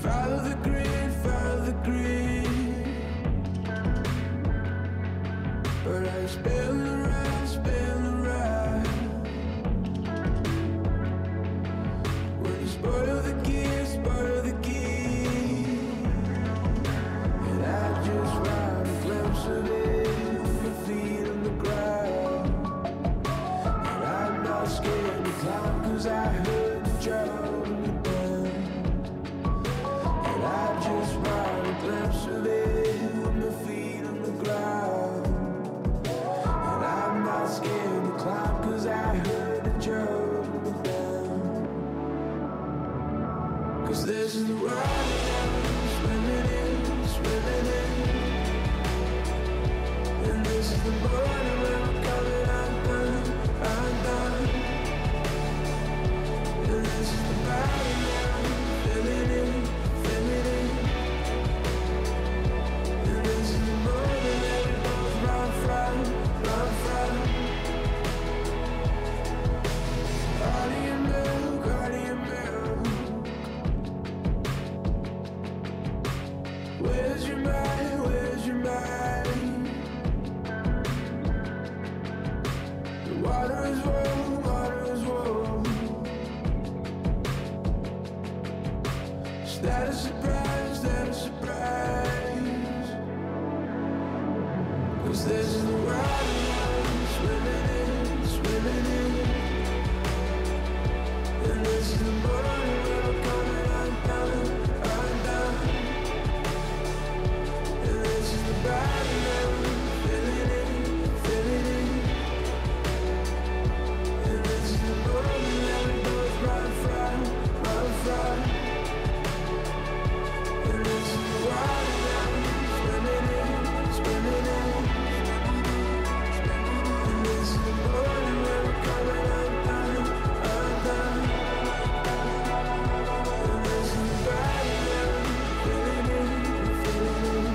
Follow the grid, follow the grid. But I spin the ride, spin the ride. When you spoil the gear, spoil the gear. And I just ride a glimpse of it with my feet on the ground. And I'm not scared to climb, cause I heard the drum down. And I just ride a glimpse of it with my feet on the ground. And I'm not scared to climb, cause I heard the drum down. Cause this is the ride I'm swimming in, swimming in. And this is the morning when I'm coming undone, undone. And this is the body I'm filling in, filling in. And this is the morning that we both run from, run from. Out of your milk, out of your milk. Where's your mind, where's your mind? The water is warm, water is warm. Is that a surprise, that a surprise? Cause this is the ride I'm swimming in, swimming in. And this is the morning when I'm coming undone, undone. And this is the body I'm filling in, filling in. And this is the morning that we both run from, run from. And this is the water I'm swimming in, swimming in. And this is the morning when we're coming undone, undone. And this is the body I'm filling in, filling in.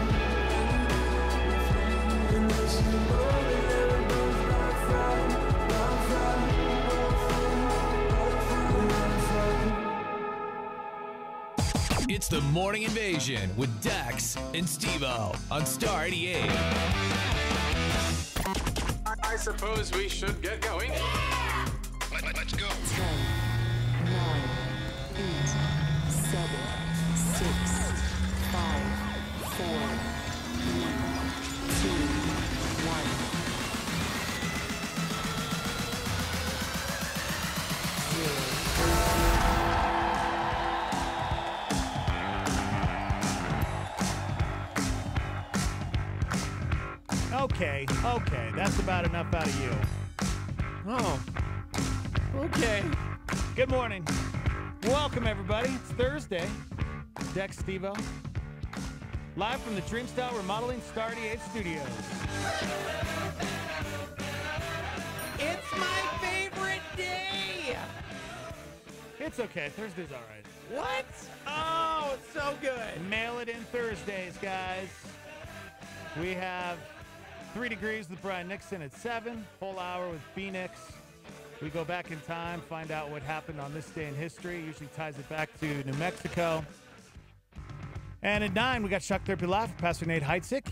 And this is the morning that we both run from, run from, run from. It's the Morning Invasion with Dex and Steve-O on Star 88. I suppose we should get going. Let's go. 10, 9, 8, 7, 6, 5, 4, 3, 2, 1. 0. Okay, that's about enough out of you. Oh, okay. Good morning. Welcome, everybody. It's Thursday. Dex, Steve-O. Live from the Dreamstyle Remodeling Star 88 Studios. It's my favorite day. It's okay. Thursday's all right. What? Oh, it's so good. Mail it in Thursdays, guys. We have 3 Degrees with Brian Nixon at 7. Full hour with Phoenix. We go back in time, find out what happened on this day in history. Usually ties it back to New Mexico. And at 9, we got Shock Therapy Live with Pastor Nate Heitzig.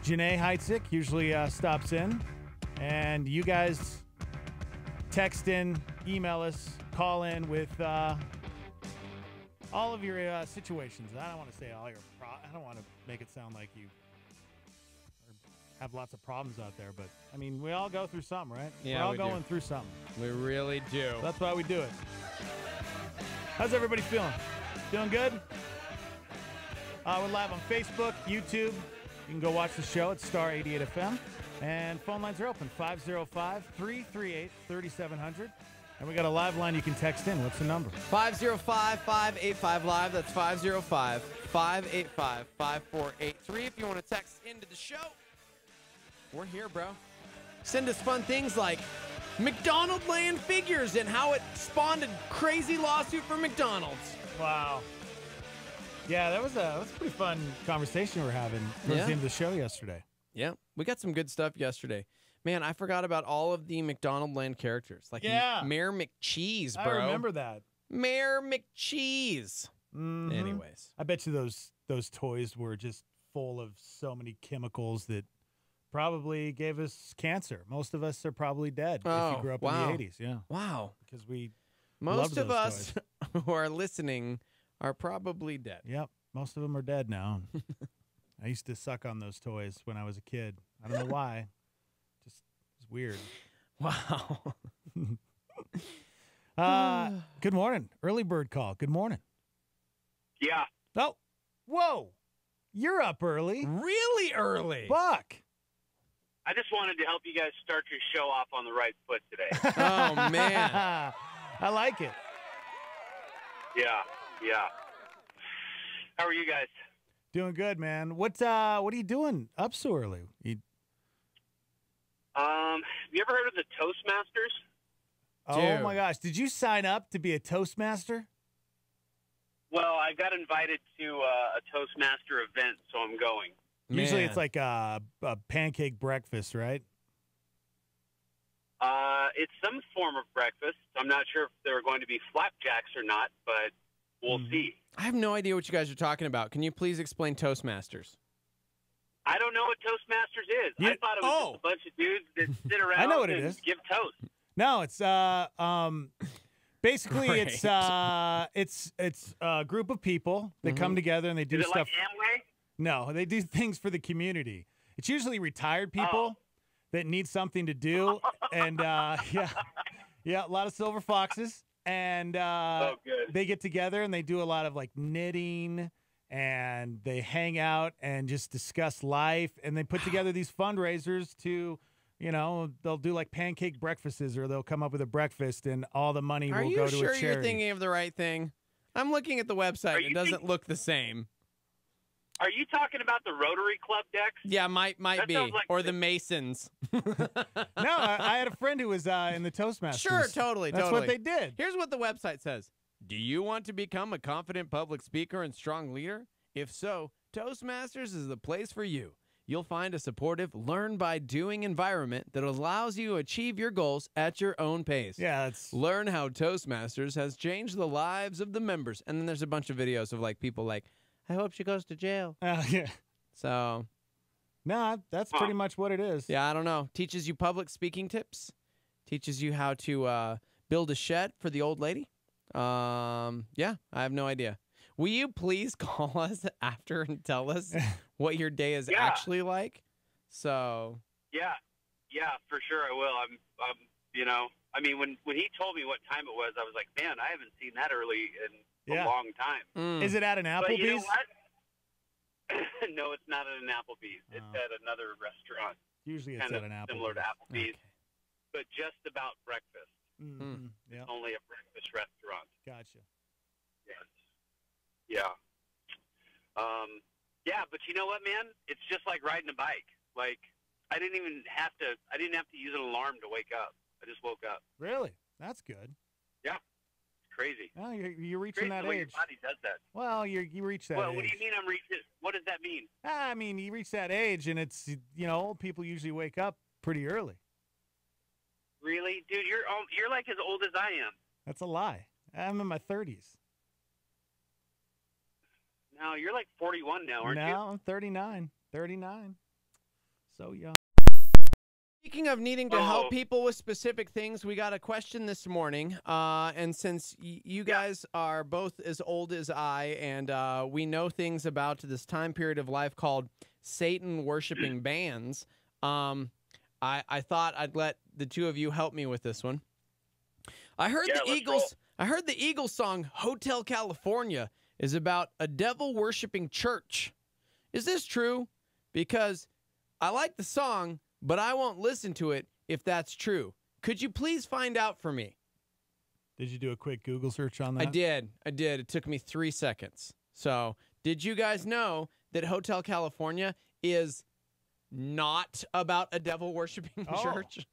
Janae Heitzig usually stops in. And you guys text in, email us, call in with all of your situations. I don't want to say all your I don't want to make it sound like you have lots of problems out there, but I mean, we all go through something, right? Yeah, we're all we going do. through something. We really do. That's why we do it. How's everybody feeling? Feeling good? We're live on Facebook, YouTube. You can go watch the show at Star 88 FM. And phone lines are open, 505-338-3700. And we got a live line you can text in. What's the number? 505-585-LIVE. That's 505-585-5483. If you want to text into the show, we're here, bro. Send us fun things like McDonald laying figures and how it spawned a crazy lawsuit for McDonald's. Wow. Yeah, that was a pretty fun conversation we were having towards the end of the show yesterday. Yeah, we got some good stuff yesterday. Man, I forgot about all of the McDonald Land characters. Like Mayor McCheese, bro. I remember that. Mayor McCheese. Mhm. Anyways. I bet you those toys were just full of so many chemicals that probably gave us cancer. Most of us are probably dead if Oh, you grew up wow. in the 80s. Yeah, Wow. because we Most loved of those us toys. who are listening are probably dead. Yep, most of them are dead now. I used to suck on those toys when I was a kid. I don't know why. Just it's weird. Wow. Good morning. Early bird call. Good morning. Yeah. Oh, whoa. You're up early. Really early. Buck. I just wanted to help you guys start your show off on the right foot today. Oh, man. I like it. Yeah. How are you guys? Doing good, man. What are you doing up so early? Have you ever heard of the Toastmasters? Oh, Dude. my gosh. Did you sign up to be a Toastmaster? Well, I got invited to a Toastmaster event, so I'm going. Usually Man. it's like a pancake breakfast, right? It's some form of breakfast. I'm not sure if there are going to be flapjacks or not, but we'll see. I have no idea what you guys are talking about. Can you please explain Toastmasters? I don't know what Toastmasters is. You- I thought it was just a bunch of dudes that sit around I know what it and is. give toast. No, it's basically Great. it's a group of people that come together and they do Is it stuff. like Amway? No, they do things for the community. It's usually retired people that need something to do, and yeah, a lot of silver foxes, and good. they get together and they do a lot of like knitting, and they hang out and just discuss life, and they put together these fundraisers to. You know, they'll do like pancake breakfasts, or they'll come up with a breakfast, and all the money Are will you go to sure a charity. you're thinking of the right thing? I'm looking at the website. Are And it you doesn't look the same. Are you talking about the Rotary Club decks? Yeah, might That be. sounds like Or the- the Masons. No, I had a friend who was in the Toastmasters. Sure, totally. That's what they did. Here's what the website says. Do you want to become a confident public speaker and strong leader? If so, Toastmasters is the place for you. You'll find a supportive, learn-by-doing environment that allows you to achieve your goals at your own pace. Yeah, it's Learn how Toastmasters has changed the lives of the members. And then there's a bunch of videos of like people like, I hope she goes to jail. yeah. So, No, that's pretty much what it is. yeah, I don't know. Teaches you public speaking tips. Teaches you how to build a shed for the old lady. Yeah, I have no idea. Will you please call us after and tell us what your day is Yeah. actually like? So, Yeah, for sure I will. I'm you know, I mean, when he told me what time it was, I was like, man, I haven't seen that early in Yeah. a long time. Is it at an But Applebee's? you know what? No, it's not at an Applebee's. It's Oh. at another restaurant, Usually it's kind at of an Applebee's. similar to Applebee's, Okay. but just about breakfast. Mhm. Yeah, Only a breakfast restaurant. gotcha. Yes. Yeah. Yeah, but you know what, man? It's just like riding a bike. Like I didn't have to use an alarm to wake up. I just woke up. Really? That's good. Yeah. It's crazy. Oh, you're reaching Crazy that the way age. your body does that. Well, you reach that Well, age. what do you mean I'm reaching? What does that mean? I mean, you reach that age, and it's old people usually wake up pretty early. Really, dude? You're like as old as I am. That's a lie. I'm in my 30s. No, you're like 41 now, aren't No, you? I'm 39. 39. So young. Speaking of needing to help people with specific things, we got a question this morning. And since you guys are both as old as I, and we know things about this time period of life called Satan worshiping bands, I thought I'd let the two of you help me with this one. I heard Yeah, the let's Eagles. roll. I heard the Eagles song "Hotel California" is about a devil worshiping church. Is this true? Because I like the song, but I won't listen to it if that's true. Could you please find out for me? Did you do a quick Google search on that? I did. It took me 3 seconds. So, did you guys know that Hotel California is not about a devil worshiping Oh. church?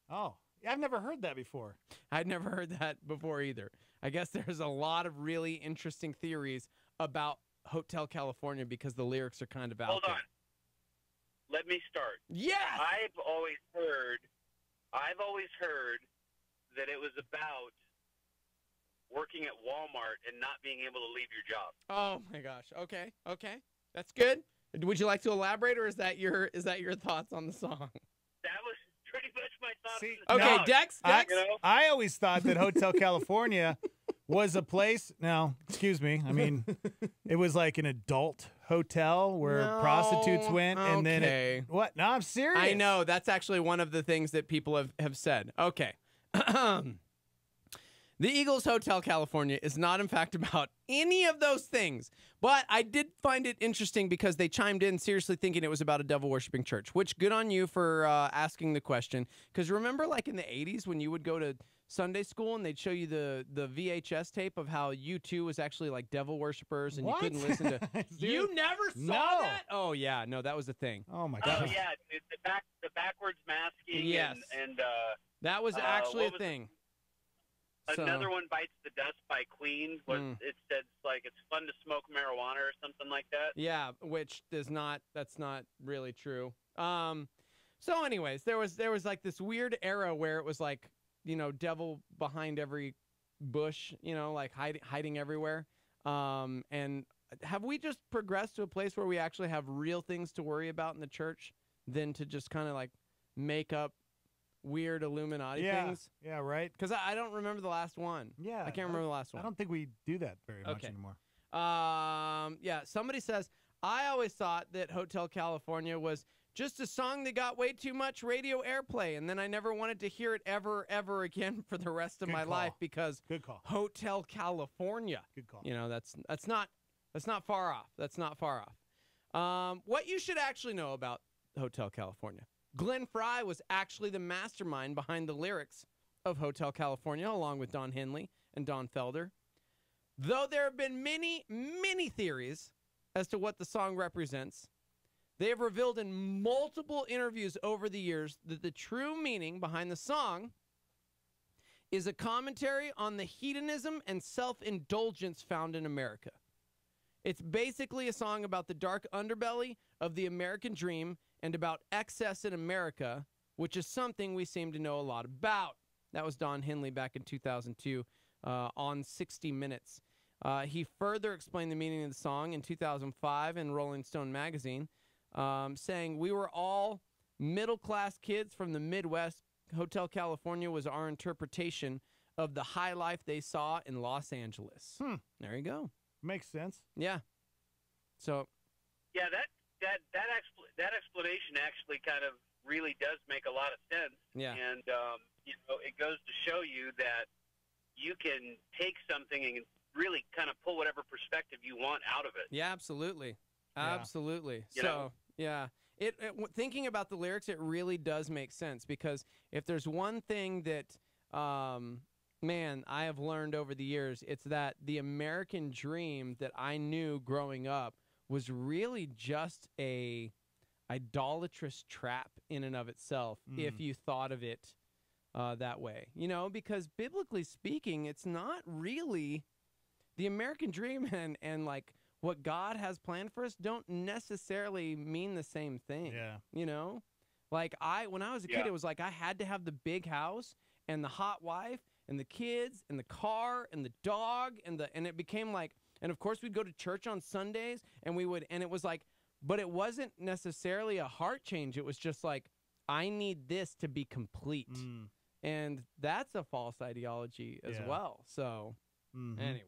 Oh, I've never heard that before. I'd never heard that before either. I guess there's a lot of really interesting theories about Hotel California because the lyrics are kind of out Hold there. on. Let me start. Yes. I've always heard that it was about working at Walmart and not being able to leave your job. Oh my gosh. Okay. That's good. Would you like to elaborate, or is that your thoughts on the song? That was pretty much my thoughts. See, on the Okay, song. Dex. I always thought that Hotel California was a place. No, excuse me. I mean, it was like an adult hotel where No, prostitutes went, and then okay. what? No, I'm serious. I know that's actually one of the things that people have said. Okay. The Eagles Hotel California is not, in fact, about any of those things. But I did find it interesting because they chimed in seriously thinking it was about a devil-worshipping church, which good on you for asking the question. Because remember, like in the 80s when you would go to Sunday school and they'd show you the VHS tape of how U2 was actually like devil worshippers and What? you couldn't listen to... You never saw No. that? Oh, yeah. No, that was a thing. Oh my Oh god. yeah, the backwards masking. Yes. and That was actually what a was thing. another one, Bites the Dust by Queen. Was it said like it's fun to smoke marijuana or something like that? Yeah, which that's not really true. So anyways, there was like this weird era where it was like, devil behind every bush, like hiding everywhere. And have we just progressed to a place where we actually have real things to worry about in the church than to just kind of like make up weird Illuminati things? Yeah, right. Because I don't remember the last one. Yeah. I can't remember the last one. I don't think we do that very much Okay. anymore. Yeah, somebody says, I always thought that Hotel California was just a song that got way too much radio airplay, and then I never wanted to hear it ever again for the rest of Good my call. life because Good call. Hotel California. Good call. That's not far off. That's not far off. What you should actually know about Hotel California. Glenn Fry was actually the mastermind behind the lyrics of Hotel California, along with Don Henley and Don Felder. Though there have been many, many theories as to what the song represents, they have revealed in multiple interviews over the years that the true meaning behind the song is a commentary on the hedonism and self-indulgence found in America. It's basically a song about the dark underbelly of the American dream and about excess in America, which is something we seem to know a lot about. That was Don Henley back in 2002 on 60 Minutes. He further explained the meaning of the song in 2005 in Rolling Stone magazine, saying, "We were all middle-class kids from the Midwest. Hotel California was our interpretation of the high life they saw in Los Angeles." There you go. Makes sense. Yeah. So, Yeah, that explanation actually kind of really does make a lot of sense. Yeah. And it goes to show you that you can take something and really kind of pull whatever perspective you want out of it. yeah, absolutely. Yeah. Absolutely. You So, know? yeah. Thinking about the lyrics, it really does make sense because if there's one thing that, man, I have learned over the years, it's that the American dream that I knew growing up was really just a idolatrous trap in and of itself if you thought of it that way. Because biblically speaking, it's not really the American dream and like what God has planned for us don't necessarily mean the same thing. Yeah. Like when I was a kid, Yeah. it was like I had to have the big house and the hot wife and the kids and the car and the dog and it became like, and of course we'd go to church on Sundays and it was like, but it wasn't necessarily a heart change. It was just like, I need this to be complete. And that's a false ideology as Yeah. well. So anyway.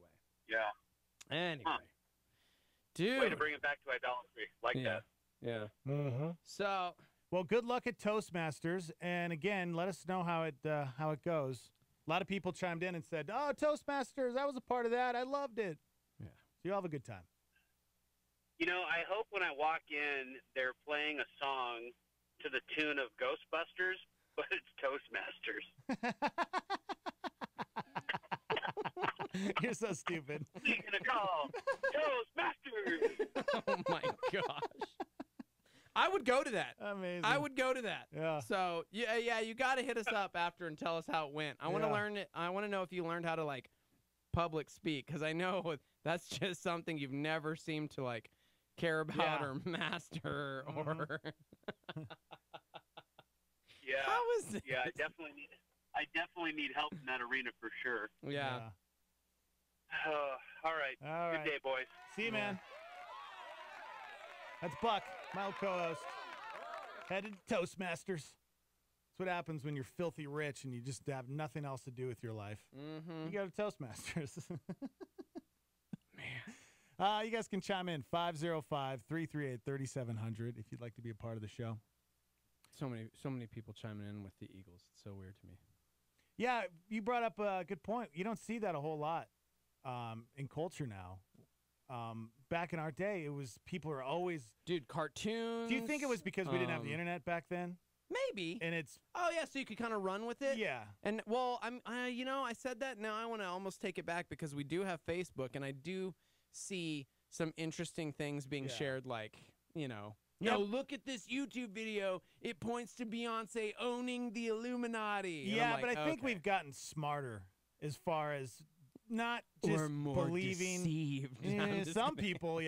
Yeah. Anyway. Huh. Dude. Way to bring it back to idolatry like that. Yeah. Mm-hmm. So, Well, good luck at Toastmasters, and again, let us know how it goes. A lot of people chimed in and said, "Oh, Toastmasters, I was a part of that. I loved it." Yeah. So you have a good time. I hope when I walk in, they're playing a song to the tune of Ghostbusters, but it's Toastmasters. You're so stupid. Making a call, Toastmasters. oh my gosh. I would go to that. Amazing. I would go to that. Yeah. So, yeah, you got to hit us up after and tell us how it went. I want to Yeah. learn it. I want to know if you learned how to like public speak because I know that's just something you've never seemed to like care about Yeah. or master or Yeah. How is it? Yeah, I definitely need help in that arena for sure. Yeah. All right. All right. Good day, boys. See you, man. That's Buck, my old co-host. Headed to Toastmasters. That's what happens when you're filthy rich and you just have nothing else to do with your life. You go to Toastmasters. Man. You guys can chime in 505-338-3700 if you'd like to be a part of the show. So many people chiming in with the Eagles. It's so weird to me. Yeah, you brought up a good point. You don't see that a whole lot in culture now. Back in our day, it was people are always cartoons. Do you think it was because we didn't have the internet back then? Maybe. And it's so you could kind of run with it. Yeah. And I said that. Now I want to almost take it back because we do have Facebook, and I do see some interesting things being shared, like look at this YouTube video. It points to Beyonce owning the Illuminati. Yeah, but I think we've gotten smarter as far as not just or more believing. Deceived. Some people,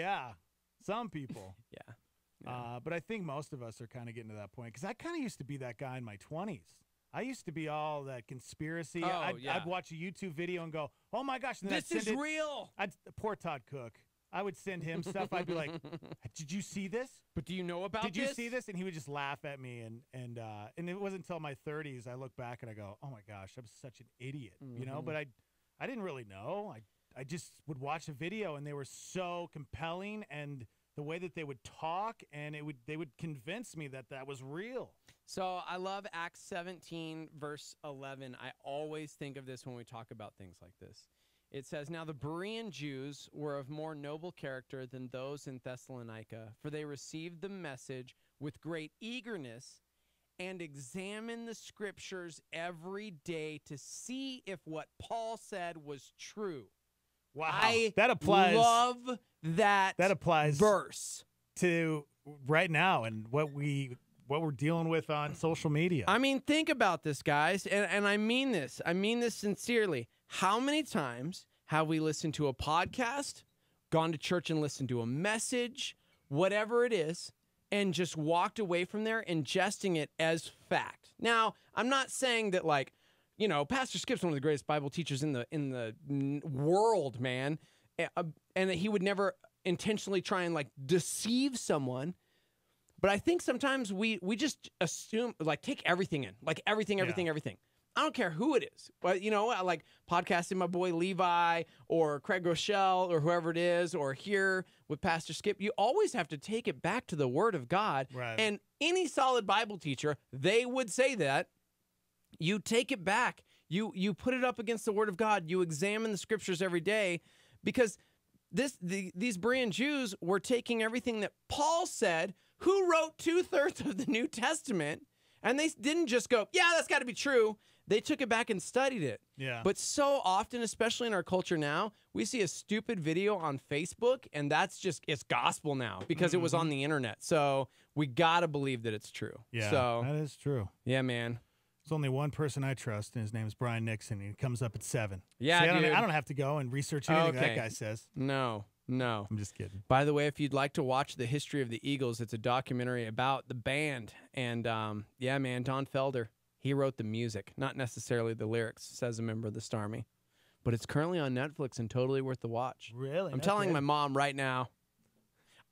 some people. Yeah. But I think most of us are kind of getting to that point because I kind of used to be that guy in my 20s. I used to be all that conspiracy. I'd watch a YouTube video and go, "Oh my gosh, and then this is real." Poor Todd Cook. I would send him stuff. I'd be like, "Did you see this? But do you know about Did you see this?" And he would just laugh at me. And it wasn't until my 30s I look back and I go, "Oh my gosh, I'm such an idiot," you know. But I didn't really know. I just would watch a video and they were so compelling, and the way that they would talk, and they would convince me that was real. So I love Acts 17, verse 11. I always think of this when we talk about things like this. It says, "Now the Berean Jews were of more noble character than those in Thessalonica, for they received the message with great eagerness and examined the scriptures every day to see if what Paul said was true." Wow, that applies. Love that. That applies verse to right now and what we're dealing with on social media. I mean, think about this, guys, and I mean this. I mean this sincerely. How many times have we listened to a podcast, gone to church and listened to a message, whatever it is, and just walked away from there ingesting it as fact? Now, I'm not saying that, like, Pastor Skip's one of the greatest Bible teachers in the world, man, and that he would never intentionally try and, like, deceive someone. But I think sometimes we just assume, like, take everything in, like everything. I don't care who it is. But, I like podcasting my boy Levi or Craig Rochelle or whoever it is, or here with Pastor Skip. You always have to take it back to the Word of God. Right. And any solid Bible teacher, they would say that. You take it back. You put it up against the Word of God. You examine the Scriptures every day, because these Berean Jews were taking everything that Paul said, who wrote 2/3 of the New Testament, and they didn't just go, "Yeah, that's got to be true." They took it back and studied it. Yeah. But so often, especially in our culture now, we see a stupid video on Facebook, and it's gospel now because it was on the internet. So we got to believe that it's true. Yeah, so, that is true. Yeah, man. There's only one person I trust, and his name is Brian Nixon, and he comes up at 7. Yeah, See, dude. I don't have to go and research anything that guy says. No. I'm just kidding. By the way, if you'd like to watch the history of the Eagles, it's a documentary about the band. And, yeah, man, Don Felder, he wrote the music, not necessarily the lyrics, says a member of the Starmy. But it's currently on Netflix and totally worth the watch. Really? I'm telling my mom right now.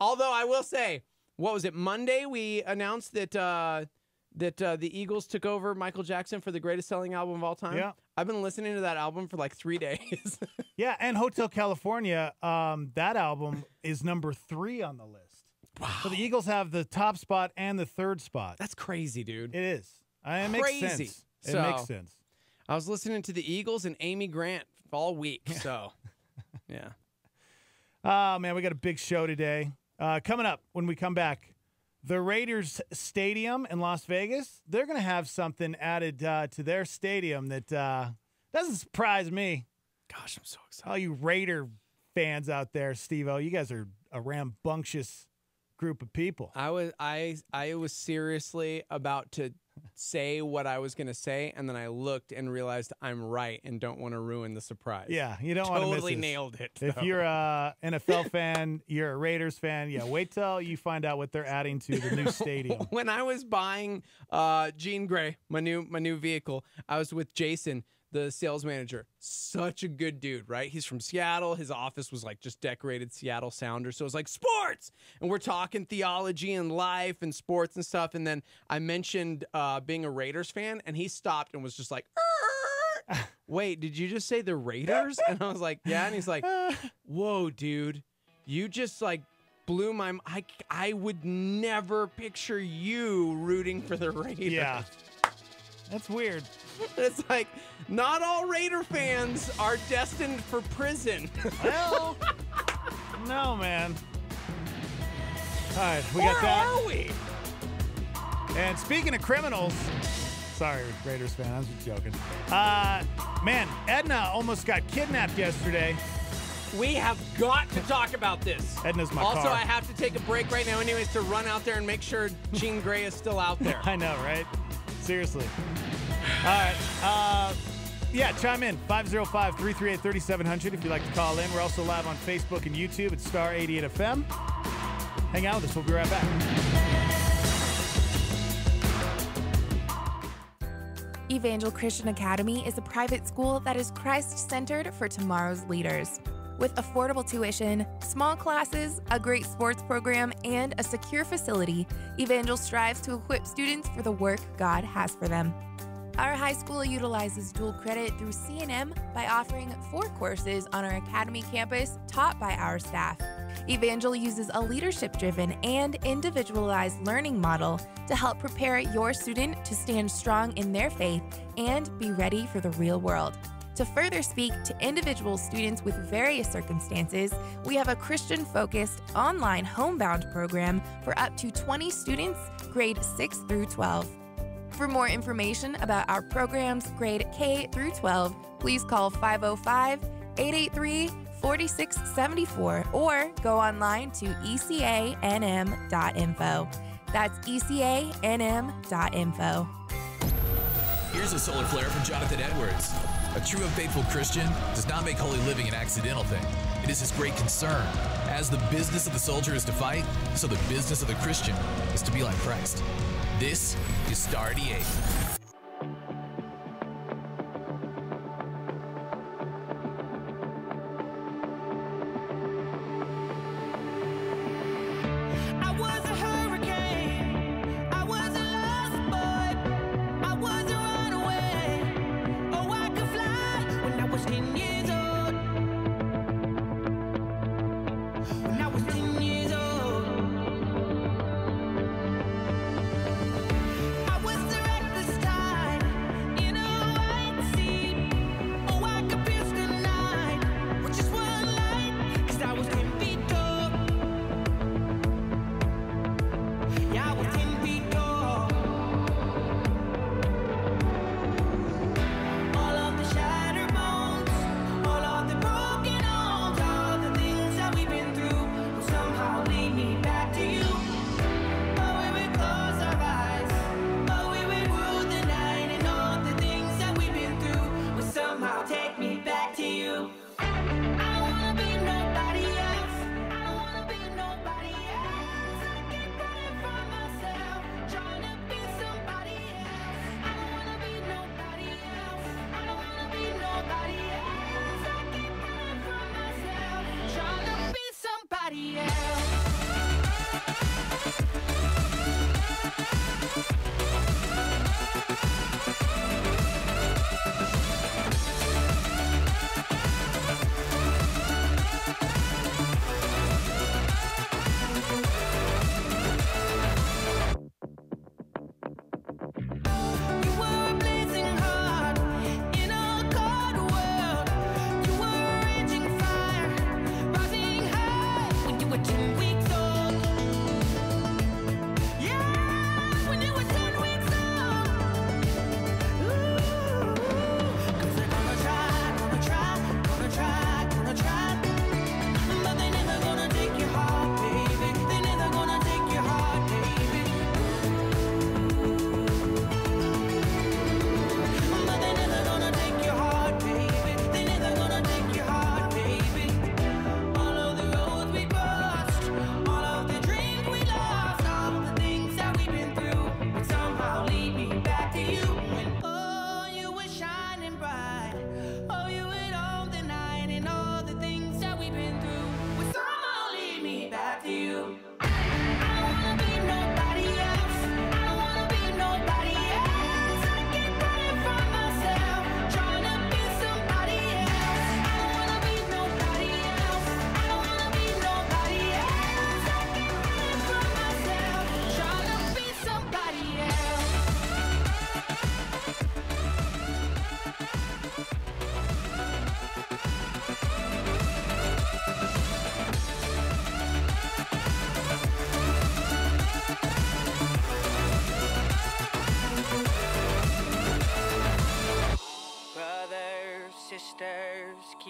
Although I will say, what was it, Monday we announced that the Eagles took over Michael Jackson for the greatest selling album of all time? Yeah. I've been listening to that album for like 3 days. Yeah, and Hotel California, that album is number 3 on the list. Wow. So the Eagles have the top spot and the 3rd spot. That's crazy, dude. It is. It Crazy. makes sense. It So- makes sense. I was listening to the Eagles and Amy Grant all week, so yeah. Oh, man, we got a big show today. Coming up when we come back, the Raiders Stadium in Las Vegas, they're going to have something added to their stadium that doesn't surprise me. Gosh, I'm so excited. All you Raider fans out there, Steve-O, you guys are a rambunctious group of people. I was seriously about to say what I was going to say, and then I looked and realized I'm right and don't want to ruin the surprise. Yeah, you don't want to miss Totally this. nailed it. If though. you're a NFL fan, you're a Raiders fan, yeah, wait till you find out what they're adding to the new stadium. When I was buying Jean Grey, my new vehicle, I was with Jason. the sales manager. Such a good dude, right? He's from Seattle. His office was like just decorated Seattle Sounders. So it was like sports. And we're talking theology and life and sports and stuff. And then I mentioned being a Raiders fan, and he stopped and was just like, wait, did you just say the Raiders? And I was like, yeah. And he's like, whoa, dude, you just like blew my mind. I would never picture you rooting for the Raiders. Yeah. That's weird. It's like, not all Raider fans are destined for prison. Well, no, man. All right, we got or that. are we? And speaking of criminals, sorry, Raiders fan, I was just joking. Man, Edna almost got kidnapped yesterday. We have got to talk about this. Edna's my Also, car. I have to take a break right now anyways to run out there and make sure Jean Grey is still out there. I know, right? Seriously. All right. Yeah, chime in. 505-338-3700 if you'd like to call in. We're also live on Facebook and YouTube at Star 88 FM. Hang out with us. We'll be right back. Evangel Christian Academy is a private school that is Christ-centered for tomorrow's leaders. With affordable tuition, small classes, a great sports program, and a secure facility, Evangel strives to equip students for the work God has for them. Our high school utilizes dual credit through C&M by offering 4 courses on our academy campus taught by our staff. Evangel uses a leadership-driven and individualized learning model to help prepare your student to stand strong in their faith and be ready for the real world. To further speak to individual students with various circumstances, we have a Christian-focused online homebound program for up to 20 students, grade 6 through 12. For more information about our programs, grade K through 12, please call 505-883-4674 or go online to ecanm.info. That's ecanm.info. Here's a solar flare from Jonathan Edwards. A true and faithful Christian does not make holy living an accidental thing. It is his great concern. As the business of the soldier is to fight, so the business of the Christian is to be like Christ. This is Star 88. All of the broken homes, all the things that we've been through.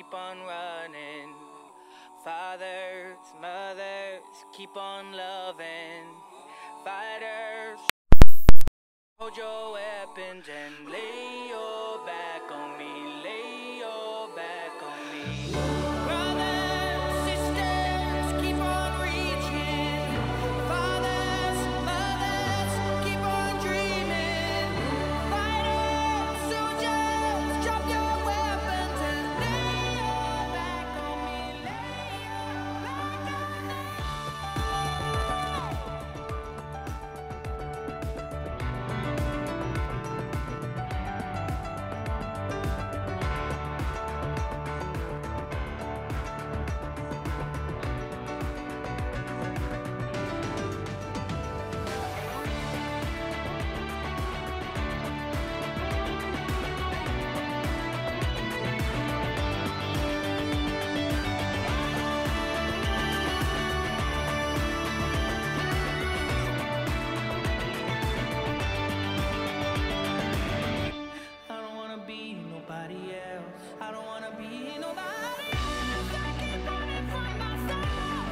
keep on running. Fathers, mothers, keep on loving. Fighters, hold your weapons and lay your back on me. Lay your back on me. Brothers, sisters, keep on reaching. Fathers, mothers, keep on dreaming. Fighters, soldiers, drop your weapons and lay your back on me. Lay your back on me. I don't wanna be nobody else. I don't wanna be nobody else. I keep running from myself,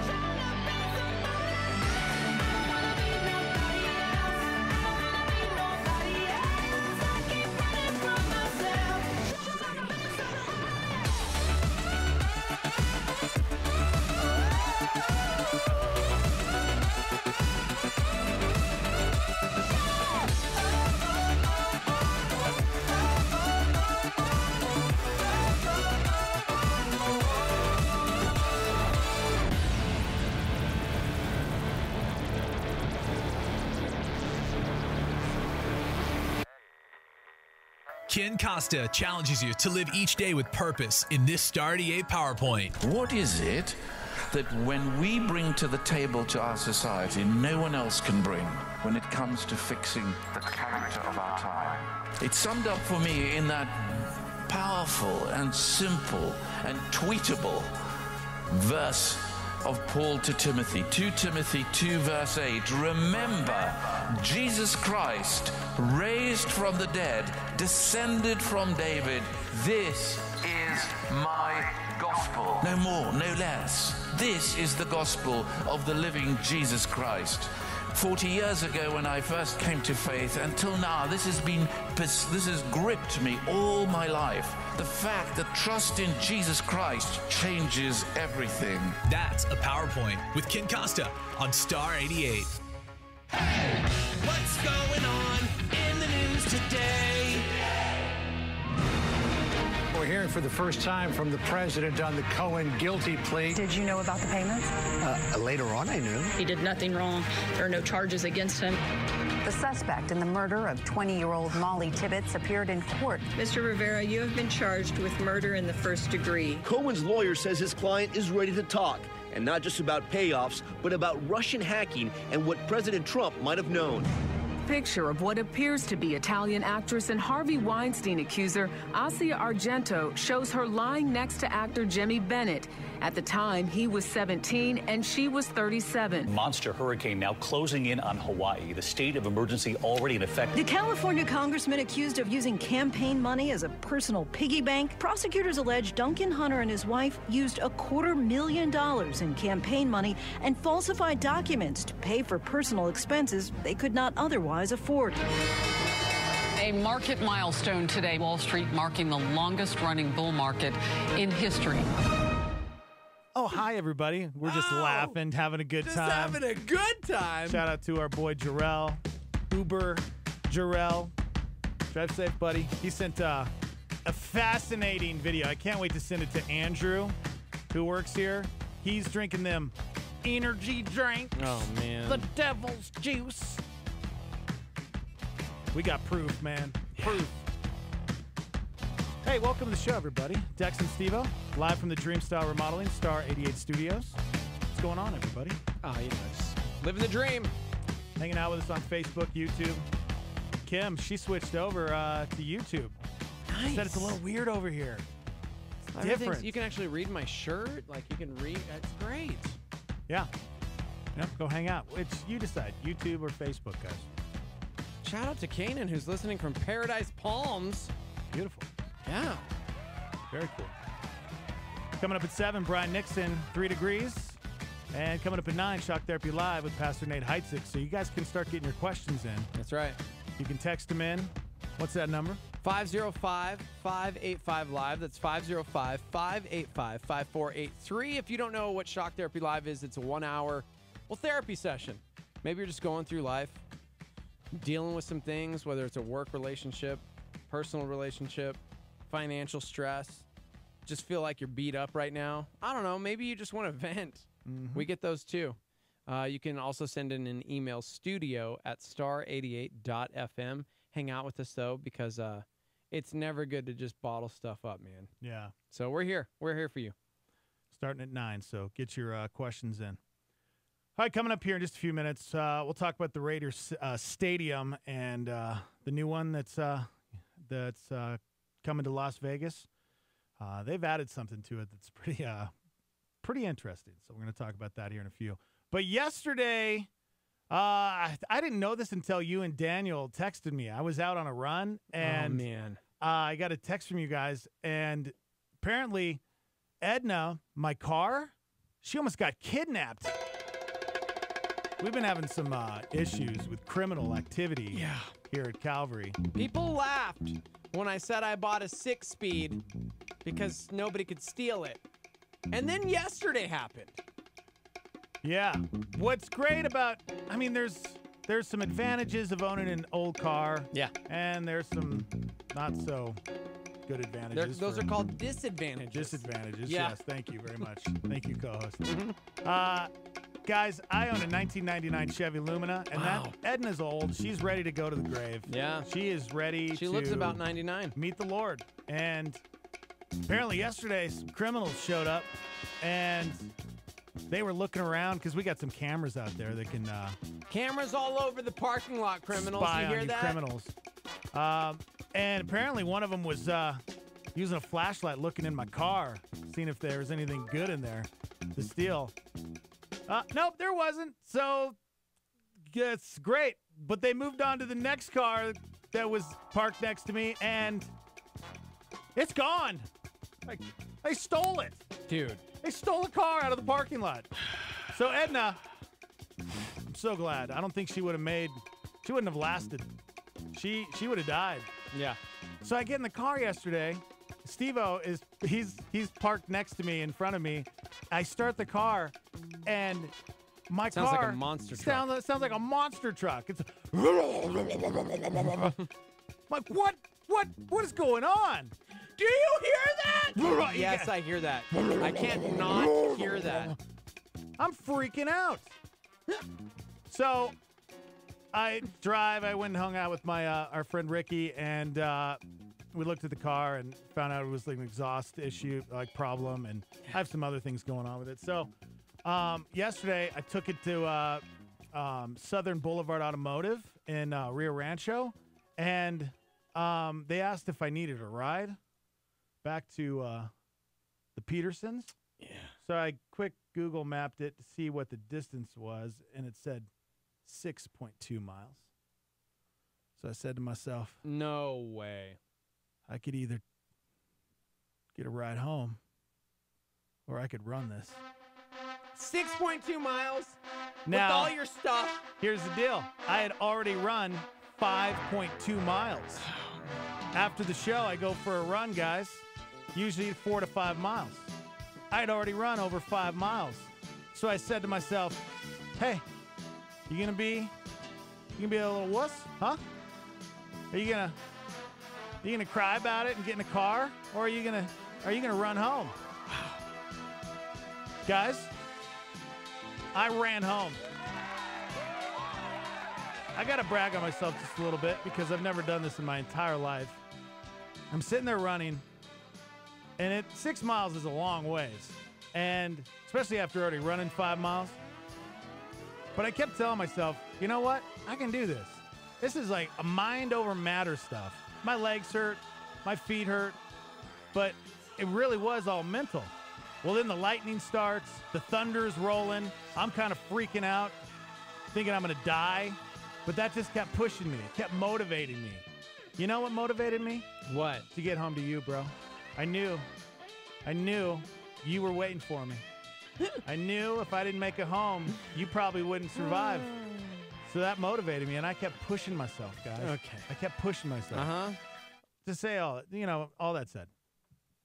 trying to be somebody. I don't wanna be nobody else. I don't wanna be nobody else. I keep running from myself, trying to be Ken Costa challenges you to live each day with purpose in this Star 88 PowerPoint. What is it that when we bring to the table to our society, no one else can bring when it comes to fixing the character of our time? It's summed up for me in that powerful and simple and tweetable verse of Paul to Timothy, 2 Timothy 2 verse 8. Remember, Jesus Christ, raised from the dead, descended from David. This is my gospel. No more, no less. This is the gospel of the living Jesus Christ. 40 years ago when I first came to faith, until now, this has gripped me all my life. The fact that trust in Jesus Christ changes everything. That's a PowerPoint with Ken Costa on Star 88. What's going on in the news today? We're hearing for the first time from the president on the Cohen guilty plea. Did you know about the payments? Later on, I knew. He did nothing wrong. There are no charges against him. The suspect in the murder of 20-year-old Molly Tibbetts appeared in court. Mr. Rivera, you have been charged with murder in the first degree. Cohen's lawyer says his client is ready to talk, and not just about payoffs, but about Russian hacking and what President Trump might have known. Picture of what appears to be Italian actress and Harvey Weinstein accuser Asia Argento shows her lying next to actor Jimmy Bennett. At the time, he was 17 and she was 37. Monster hurricane now closing in on Hawaii. The state of emergency already in effect. The California congressman accused of using campaign money as a personal piggy bank. Prosecutors allege Duncan Hunter and his wife used $250,000 in campaign money and falsified documents to pay for personal expenses they could not otherwise afford. A market milestone today, Wall Street marking the longest running bull market in history. Oh, hi, everybody. We're just laughing, having a good time. Having a good time. Shout out to our boy Jarrell, Uber Jarrell. Drive safe, buddy. He sent a fascinating video. I can't wait to send it to Andrew, who works here. He's drinking them energy drinks. Oh, man. The devil's juice. We got proof, man. Proof. Hey, welcome to the show, everybody. Dex and Steve-O, live from the Dreamstyle Remodeling Star 88 Studios. What's going on, everybody? Oh, you know, just living the dream. Hanging out with us on Facebook, YouTube. Kim, she switched over to YouTube. Nice. Said it's a little weird over here. It's different. You can actually read my shirt. Like, you can read. That's great. Yeah. Yep, go hang out. You decide, YouTube or Facebook, guys. Shout out to Kanan, who's listening from Paradise Palms. Beautiful. Yeah. Very cool. Coming up at 7, Brian Nixon, 3 degrees. And coming up at 9, Shock Therapy Live with Pastor Nate Heitzig. So you guys can start getting your questions in. That's right. You can text them in. What's that number? 505-585-LIVE. That's 505-585-5483. If you don't know what Shock Therapy Live is, it's a 1-hour therapy session. Maybe you're just going through life, dealing with some things, whether it's a work relationship, personal relationship, financial stress. Just feel like you're beat up right now. I don't know. Maybe you just want to vent. We get those too. You can also send in an email, studio@star88.fm. Hang out with us, though, because it's never good to just bottle stuff up, man. Yeah. So we're here. We're here for you. Starting at 9, so get your questions in. All right, coming up here in just a few minutes, we'll talk about the Raiders Stadium and the new one that's coming to Las Vegas. They've added something to it that's pretty interesting. So we're going to talk about that here in a few. But yesterday, I didn't know this until you and Daniel texted me. I was out on a run, and I got a text from you guys, and apparently Edna, my car, she almost got kidnapped. We've been having some issues with criminal activity here at Calvary. People laughed when I said I bought a 6-speed because nobody could steal it. And then yesterday happened. Yeah. What's great about, there's some advantages of owning an old car. Yeah. And there's some not so good advantages. Those are called disadvantages. Disadvantages, Yeah. yes. Thank you very much. Thank you, co-host. Guys, I own a 1999 Chevy Lumina, and that Edna's old. She's ready to go to the grave. Yeah. She is ready to... She looks about 99. Meet the Lord. And apparently yesterday, some criminals showed up, and they were looking around, because we got some cameras out there that can... Cameras all over the parking lot, criminals. Spy you hear on that? Criminals. And apparently one of them was using a flashlight looking in my car, seeing if there was anything good in there to steal. Nope, there wasn't. So it's great. But they moved on to the next car that was parked next to me, and it's gone. Like, they stole it. Dude. They stole a car out of the parking lot. So Edna, I'm so glad. I don't think she wouldn't have lasted. She would have died. Yeah. So I get in the car yesterday. Steve-O he's parked next to me, in front of me. I start the car, and my sounds car like a monster truck. Sounds like a monster truck. It's like, what is going on? Do you hear that? Yes, I hear that. I can't not hear that. I'm freaking out. So I went and hung out with my our friend Ricky, and we looked at the car and found out it was like an exhaust issue, like problem, and I have some other things going on with it. So yesterday I took it to Southern Boulevard Automotive in Rio Rancho, and they asked if I needed a ride back to the Petersons. Yeah. So I quick Google mapped it to see what the distance was, and it said 6.2 miles. So I said to myself, no way. I could either get a ride home or I could run this. 6.2 miles Now, with all your stuff. Here's the deal. I had already run 5.2 miles. After the show, I go for a run, guys. Usually 4 to 5 miles. I had already run over 5 miles. So I said to myself, hey, you gonna be a little wuss, huh? Are you gonna cry about it and get in a car, or are you gonna run home? Guys, I ran home. I gotta brag on myself just a little bit because I've never done this in my entire life. I'm sitting there running, and 6 miles is a long ways, and especially after already running 5 miles. But I kept telling myself, you know what? I can do this. This is like a mind over matter stuff. My legs hurt, my feet hurt, but it really was all mental. Well, then the lightning starts, the thunder's rolling. I'm kind of freaking out, thinking I'm going to die. But that just kept pushing me. It kept motivating me. You know what motivated me? What? To get home to you, bro. I knew you were waiting for me. I knew if I didn't make it home, you probably wouldn't survive. So that motivated me, and I kept pushing myself, guys. Okay. I kept pushing myself. Uh-huh. To say all that said,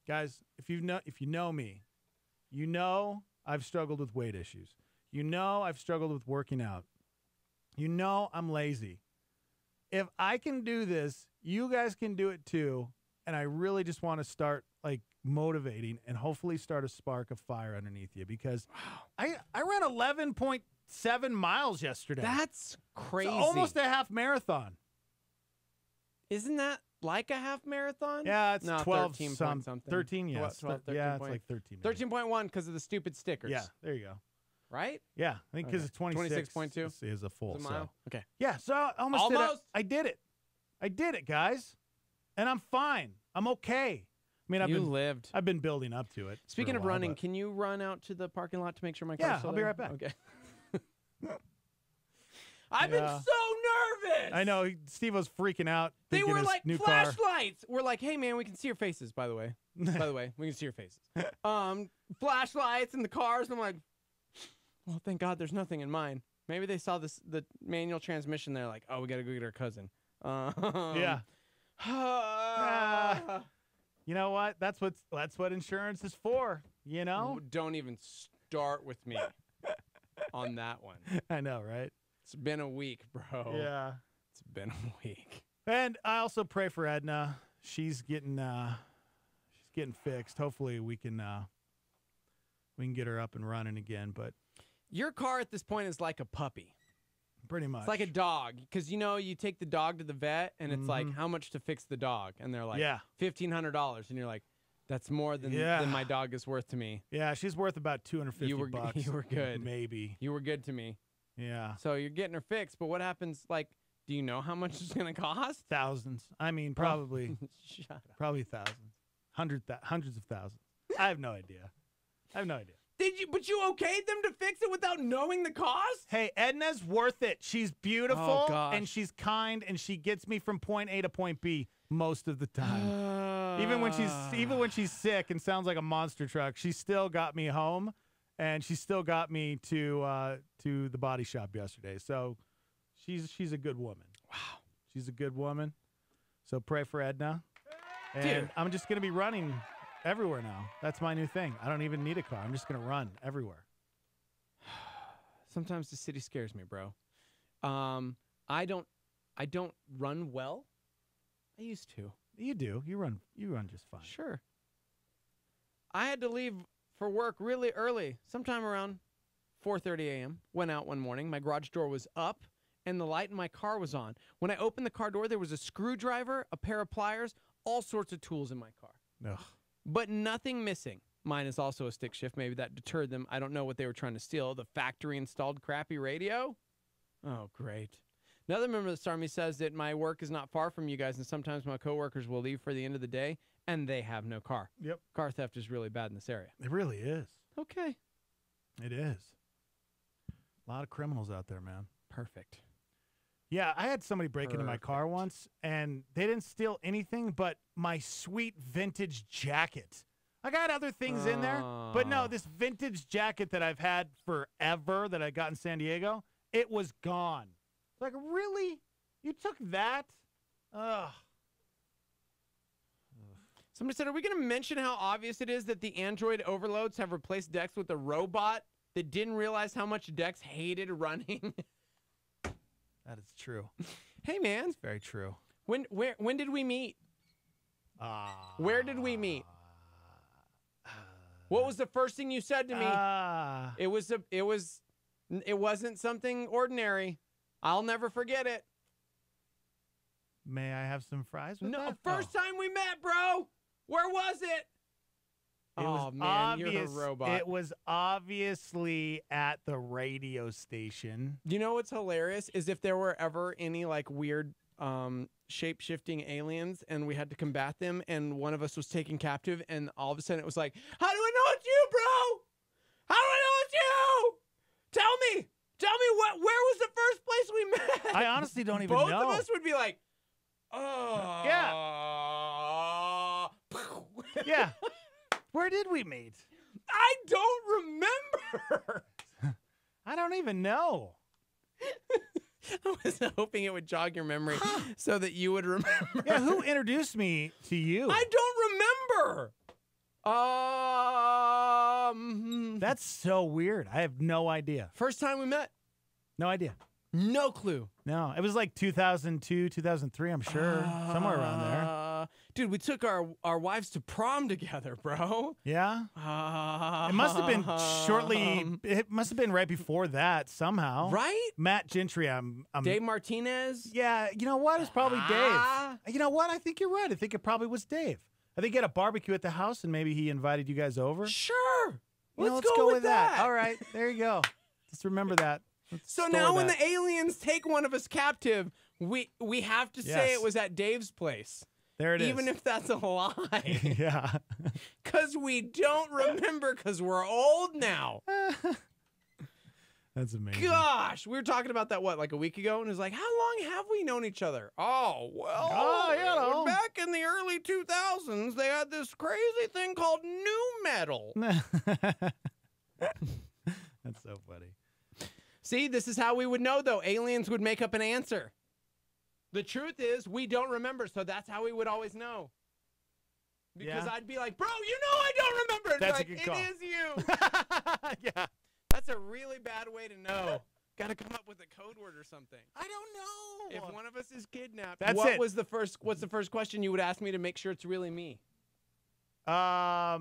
guys, if you know me, you know I've struggled with weight issues. You know I've struggled with working out. You know I'm lazy. If I can do this, you guys can do it too. And I really just want to start like motivating and hopefully start a spark of fire underneath you, because I ran 11.7 miles yesterday. That's crazy. It's almost a half marathon. Isn't that like a half marathon? Yeah, it's no, 12 13 something. something. 13, yes. 12, 13 yeah, point. it's like 13. 13.1 because of the stupid stickers. Yeah, there you go. Right? Yeah, I think because Okay. it's 26.2 26.2 is a full. Is a mile? So. Okay. Yeah, so I almost. I did it. I did it, guys. And I'm fine. I'm okay. I mean, lived. I've been building up to it. Speaking for a of while, running, but- can you run out to the parking lot to make sure my car's Yeah, still I'll be there? right back. Okay. I've been Yeah. so nervous. I know Steve was freaking out. They thinking were his like new car. flashlights. We're like, hey man, we can see your faces. By the way, we can see your faces. Flashlights in the cars. And I'm like, well, thank God there's nothing in mine. Maybe they saw the manual transmission. They're like, oh, we gotta go get our cousin. Yeah. You know what? That's what insurance is for. You know. Don't even start with me on that one. I know, right? It's been a week, bro. Yeah. It's been a week. And I also pray for Edna. She's getting fixed. Hopefully we can get her up and running again. But your car at this point is like a puppy. Pretty much. It's like a dog, because you take the dog to the vet, and it's like, how much to fix the dog? And they're like, $1,500, and you're like, that's more than my dog is worth to me. Yeah, she's worth about $250 bucks. You were good. Maybe. You were good to me. Yeah. So you're getting her fixed, but what happens? Like, do you know how much it's gonna cost? Thousands. I mean, probably. Shut up. Probably thousands. Hundreds of thousands. I have no idea. But you okayed them to fix it without knowing the cost? Hey, Edna's worth it. She's beautiful, Oh, gosh. and she's kind, and she gets me from point A to point B most of the time. Even when she's sick and sounds like a monster truck, she still got me home, and she still got me to the body shop yesterday. So she's a good woman. Wow. She's a good woman. So pray for Edna. And Dude. I'm just going to be running everywhere now. That's my new thing. I don't even need a car. I'm just going to run everywhere. Sometimes the city scares me, bro. I don't run well. I used to. You do. You run just fine. Sure. I had to leave for work really early, sometime around 4:30 a.m. Went out one morning. My garage door was up, and the light in my car was on. When I opened the car door, there was a screwdriver, a pair of pliers, all sorts of tools in my car. Ugh. But nothing missing. Mine is also a stick shift. Maybe that deterred them. I don't know what they were trying to steal. The factory-installed crappy radio? Oh, great. Another member of the Army says that my work is not far from you guys, and sometimes my coworkers will leave for the end of the day, and they have no car. Yep. Car theft is really bad in this area. It really is. Okay. It is. A lot of criminals out there, man. Perfect. Yeah, I had somebody break into my car once, and they didn't steal anything but my sweet vintage jacket. I got other things in there, but no, this vintage jacket that I've had forever that I got in San Diego, it was gone. Like, really? You took that? Ugh. Somebody said, are we going to mention how obvious it is that the Android overloads have replaced Dex with a robot that didn't realize how much Dex hated running? That is true. Hey, man. It's very true. When did we meet? Where did we meet? What was the first thing you said to me? It wasn't something ordinary. I'll never forget it. May I have some fries with that? First time we met, bro. Where was it? Oh, man, you're a robot. It was obviously at the radio station. You know what's hilarious is if there were ever any like weird shape-shifting aliens and we had to combat them and one of us was taken captive and all of a sudden it was like, how do I know it's you, bro? How do I know it's you? Tell me where was the first place we met? I honestly don't even know. know. Both of us would be like, oh. Yeah. Yeah. Where did we meet? I don't remember. I don't even know. I was hoping it would jog your memory so that you would remember. Yeah, who introduced me to you? I don't remember. That's so weird. I have no idea. First time we met. No idea. No clue. No, it was like 2002, 2003, I'm sure. Somewhere around there. Dude, we took our wives to prom together, bro. Yeah? It must have been it must have been right before that somehow. Right? Matt Gentry, I'm Dave Martinez? Yeah, you know what? It's probably Dave. You know what? I think you're right. I think it probably was Dave. I think he had a barbecue at the house and maybe he invited you guys over. Sure. Let's go with that. All right, there you go. Just remember that. So now when the aliens take one of us captive, we have to say it was at Dave's place. There it is. Even if that's a lie. Yeah. Because we don't remember because we're old now. That's amazing. Gosh, we were talking about that, like a week ago? And it was like, how long have we known each other? Oh, well, back in the early 2000s, they had this crazy thing called nu metal. That's so funny. See, this is how we would know, though. Aliens would make up an answer. The truth is, we don't remember, so that's how we would always know. Because I'd be like, bro, you know I don't remember. That's like, a good call. It is you. Yeah. That's a really bad way to know. Got to come up with a code word or something. I don't know. If one of us is kidnapped, That's what's it. the first question you would ask me to make sure it's really me? What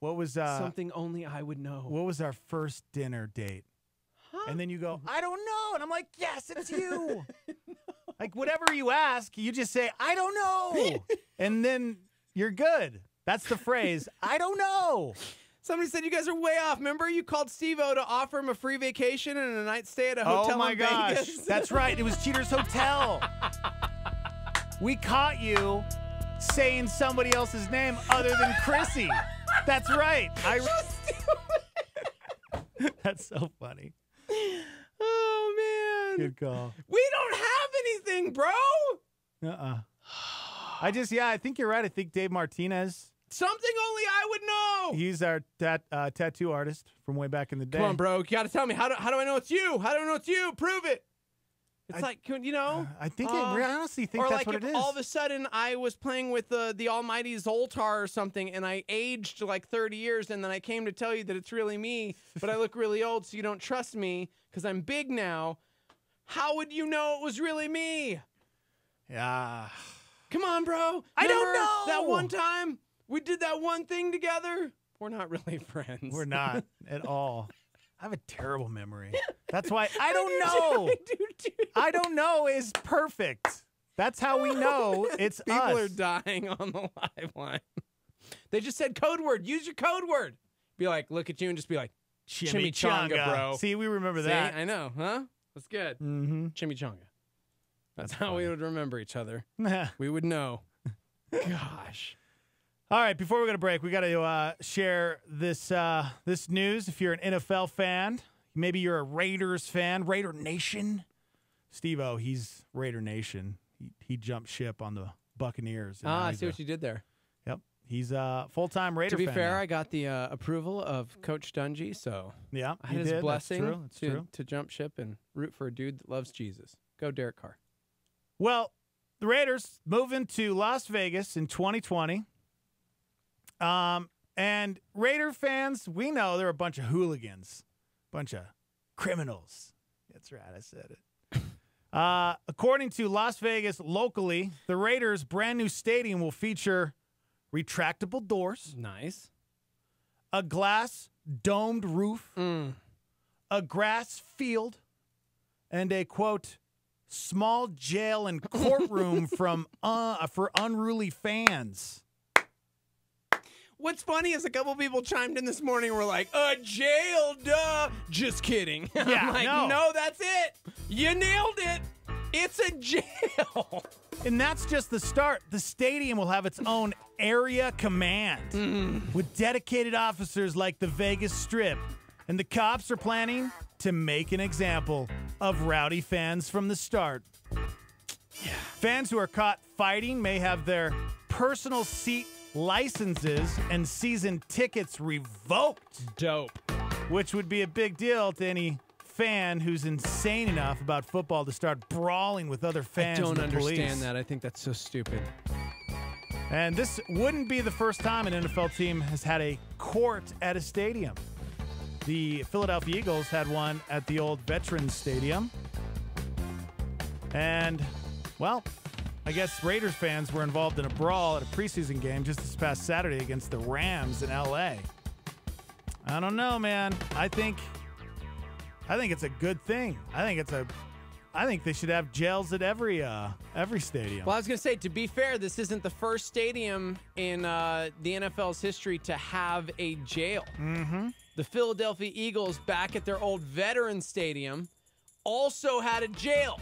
was something only I would know? What was our first dinner date? And then you go, I don't know. And I'm like, yes, it's you. Like, whatever you ask, you just say, I don't know. And then you're good. That's the phrase, I don't know. Somebody said you guys are way off. Remember you called Steve-O to offer him a free vacation and a night stay at a hotel Oh, my in gosh. Vegas? That's right. It was Cheater's Hotel. We caught you saying somebody else's name other than Chrissy. That's right. That's so funny. Oh, man. Good call. We don't have anything, bro. I think you're right. I think Dave Martinez. Something only I would know. He's our tattoo artist from way back in the day. Come on, bro. You got to tell me. How do I know it's you? How do I know it's you? Prove it. It's I honestly think that's what it is. Or like if all of a sudden I was playing with the almighty Zoltar or something and I aged like 30 years and then I came to tell you that it's really me, but I look really old so you don't trust me because I'm big now. How would you know it was really me? Yeah. Come on, bro. I don't Remember know. that one time we did that one thing together? We're not really friends. We're not at all. I have a terrible memory. That's why I don't know. I don't know is perfect. That's how we know it's People us. are dying on the live line. They just said code word. Use your code word. Be like, look at you and just be like, chimichanga, bro. See, we remember See? that. I know, huh? That's good. Mm-hmm. Chimichanga. That's how we would remember each other. We would know. Gosh. All right, before we go to break, we got to share this this news. If you're an NFL fan, maybe you're a Raiders fan, Raider Nation. Steve-O, he's Raider Nation. He jumped ship on the Buccaneers. I see what you did there. Yep, he's a full-time Raider fan. To be fair, now. I got the approval of Coach Dungy, so yeah, I had his blessing to jump ship and root for a dude that loves Jesus. Go Derek Carr. Well, the Raiders moving to Las Vegas in 2020. And Raider fans, we know they're a bunch of hooligans, bunch of criminals. That's right, I said it. According to Las Vegas locally, the Raiders' brand new stadium will feature retractable doors. Nice. A glass domed roof. A grass field. And a, quote, small jail and courtroom for unruly fans. What's funny is a couple people chimed in this morning and were like, a jail, duh. Just kidding. Yeah, I'm like, no, that's it. You nailed it. It's a jail. And that's just the start. The stadium will have its own area command with dedicated officers like the Vegas Strip. And the cops are planning to make an example of rowdy fans from the start. Yeah. Fans who are caught fighting may have their personal seat licenses and season tickets revoked. Dope. Which would be a big deal to any fan who's insane enough about football to start brawling with other fans. I don't and the understand police. that. I think that's so stupid. And this wouldn't be the first time an NFL team has had a court at a stadium. The Philadelphia Eagles had one at the old Veterans Stadium. And, well, I guess Raiders fans were involved in a brawl at a preseason game just this past Saturday against the Rams in L.A. I don't know, man. I think it's a good thing. I think they should have jails at every stadium. Well, I was going to say, to be fair, this isn't the first stadium in the NFL's history to have a jail. Mm-hmm. The Philadelphia Eagles, back at their old Veterans Stadium, also had a jail.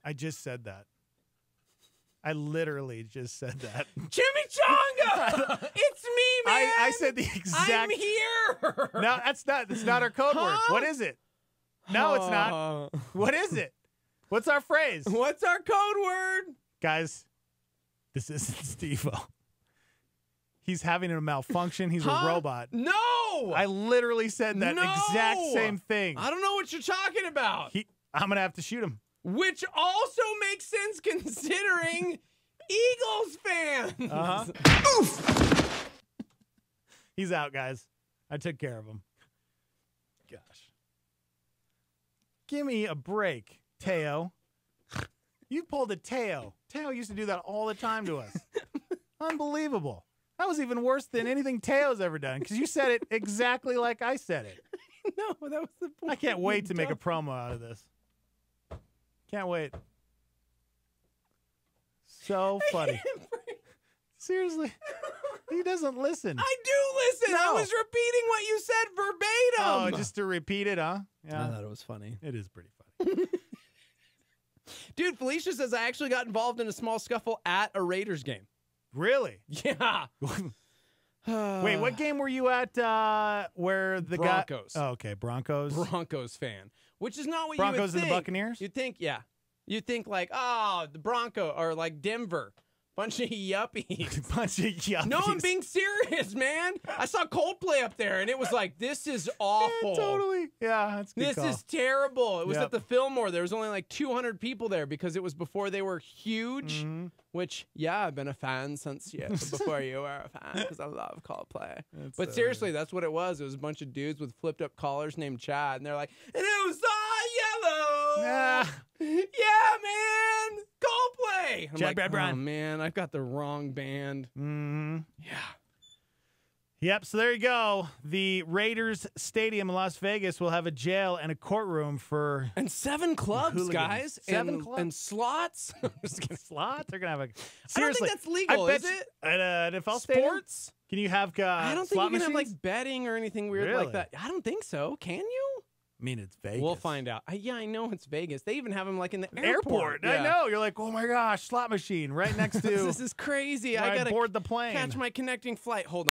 I just said that. I literally just said that. Chimichanga! It's me, man! I said the exact... I'm here! No, that's not our code word. What is it? No, it's not. What is it? What's our phrase? What's our code word? Guys, this isn't Steve-O. He's having a malfunction. He's a robot. No! I literally said that exact same thing. I don't know what you're talking about. I'm going to have to shoot him. Which also makes sense considering Eagles fans. Oof! He's out, guys. I took care of him. Gosh. Give me a break, Teo. You pulled a Teo. Teo used to do that all the time to us. Unbelievable. That was even worse than anything Teo's ever done because you said it exactly like I said it. No, that was the point. I can't wait to make a promo out of this. Can't wait. So funny. Seriously. He doesn't listen. I do listen. No. I was repeating what you said verbatim. Oh, just to repeat it, huh? Yeah. I thought it was funny. It is pretty funny. Dude, Felicia says I actually got involved in a small scuffle at a Raiders game. Really? Yeah. Wait, what game were you at where the Broncos. guy... Oh, okay, Broncos. Broncos fan. Which is not what Broncos you would think. and the Buccaneers? You'd think, yeah. You'd think like, oh, the Bronco or like Denver. Bunch of yuppies. Bunch of yuppies. No, I'm being serious, man. I saw Coldplay up there, and it was like, this is awful. Yeah, totally. Yeah, that's a good This call. is terrible. It was at the Fillmore. There was only like 200 people there because it was before they were huge, which, yeah, I've been a fan since before you were a fan because I love Coldplay. But seriously, that's what it was. It was a bunch of dudes with flipped up collars named Chad, and they're like, and it was all yellow. Yeah, man. Coldplay. I'm Chad like, Brad oh, man, I've got the wrong band. Yeah. Yep, so there you go. The Raiders Stadium in Las Vegas will have a jail and a courtroom for... And 7 clubs, hooligans. guys. 7 clubs? And slots. Slots? They're going to have a... I don't think that's legal, is it? At an NFL stadium? Sports? Can you have I don't think slot you can have machines? like betting or anything weird Really? like that. I don't think so. Can you? I mean, it's Vegas. We'll find out. Yeah, I know it's Vegas. They even have them like in the Airport. Yeah. I know. You're like, oh my gosh, slot machine right next to... This is crazy. I where gotta board the plane. catch my connecting flight. Hold on.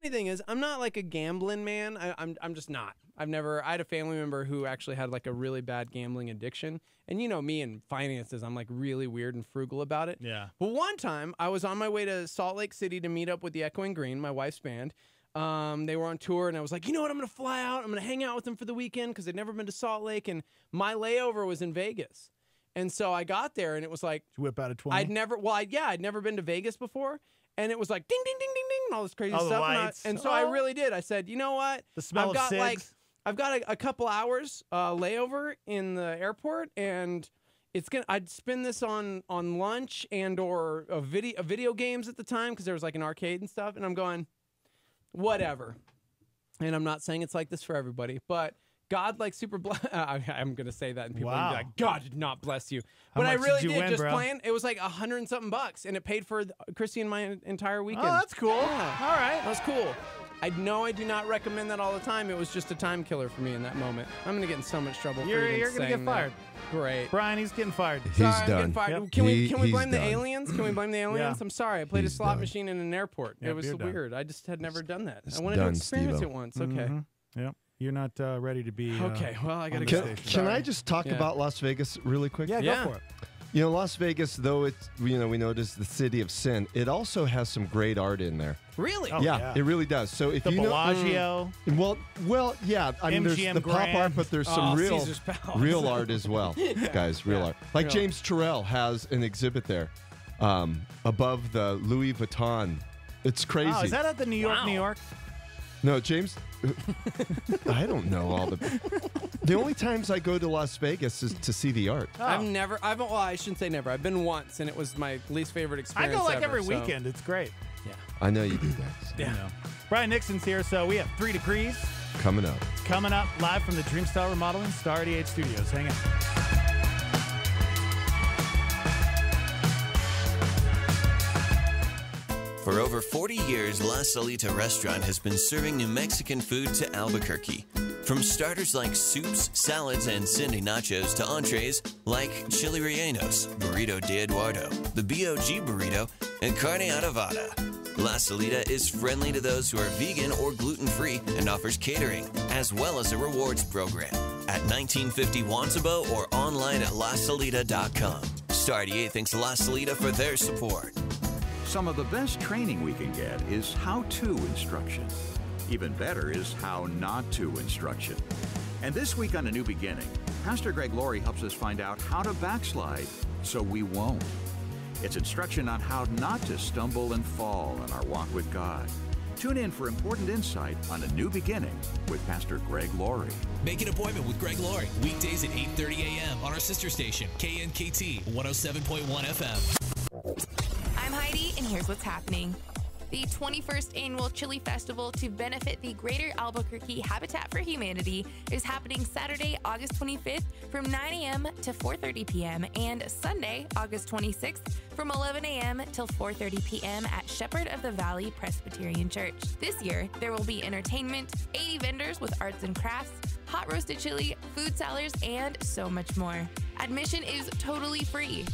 Funny thing is, I'm not like a gambling man. I'm just not. I had a family member who actually had like a really bad gambling addiction. And you know me and finances, I'm like really weird and frugal about it. Yeah. But one time I was on my way to Salt Lake City to meet up with the Echoing Green, my wife's band. They were on tour and I was like, you know what? I'm going to fly out. I'm going to hang out with them for the weekend because they'd never been to Salt Lake. And my layover was in Vegas. And so I got there and it was like, Did you whip out a 20? I'd never been to Vegas before. And it was like ding, ding, ding, ding, ding, and all this crazy All the stuff. lights. And so I really did. I said, you know what? The smell of cigs. I've got a couple hours layover in the airport, and I'd spend this on lunch and or a video games at the time because there was like an arcade and stuff. And I'm going, whatever. And I'm not saying it's like this for everybody, but God like super bless. I'm gonna say that, and people are gonna be like, God did not bless you. How But I much really did you win, just bro? playing. It was like $100 and something, and it paid for Chrissy and my entire weekend. Oh, that's cool. Yeah. All right. That was cool. I know I do not recommend that all the time. It was just a time killer for me in that moment. I'm gonna get in so much trouble. You're for going to get fired. Great. Brian, he's getting fired. He's Sorry, I'm done. getting fired. Yep. Can we He's blame the done. aliens? Can we blame the aliens? Yeah. I'm sorry. I played He's a slot done. machine in an airport. Yep, it was you're done. weird. I just had never done that. It's I wanted to done, experience Steve-O. it once. Okay. Mhm. Yep. You're not ready to be... Okay. Well, I gotta on go. the Can, station. can I just talk Yeah. about Las Vegas really quick? Yeah, Yeah. go for it. You know, Las Vegas, though it's, we know it is the city of sin, it also has some great art in there. Really? Oh, yeah, it really does. So if the you Bellagio. Well, yeah. I mean, there's MGM the pop art, but there's some Caesar's Palace. real art as well, guys. Real art. Like Real. James Turrell has an exhibit there, above the Louis Vuitton. It's crazy. Oh, is that at the New York? No, James. I don't know all the only times I go to Las Vegas is to see the art. Oh. Well, I shouldn't say never. I've been once, and it was my least favorite I experience go like ever, every so- weekend. It's great. Yeah. I know you do that. Yeah. Brian Nixon's here, so we have 3 Degrees Coming up. coming up live from the Dreamstyle Remodeling Star 88 Studios. Hang on. For over 40 years, La Salita Restaurant has been serving New Mexican food to Albuquerque. From starters like soups, salads, and Cindy nachos to entrees like chili rellenos, burrito de Eduardo, the BOG burrito, and carne adobada. La Salita is friendly to those who are vegan or gluten-free and offers catering, as well as a rewards program at 1950 Wansabo or online at lasalita.com. Star 88 thanks La Salita for their support. Some of the best training we can get is how-to instruction. Even better is how not to instruction. And this week on A New Beginning, Pastor Greg Laurie helps us find out how to backslide so we won't. It's instruction on how not to stumble and fall in our walk with God. Tune in for important insight on A New Beginning with Pastor Greg Laurie. Make an appointment with Greg Laurie weekdays at 8:30 a.m. on our sister station, KNKT 107.1 FM. I'm Heidi, and here's what's happening. The 21st Annual Chili Festival to benefit the Greater Albuquerque Habitat for Humanity is happening Saturday, August 25th from 9 a.m. to 4:30 p.m. and Sunday, August 26th from 11 a.m. till 4:30 p.m. at Shepherd of the Valley Presbyterian Church. This year, there will be entertainment, 80 vendors with arts and crafts, hot roasted chili, food salads, and so much more. Admission is totally free.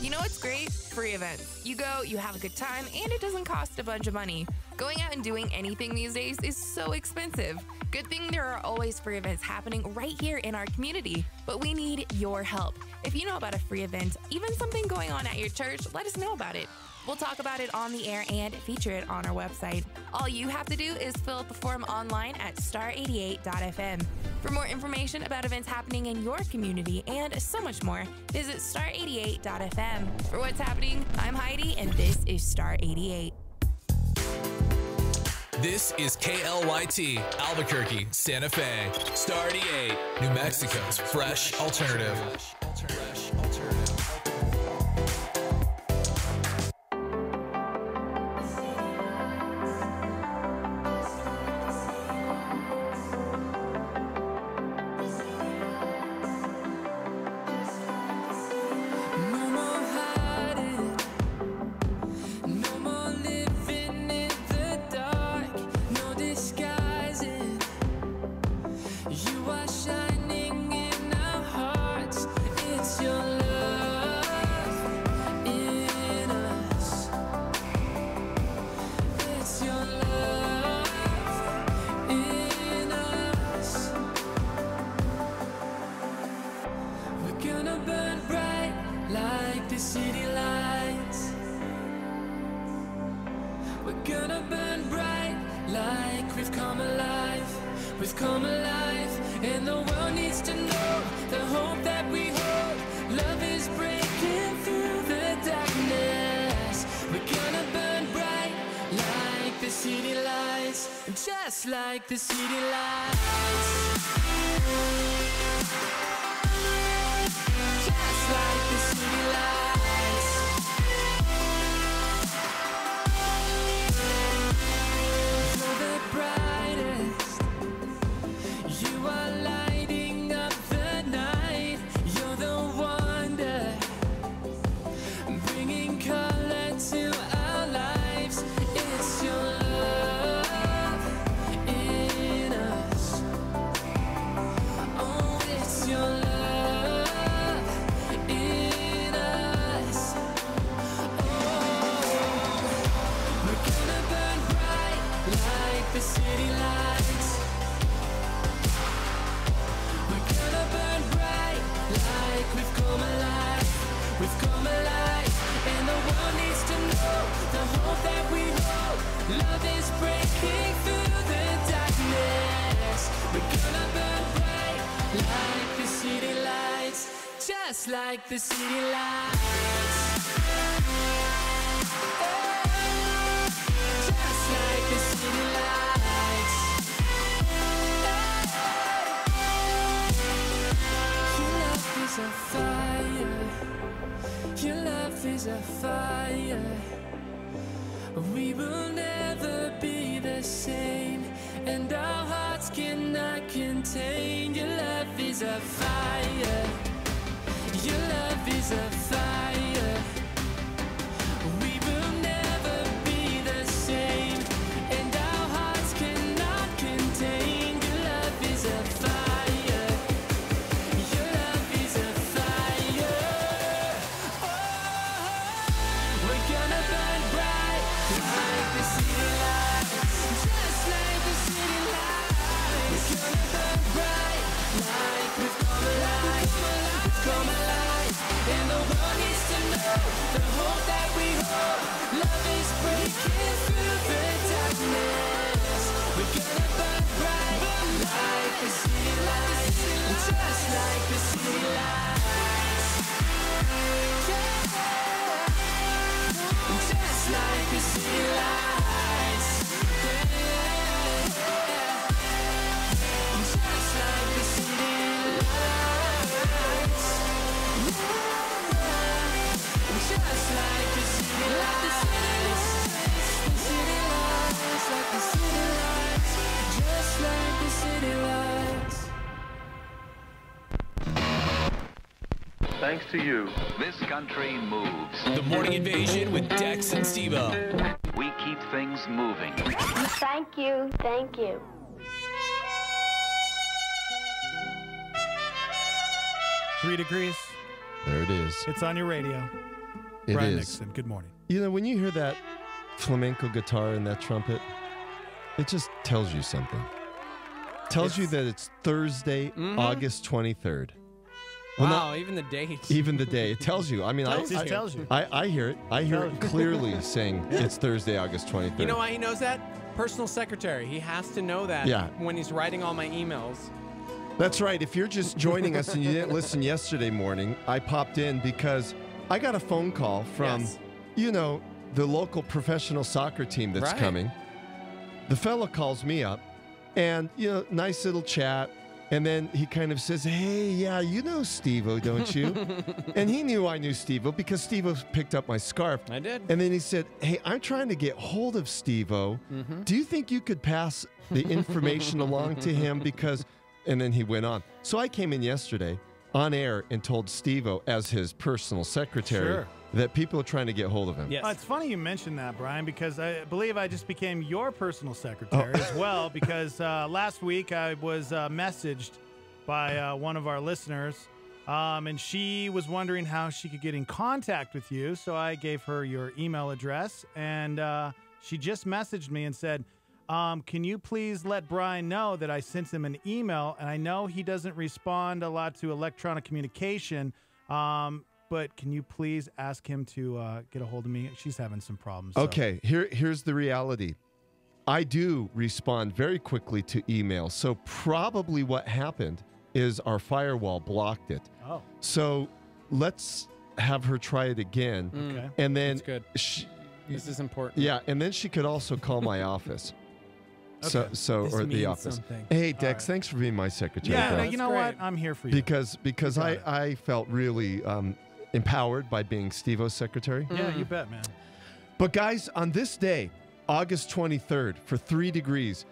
You know what's great? Free events. You go, you have a good time, and it doesn't cost a bunch of money. Going out and doing anything these days is so expensive. Good thing there are always free events happening right here in our community, but we need your help. If you know about a free event, even something going on at your church, let us know about it. We'll talk about it on the air and feature it on our website. All you have to do is fill out the form online at star88.fm. For more information about events happening in your community and so much more, visit star88.fm. For what's happening, I'm Heidi, and this is Star 88. This is KLYT, Albuquerque, Santa Fe, Star 88, New Mexico's fresh alternative. No more hiding, no more living in the dark, no disguising. You are shining in our hearts. It's your love in us. It's your love in us. We're gonna burn bright like the city lights. We're gonna burn bright like we've come alive. We've come alive, and the world needs to know the hope that we hold. Love is breaking through the darkness. We're gonna burn bright like the city lights, just like the city lights. Just like the city lights. You're the brightest. You are lighting up the night. You're the wonder, bringing color to our lives. It's your love in us. Oh, it's your love in us. Just like the city lights. Just like the city lights. Your love is a fire. Your love is a fire. We will never be the same, and our hearts cannot contain. Your love is a fire. Your love is a fire. We will never be the same, and our hearts cannot contain. Your love is a fire. Your love is a fire. Oh, we're gonna burn bright like the city lights, just like the city lights. We're gonna burn bright like we've come alive, we've come alive. And the world needs to know the hope that we hold. Love is breaking through the darkness. We're gonna burn bright like the city lights, just like the city lights. Just like the city lights. Just like the city lights. Just like the city lights. The city lights. Like the city lights. Just like the city lights. Thanks to you, this country moves. The Morning Invasion with Dex and Steve-O. We keep things moving. Thank you. Thank you. Three degrees. There it is. It's on your radio. It Brian is. Nixon, good morning. You know, when you hear that flamenco guitar and that trumpet, it just tells you something. Tells you that it's Thursday, August 23rd. Well, Wow, even the date. Even the day. It tells you. I mean, Tells you. Tells you. I hear it. I hear Tells it you. clearly saying it's Thursday, August 23rd. You know why he knows that? Personal secretary. He has to know that Yeah. when he's writing all my emails. That's right. If you're just joining us and you didn't listen yesterday morning, I popped in because I got a phone call from, Yes. you know, the local professional soccer team that's Right. coming. The fellow calls me up and, you know, nice little chat. And then he kind of says, hey, yeah, you know Steve-O, don't you? And he knew I knew Steve-O because Steve-O picked up my scarf. I did. And then he said, hey, I'm trying to get hold of Steve-O. Do you think you could pass the information along to him? Because, and then he went on. So I came in yesterday on air and told Steve-O as his personal secretary Sure. that people are trying to get hold of him. Oh, it's funny you mentioned that, Brian, because I believe I just became your personal secretary as well. Because last week I was messaged by one of our listeners, and she was wondering how she could get in contact with you. So I gave her your email address, and she just messaged me and said, can you please let Brian know that I sent him an email, and I know he doesn't respond a lot to electronic communication, but can you please ask him to get a hold of me? She's having some problems. so- Okay, here's the reality. I do respond very quickly to email. So probably what happened is our firewall blocked it. Oh. So let's have her try it again. Okay. And then That's good. This is important. Yeah, and then she could also call my office. So Okay. so This or the means office. something. Hey All Dex, right. thanks for being my secretary. Yeah, bro. no, you know what? I'm here for you. Because You got it. I felt really empowered by being Steve-O's secretary. Yeah, you bet, man. But guys, on this day, August 23rd, for 3 degrees,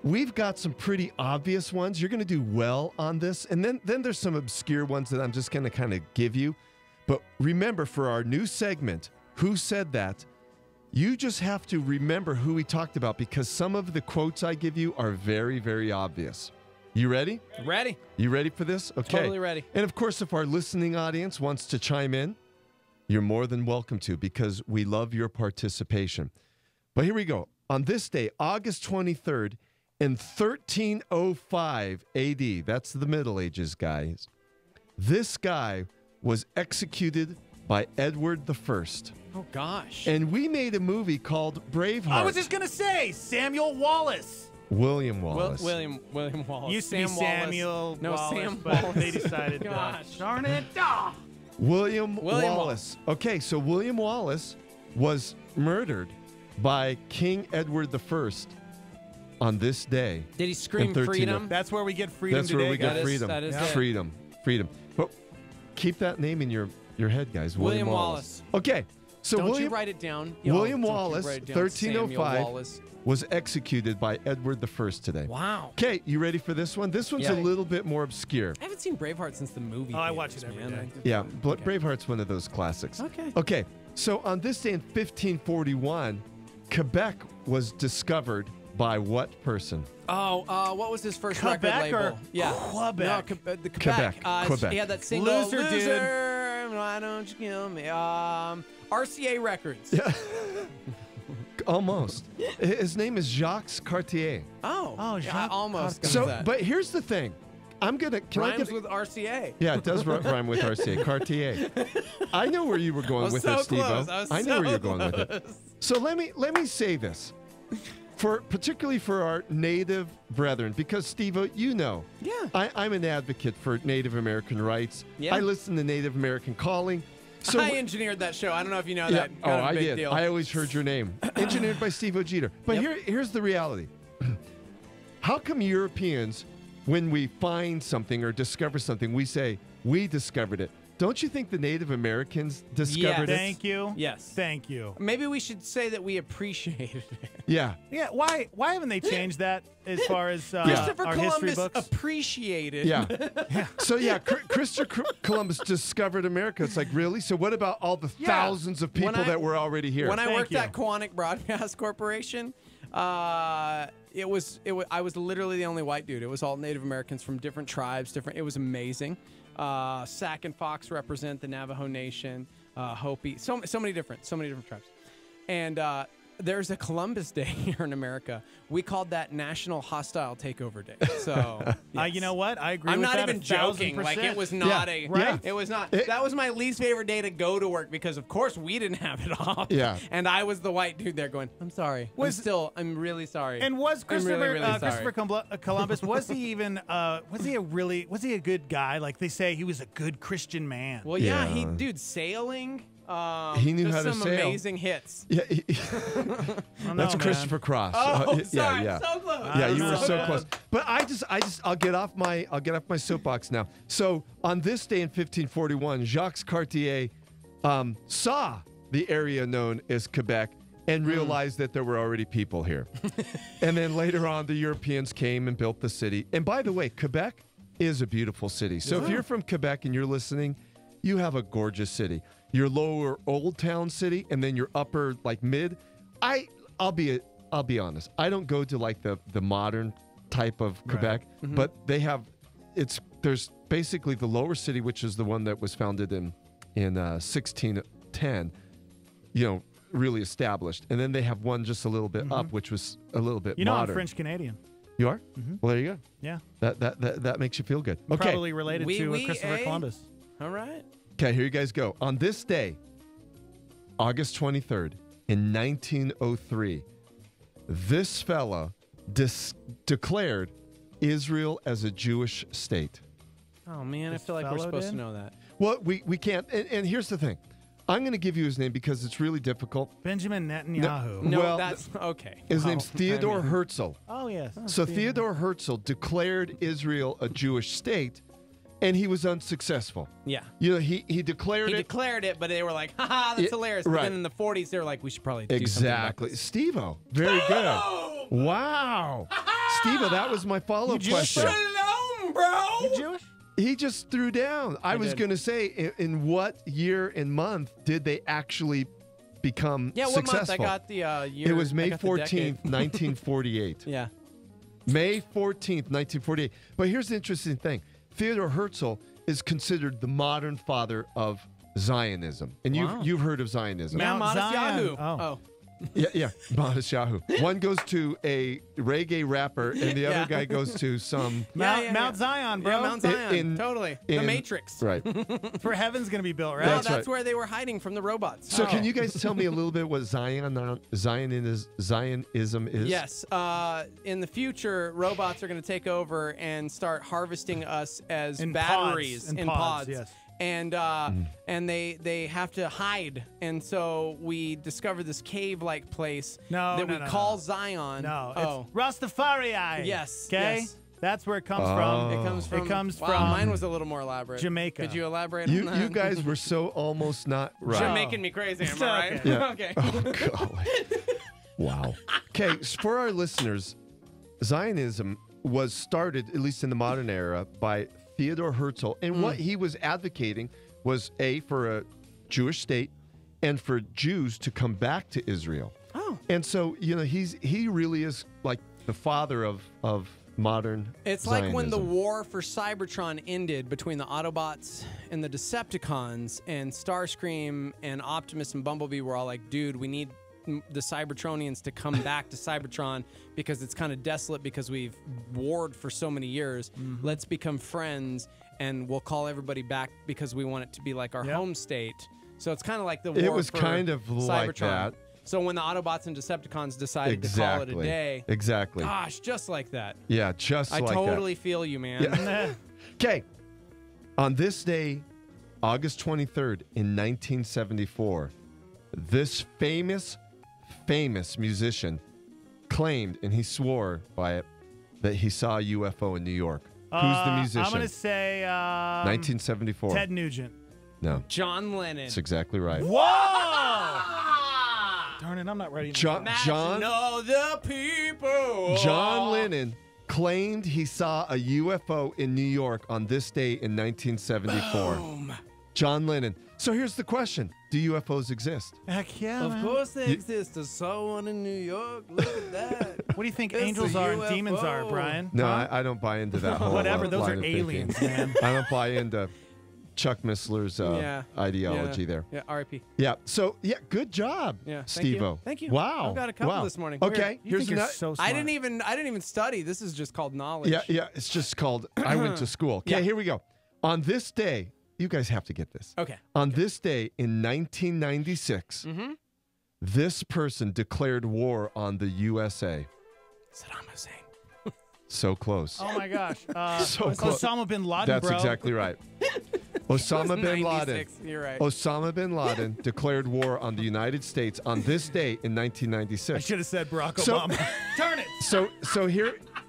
we've got some pretty obvious ones. You're going to do well on this. And then there's some obscure ones that I'm just going to kind of give you. But remember, for our new segment, Who Said That? You just have to remember who we talked about because some of the quotes I give you are very, very obvious. You ready? Ready. You ready for this? Okay. Totally ready. And of course, if our listening audience wants to chime in, you're more than welcome to because we love your participation. But here we go. On this day, August 23rd, in 1305 AD, that's the Middle Ages, guys, this guy was executed by Edward I. Oh, gosh. And we made a movie called Braveheart. I was just going to say, Samuel Wallace. William Wallace. William Wallace. Used to be Samuel No, Wallace, Sam but Wallace. they decided. Gosh darn it! Ah! William William Wallace. Okay, so William Wallace was murdered by King Edward I on this day. Did he scream freedom? That's where we get freedom That's today. where we get guys. freedom. that is it. Freedom. Freedom. But keep that name in your head, guys. William William Wallace. Okay, so Don't William you write it down. William Don't you Wallace, write it down. Samuel 1305, Wallace. was executed by Edward I today. Wow. Okay, you ready for this one? This one's Yeah. a little bit more obscure. I haven't seen Braveheart since the movie. Oh, I watch it theaters, every man. day. Yeah, Braveheart's one of those classics. Okay. Okay, so on this day in 1541, Quebec was discovered by what person? Oh, what was his first Quebec record or label? Yeah, Quebec? No, the Quebec. Quebec. He had that single. Loser, dude. Loser, why don't you kill me? RCA Records. Yeah. Almost. His name is Jacques Cartier. Oh, yeah, Jacques I almost got So, that. but here's the thing. I'm gonna. Can I Rhymes get? with RCA. Yeah, it does rhyme with RCA. Cartier. I know where you were going was with so this, Steve-O. close. I was I know so where you're going with it. close. So let me say this, particularly for our native brethren, because Steve-O, you know, Yeah. I'm an advocate for Native American rights. Yeah. I listen to Native American Calling. So I engineered that show. I don't know if you know yeah. that. Oh, Kind of I big did. Deal. I always heard your name. Engineered by Steve-O Jeter. But Yep. here's the reality. How come Europeans, when we find something or discover something, we say, we discovered it? Don't you think the Native Americans discovered it? Thank you. Yes. Thank you. Maybe we should say that we appreciated it. Yeah. Yeah. Why haven't they changed that as far as Christopher our history Columbus books? appreciated. Yeah. So, yeah, Christopher Columbus discovered America. It's like, really? So what about all the thousands of people that were already here? When I Thank worked you. at Quantic Broadcast Corporation, I was literally the only white dude. It was all Native Americans from different tribes. It was amazing. Sac and Fox represent the Navajo Nation. Hopi, so many different tribes. And there's a Columbus Day here in America. We called that National Hostile Takeover Day. So You know what? I agree. I'm with not that even joking. Like, it was not right? It was not. That was my least favorite day to go to work because, of course, we didn't have it off. Yeah. And I was the white dude there going, I'm sorry. I'm really sorry. And was Christopher really Christopher Columbus, was he even was he a good guy? Like they say he was a good Christian man. Well, yeah, dude, sailing. He knew how to some sail. amazing hits. Yeah, Oh, that's no, Christopher Cross. Oh, sorry, yeah. so close. Yeah, you were So so bad. close. But I'll get off my soapbox now. So on this day in 1541, Jacques Cartier saw the area known as Quebec and realized that there were already people here. And then later on, the Europeans came and built the city. And by the way, Quebec is a beautiful city. So if you're from Quebec and you're listening, you have a gorgeous city. Your lower Old Town city, and then your upper like mid. I'll be honest. I don't go to like the modern type of Quebec, but they have there's basically the lower city, which is the one that was founded in 1610. You know, really established, and then they have one just a little bit up, which was a little bit You know, modern. I'm French Canadian. You are? Well, there you go. Yeah. That makes you feel good. Okay. Probably related to Christopher Columbus. All right. Okay, here you guys go. On this day, August 23rd, in 1903, this fella declared Israel as a Jewish state. Oh, man, I feel like we're fellow supposed did? to know that. Well, we can't. And here's the thing. I'm going to give you his name because it's really difficult. Benjamin Netanyahu. No, Well, that's okay. His Wow. name's Theodore I mean- Herzl. Oh, yes. So Theodore Herzl declared Israel a Jewish state, and he was unsuccessful. Yeah. You know, he declared He it. declared it, but they were like, haha, that's Yeah, hilarious. But right. then in the 40s, they were like, we should probably do Exactly. something Steve-O, very good. Wow. Steve-O, that was my follow-up question. about this. Shalom, bro. You Jewish? He just threw down. I was did. going to say, in what year and month did they actually become Yeah, what successful? month? I got the year. It was I May got the 14th, decade. 1948. Yeah. May 14th, 1948. But here's the interesting thing. Theodore Herzl is considered the modern father of Zionism. And Wow. you've heard of Zionism. Man, Mount Modest Zion. Yahoo. Oh. Yeah, Modest Yahoo. One goes to a reggae rapper, and the other guy goes to some Mount Zion, bro. Yeah, Mount Zion. Totally. The in- Matrix. Right. For heaven's gonna be built, right? No, That's that's right. where they were hiding from the robots. So can you guys tell me a little bit what Zionism is? Yes. In the future, robots are going to take over and start harvesting us as In batteries pods. In in pods, pods. yes. And they have to hide, and so we discovered this cave-like place that we call Zion. No, oh, it's Rastafari. yes. Okay, yes. that's where it comes from. It comes from. It comes wow, from. Mine was a little more elaborate. Jamaica. Could you elaborate on that? You guys were so almost not right. You're making me crazy. Am I right? Yeah. Okay. Oh, golly. Wow. Okay, for our listeners, Zionism was started, at least in the modern era, by Theodor Herzl. And what he was advocating was, for a Jewish state and for Jews to come back to Israel. Oh. And so, he really is like the father of modern It's like when the Zionism. war for Cybertron ended between the Autobots and the Decepticons, and Starscream and Optimus and Bumblebee were all like, dude, we need the Cybertronians to come back to Cybertron because it's kind of desolate because we've warred for so many years. Let's become friends, and we'll call everybody back because we want it to be like our home state. So it's kind of like the war It was for kind of Cybertron. like that. So when the Autobots and Decepticons decided to call it a day. Exactly. Gosh, just like that. Yeah, just I like that. totally feel you, man. Yeah. Okay. On this day, August 23rd, in 1974, this famous musician claimed, and he swore by it, that he saw a UFO in New York. Who's the musician? I'm going to say 1974. Ted Nugent. No. John Lennon. That's exactly right. Whoa! Darn it, I'm not ready. John Know the people. John Lennon claimed he saw a UFO in New York on this day in 1974. Boom. John Lennon. So here's the question. Do UFOs exist? Heck yeah, Of man. course they exist. I saw one in New York. Look at that. What do you think It's angels a are and demons are, UFO. Brian? No, Huh? I don't buy into that whole Whatever, those line are of thinking. aliens, man. I don't buy into Chuck Missler's ideology there. Yeah, R.I.P. Yeah. So, good job, Yeah, Steve-O. Thank you. Wow. I've got a couple Wow. this morning. Okay. You Here's think you're another. so smart. I didn't even study. This is just called knowledge. Yeah. It's just called I went to school. Okay, Yeah. here we go. On this day, you guys have to get this. Okay. On this day in 1996, this person declared war on the USA. Saddam Hussein. So close. Oh my gosh. So close. Osama bin Laden, That's bro. exactly right. Osama bin Laden. 96, You're right. Osama bin Laden declared war on the United States on this day in I 1996. should have said Barack So- Obama. Turn it. So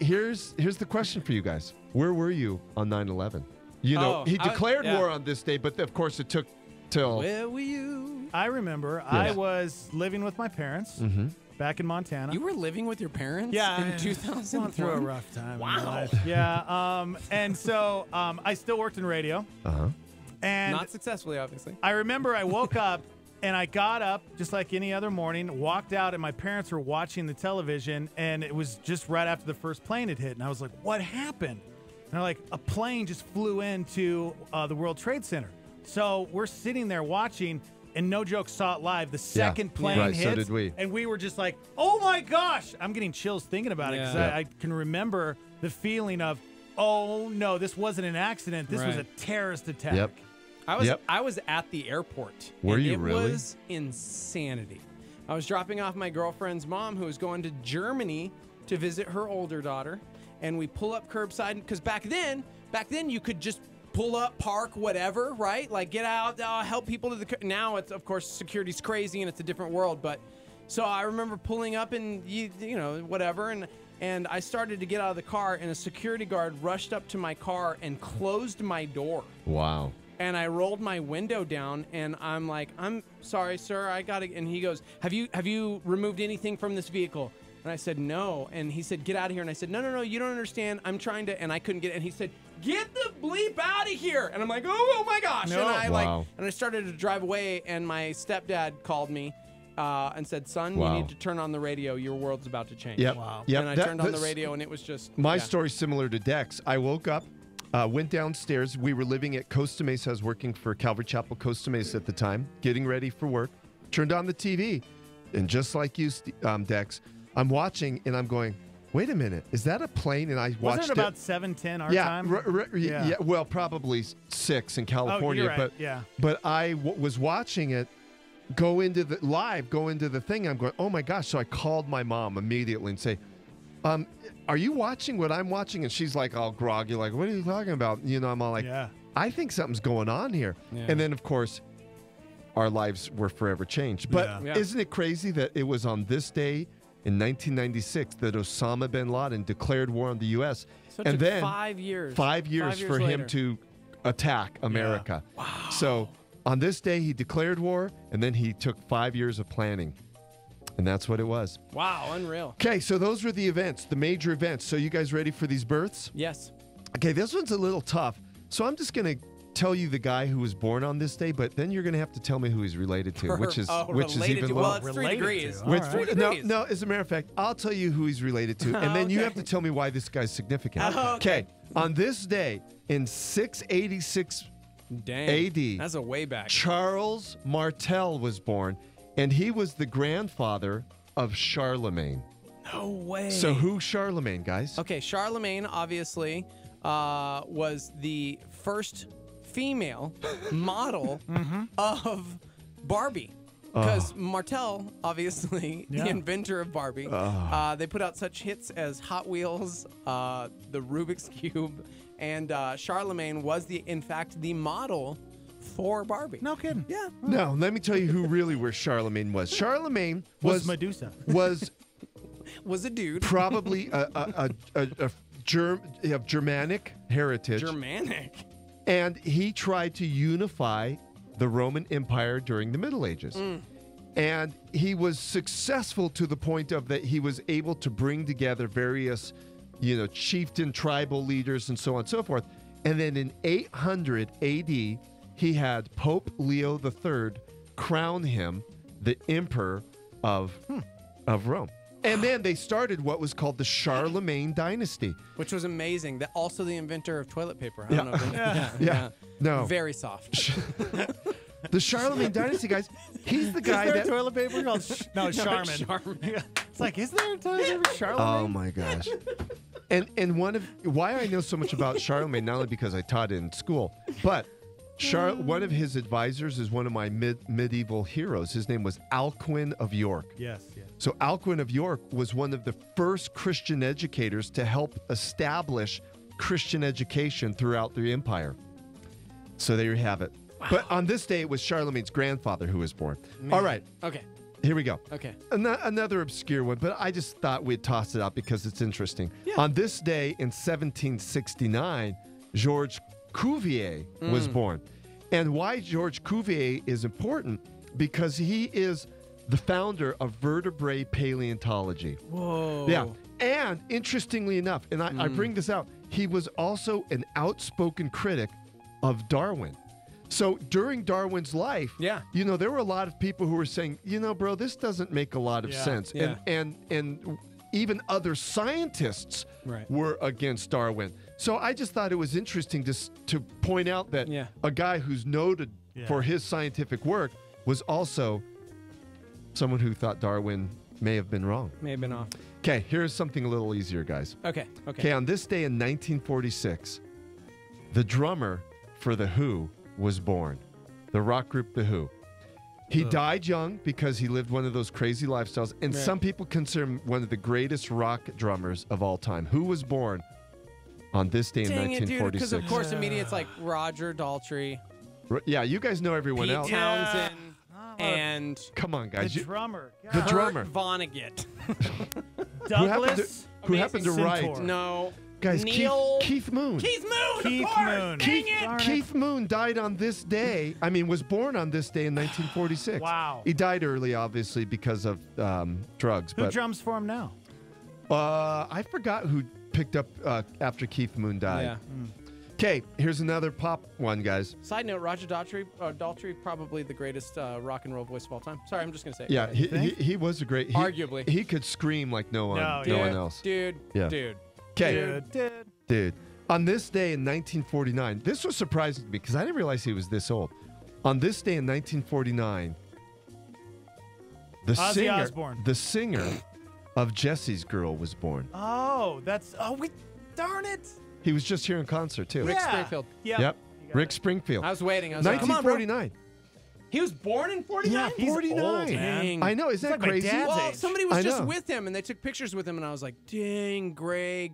here's the question for you guys. Where were you on 9/11? You know, Oh, he I was- declared yeah. war on this day, but of course it took till Where were you? I remember I was living with my parents back in Montana. You were living with your parents? Yeah, In 2000. Going through a rough time. in my Wow. life. Yeah. And so I still worked in radio. And Not successfully, obviously. I remember I woke up and I got up just like any other morning, walked out, and my parents were watching the television, and it was just right after the first plane had hit. And I was like, what happened? And they're like, a plane just flew into the World Trade Center. So we're sitting there watching, and no joke, saw it live. The second plane right, hits, so did we. and we were just like, oh my gosh. I'm getting chills thinking about it because Yeah. I can remember the feeling of, oh no, this wasn't an accident. This was a Right. terrorist attack. Yep. I was at the airport. Were and you it really? was insanity. I was dropping off my girlfriend's mom, who was going to Germany to visit her older daughter, and we pull up curbside because back then you could just pull up, park, whatever, right? Like get out, help people to the. Now it's of course security's crazy and it's a different world, but so I remember pulling up and you know whatever and I started to get out of the car and a security guard rushed up to my car and closed my door. Wow. And I rolled my window down, and I'm like, "I'm sorry, sir. I got to." And he goes, "Have you removed anything from this vehicle?" And I said, "No." And he said, "Get out of here." And I said, "No, you don't understand. I'm trying to." And I couldn't get it. And he said, "Get the bleep out of here!" And I'm like, "Oh my gosh!" No. And I Wow. and I started to drive away. And my stepdad called me and said, "Son, Wow. you need to turn on the radio. Your world's about to change." Yep. Yep. And I That- turned on the that's- radio, and it was just My yeah. story's similar to Dex. I woke up, went downstairs. We were living at Costa Mesa. I was working for Calvary Chapel, Costa Mesa at the time, getting ready for work. Turned on the TV, And just like you, Dex, I'm watching and I'm going, wait a minute, is that a plane? And I watched Wasn't it about 7:10 our yeah, time? yeah, well, probably 6 in California. Oh, you're right. But Yeah. but I was watching it go into the thing. I'm going, oh my gosh! So I called my mom immediately and say, are you watching what I'm watching? And she's like all groggy, like, what are you talking about? You know, I'm all like, I think something's going on here. Yeah. And then of course, our lives were forever changed. But isn't it crazy that it was on this day in 1996 that Osama bin Laden declared war on the U.S. So it and took then 5 years. 5 years for him later. to attack America. Wow. So on this day, he declared war, and then he took 5 years of planning. And that's what it was. Wow, unreal. Okay, so those were the events, the major events. So you guys ready for these births? Yes. Okay, this one's a little tough. So I'm just going to tell you the guy who was born on this day, but then you're going to have to tell me who he's related to, which is even to. lower. Well, it's 3 degrees. Which- All right. No, as a matter of fact, I'll tell you who he's related to, and then you Okay. have to tell me why this guy's significant. Oh, okay. On this day in 686 Dang. AD, That's a way back. Charles Martel was born, and he was the grandfather of Charlemagne. No way. So who's Charlemagne, guys? Okay, Charlemagne obviously was the first female model of Barbie. Because Martel, obviously, the inventor of Barbie, they put out such hits as Hot Wheels, the Rubik's Cube, and Charlemagne was, in fact, the model for Barbie. No kidding. Yeah. No, let me tell you who really where Charlemagne was. Charlemagne Was Medusa. Was a dude. Probably of Germanic heritage. Germanic. And he tried to unify the Roman Empire during the Middle Ages. And he was successful to the point of that he was able to bring together various, chieftain tribal leaders and so on and so forth. And then in 800 AD, he had Pope Leo III crown him the emperor of Rome. And then they started what was called the Charlemagne dynasty. Which was amazing. That also the inventor of toilet paper. I don't know. Yeah. No. Very soft. The Charlemagne dynasty, guys, he's the guy Is there that... a toilet paper called Charmin. It's like, is there a toilet paper Charlemagne? Oh, my gosh. And why I know so much about Charlemagne, not only because I taught it in school, but one of his advisors is one of my medieval heroes. His name was Alcuin of York. Yes. So Alcuin of York was one of the first Christian educators to help establish Christian education throughout the empire. So there you have it. Wow. But on this day, it was Charlemagne's grandfather who was born. Man. All right. Okay. Here we go. Okay. Another obscure one, but I just thought we'd toss it out because it's interesting. Yeah. On this day in 1769, Georges Cuvier was born. And why Georges Cuvier is important? Because he is the founder of vertebrate paleontology. Whoa. Yeah. And interestingly enough, and I bring this out, he was also an outspoken critic of Darwin. So during Darwin's life, there were a lot of people who were saying, bro, this doesn't make a lot of sense. Yeah. And even other scientists were against Darwin. So I just thought it was interesting to point out that a guy who's noted for his scientific work was also someone who thought Darwin may have been wrong. May have been off. Okay, here's something a little easier, guys. Okay. Okay, on this day in 1946, the drummer for The Who was born. The rock group The Who. He died young because he lived one of those crazy lifestyles, and some people consider him one of the greatest rock drummers of all time. Who was born on this day in 1946? Because of course immediately it's like Roger Daltrey. Yeah, you guys know everyone Pete else. Townsend and come on, guys. The drummer. The drummer. Vonnegut. Douglas. Who happened to write? No. Guys, Neil. Keith Moon. Keith Moon. Keith of course. Moon. Dang it. Keith Moon died on this day. Was born on this day in 1946. Wow. He died early, obviously, because of drugs. Who drums for him now? I forgot who picked up after Keith Moon died. Yeah. Okay, here's another pop one, guys. Side note, Roger Daltrey, probably the greatest rock and roll voice of all time. Sorry, I'm just going to say it. Yeah, he was a great... Arguably. He could scream like no one else. Dude. Okay. Dude. On this day in 1949, this was surprising to me because I didn't realize he was this old. On this day in 1949, Ozzy Osbourne. The singer of Jesse's Girl was born. Oh, darn it. He was just here in concert too. Rick Springfield. Yep. Rick Springfield. I was waiting. I was like, come on, bro. 1949. He was born in 49? Yeah, 49. old, man. I know. Isn't that It's like my crazy? dad's Well, age. somebody was I just know. with him, and they took pictures with him, and I was like, dang, gray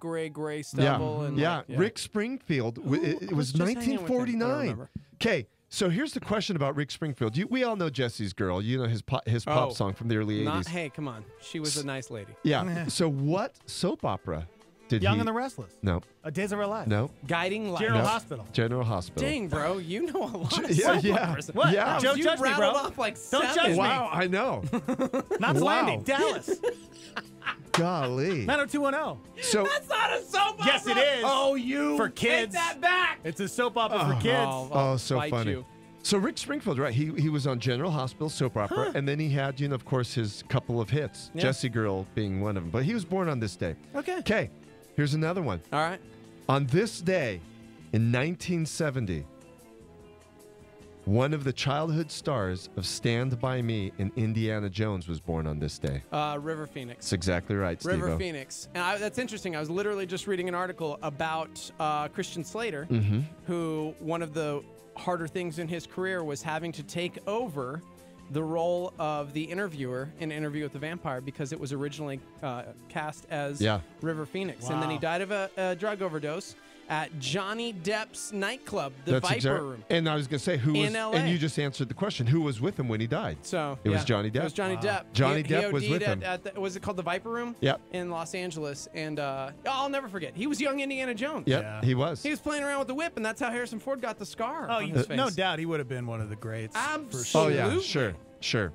stubble. And Yeah. like, yeah. Rick Springfield. It was just hanging with him. I don't 1949. remember. Okay. So here's the question about Rick Springfield. We all know Jesse's Girl. You know his pop song from the early 80s. Hey, come on. She was a nice lady. Yeah. So what soap opera did Young he? and the Restless. No. Days of Our Lives. No. Guiding Light. General No. Hospital. General Hospital. Dang, bro, you know a lot of Yeah, soap yeah. operas. What? Yeah. Don't You judge me, rattled bro. off like Don't seven. judge me. Wow, I know. Knots Wow. Landing. Dallas. Golly. 90210. So That's not a soap opera. Yes, it is. Oh, you For kids. Take that back. It's a soap opera for kids. I'll so fight funny. you. So Rick Springfield, right? He was on General Hospital soap opera, and then he had, of course, his couple of hits, Yeah. Jessie Girl being one of them. But he was born on this day. Okay. Okay, here's another one. All right. On this day, in 1970, one of the childhood stars of Stand By Me in Indiana Jones was born on this day. River Phoenix. That's exactly right, Steve. River Phoenix. And that's interesting. I was literally just reading an article about Christian Slater, Mm-hmm. who one of the harder things in his career was having to take over the role of the interviewer in Interview with the Vampire because it was originally cast as River Phoenix. And then he died of a drug overdose at Johnny Depp's nightclub, the Viper Room. And I was going to say, who was, in LA. and you just answered the question, who was with him when he died? So It was Johnny Depp? It was Johnny Depp. Johnny He Depp was OD'd with him. was it called the Viper Room? Yep. In Los Angeles. And I'll never forget. He was young Indiana Jones. Yep, he was. He was playing around with the whip, and that's how Harrison Ford got the scar Oh, on his face. no doubt he would have been one of the greats. Absolutely. Oh, yeah, sure.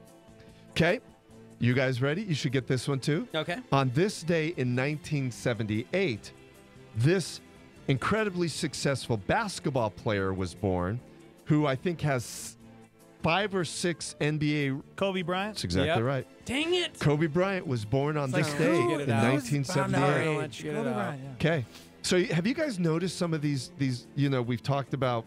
Okay, you guys ready? You should get this one too. Okay. On this day in 1978, this incredibly successful basketball player was born, who I think has 5 or 6 NBA. Kobe Bryant? That's exactly right. Dang it. Kobe Bryant was born on this day in 1978. Okay. So have you guys noticed some of these, we've talked about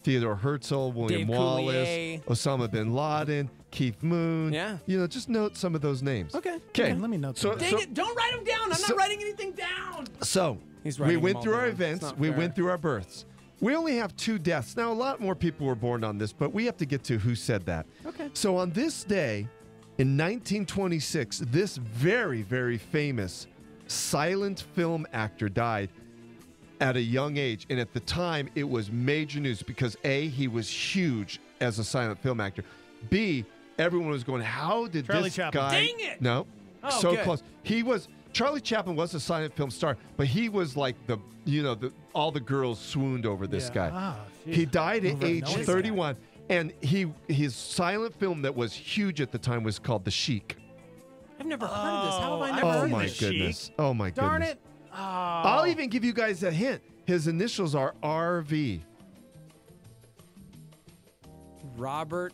Theodore Herzl, William Dave Wallace, Coulier. Osama bin Laden, Keith Moon. Yeah. Just note some of those names. Okay. Okay. Let me note Dang it. Don't write them down. I'm not writing anything down. So He's we writing went them through all our down. It's events. not We fair. went through our births. We only have 2 deaths. Now, a lot more people were born on this, but we have to get to who said that. Okay. So on this day in 1926, this very, very famous silent film actor died at a young age. And at the time, it was major news because A, he was huge as a silent film actor. B, everyone was going, how did Charlie this Chaplin. guy... Dang it! No. Oh, so good. close. Charlie Chaplin was a silent film star, but he was like all the girls swooned over this guy. Ah, He died at Over age noise 31, and his silent film that was huge at the time was called The Sheik. I've never heard of this. How have I never Oh heard my of this? goodness! Oh my Darn goodness! it. Oh. I'll even give you guys a hint. His initials are RV. Robert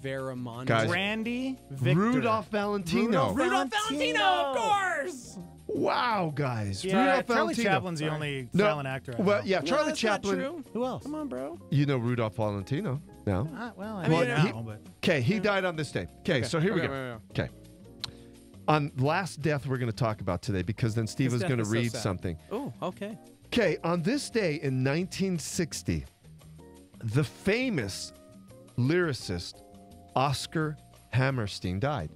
Veramondo. Guys, Randy Victor. Rudolph Valentino. Rudolph Valentino, of course. Wow, guys! Yeah, Rudolph Charlie Valentino. Chaplin's the only No, silent actor I well, know. yeah, No, Charlie that's not Chaplin. true. Who else? Come on, bro. You know Rudolph Valentino? No. Well, I Well, mean, he- now, but Okay, he died on this day. Okay, so here we okay, go. wait. Okay. On last death we're going to talk about today because then Steve This is going to death is so read sad. something. Oh, okay. Okay, on this day in 1960, the famous lyricist Oscar Hammerstein died.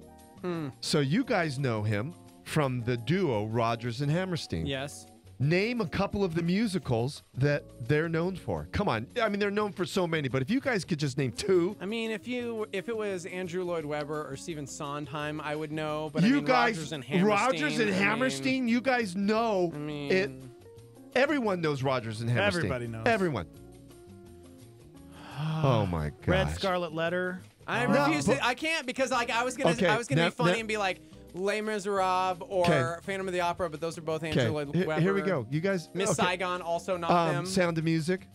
So you guys know him from the duo Rodgers and Hammerstein. Yes. Name a couple of the musicals that they're known for. Come on. I mean, they're known for so many, but if you guys could just name 2. I mean, if it was Andrew Lloyd Webber or Stephen Sondheim, I would know. But You I mean, guys, Rodgers and Hammerstein. Rodgers and I mean- Hammerstein, you guys know I mean, it. Everyone knows Rodgers and Hammerstein. Everybody knows. Everyone. Oh my gosh. Red Scarlet Letter. I No, refuse but- to. I can't because I was gonna Okay, be funny and be like Les Miserables or Okay. Phantom of the Opera, but those are both Andrew Okay, Lloyd here, Webber. here we go. You guys. Miss okay. Saigon, also not them. Sound of Music,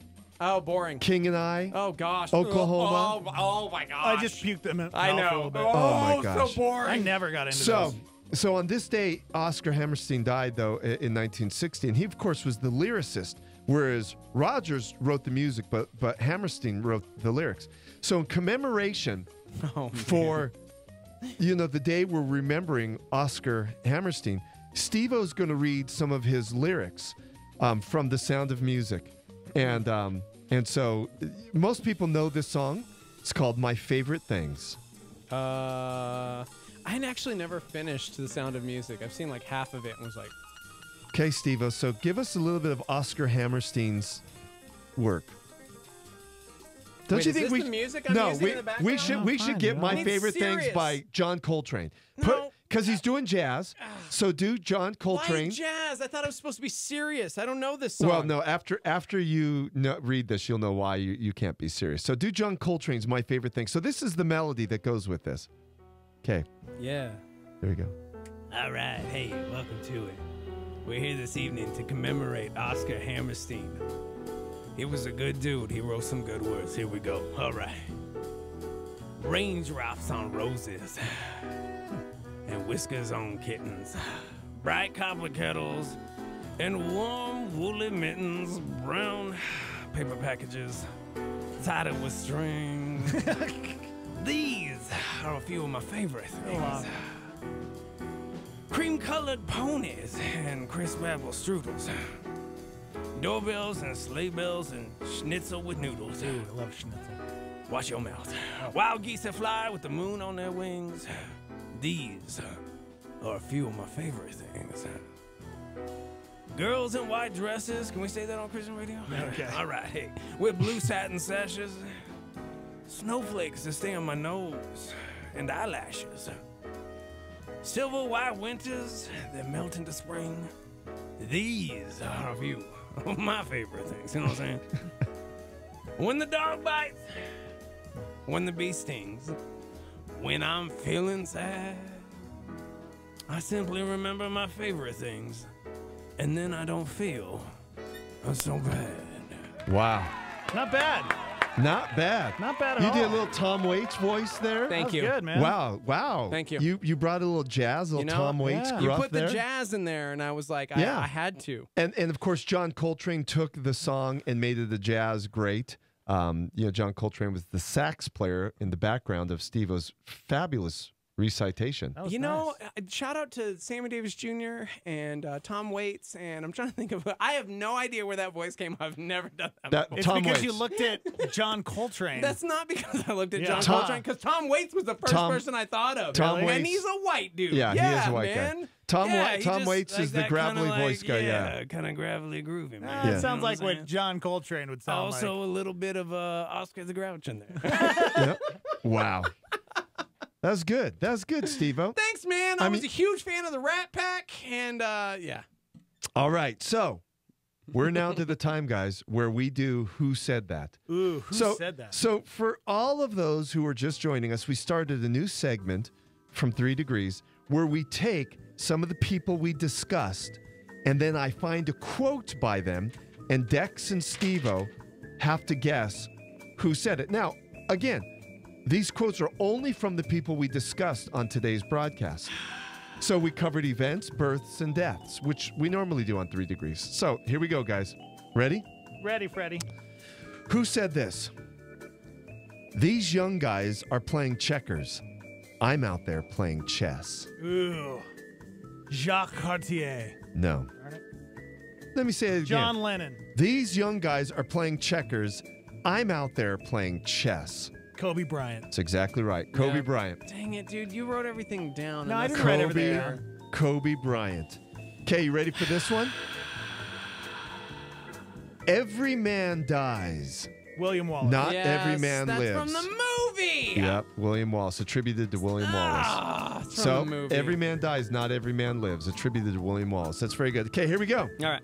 Oh, boring. King and I. Oh gosh. Oklahoma. Oh my gosh. I just puked them in I mouth a know. little bit. Oh, my gosh. so boring. I never got into those. So on this day, Oscar Hammerstein died, though, in 1960. And he, of course, was the lyricist, whereas Rodgers wrote the music, but Hammerstein wrote the lyrics. So in commemoration Oh, for the day we're remembering Oscar Hammerstein, Steve-O's going to read some of his lyrics from The Sound of Music. And so most people know this song. It's called My Favorite Things. I had actually never finished The Sound of Music. I've seen like half of it and was like... Okay, Steve-O, so give us a little bit of Oscar Hammerstein's work. Don't you think is we this the music I'm no using we in the background? we should get My It's Favorite serious. Things by John Coltrane. No. Because he's doing jazz. So do John Coltrane. Why jazz? I thought it was supposed to be serious. I don't know this song. Well, no, after you read this, you'll know why you can't be serious. So do John Coltrane's My Favorite Thing. So this is the melody that goes with this. Okay. Yeah. There we go. All right. Hey, welcome to it. We're here this evening to commemorate Oscar Hammerstein. He was a good dude. He wrote some good words. Here we go. All right. Raindrops on roses and whiskers on kittens, bright copper kettles and warm woolly mittens, brown paper packages tied up with string. These are a few of my favorite things. Cream-colored ponies and crisp apple strudels. Doorbells and sleigh bells and schnitzel with noodles. Ooh, I love schnitzel. Watch your mouth. Wild geese that fly with the moon on their wings. These are a few of my favorite things. Girls in white dresses. Can we say that on Christian radio? Okay. All right. Hey, with blue satin sashes. Snowflakes that stay on my nose. And eyelashes. Silver white winters that melt into spring. These are a few of my favorite things. You know what I'm saying? When the dog bites. When the bee stings. When I'm feeling sad. I simply remember my favorite things. And then I don't feel so bad. Wow. Not bad. Not bad. Not bad at You all. did a little Tom Waits voice there. Thank you. Good, man. Wow. Thank you. You brought a little jazz, a little Tom Waits You gruff put there. the jazz in there, and I was like, Yeah. I had to. And of course, John Coltrane took the song and made it the jazz great. John Coltrane was the sax player in the background of Steve-O's fabulous recitation. Shout out to Sammy Davis Jr. and Tom Waits, and I'm trying to think of. I have no idea where that voice came. I've never done that. It's because you looked at John Coltrane. That's not because I looked at Yeah. John Coltrane, because Tom Waits was the first person I thought of. Tom and Waits- he's a white dude. Yeah, he is a white man. guy. Tom Tom Waits is the gravelly voice guy. Yeah. kind of gravelly groovy, man. It sounds like what John Coltrane would sound like. Also, a little bit of Oscar the Grouch in there. Yep. Wow. That's good. That's good, Steve-O. Thanks, man. I was a huge fan of the Rat Pack, and yeah. All right. So we're now to the time, guys, where we do Who Said That? Ooh, who said that? So for all of those who are just joining us, we started a new segment from 3 Degrees where we take some of the people we discussed, and then I find a quote by them, and Dex and Steve-O have to guess who said it. Now, again, these quotes are only from the people we discussed on today's broadcast. So we covered events, births, and deaths, which we normally do on 3 Degrees. So here we go, guys. Ready? Ready, Freddie. Who said this? These young guys are playing checkers. I'm out there playing chess. Ooh. Jacques Cartier. No. Let me say it again. John Lennon. These young guys are playing checkers. I'm out there playing chess. Kobe Bryant. That's exactly right. Kobe Yeah. Bryant. Dang it, dude. You wrote everything down. No, and I that's didn't write not everything fair. down. Kobe Bryant. Okay, you ready for this one? Every man dies. William Wallace. Not every man that's lives. from the movie. Yep, William Wallace, attributed to William Wallace. It's from So, the movie. every man dies, not every man lives, attributed to William Wallace. That's very good. Okay, here we go. All right.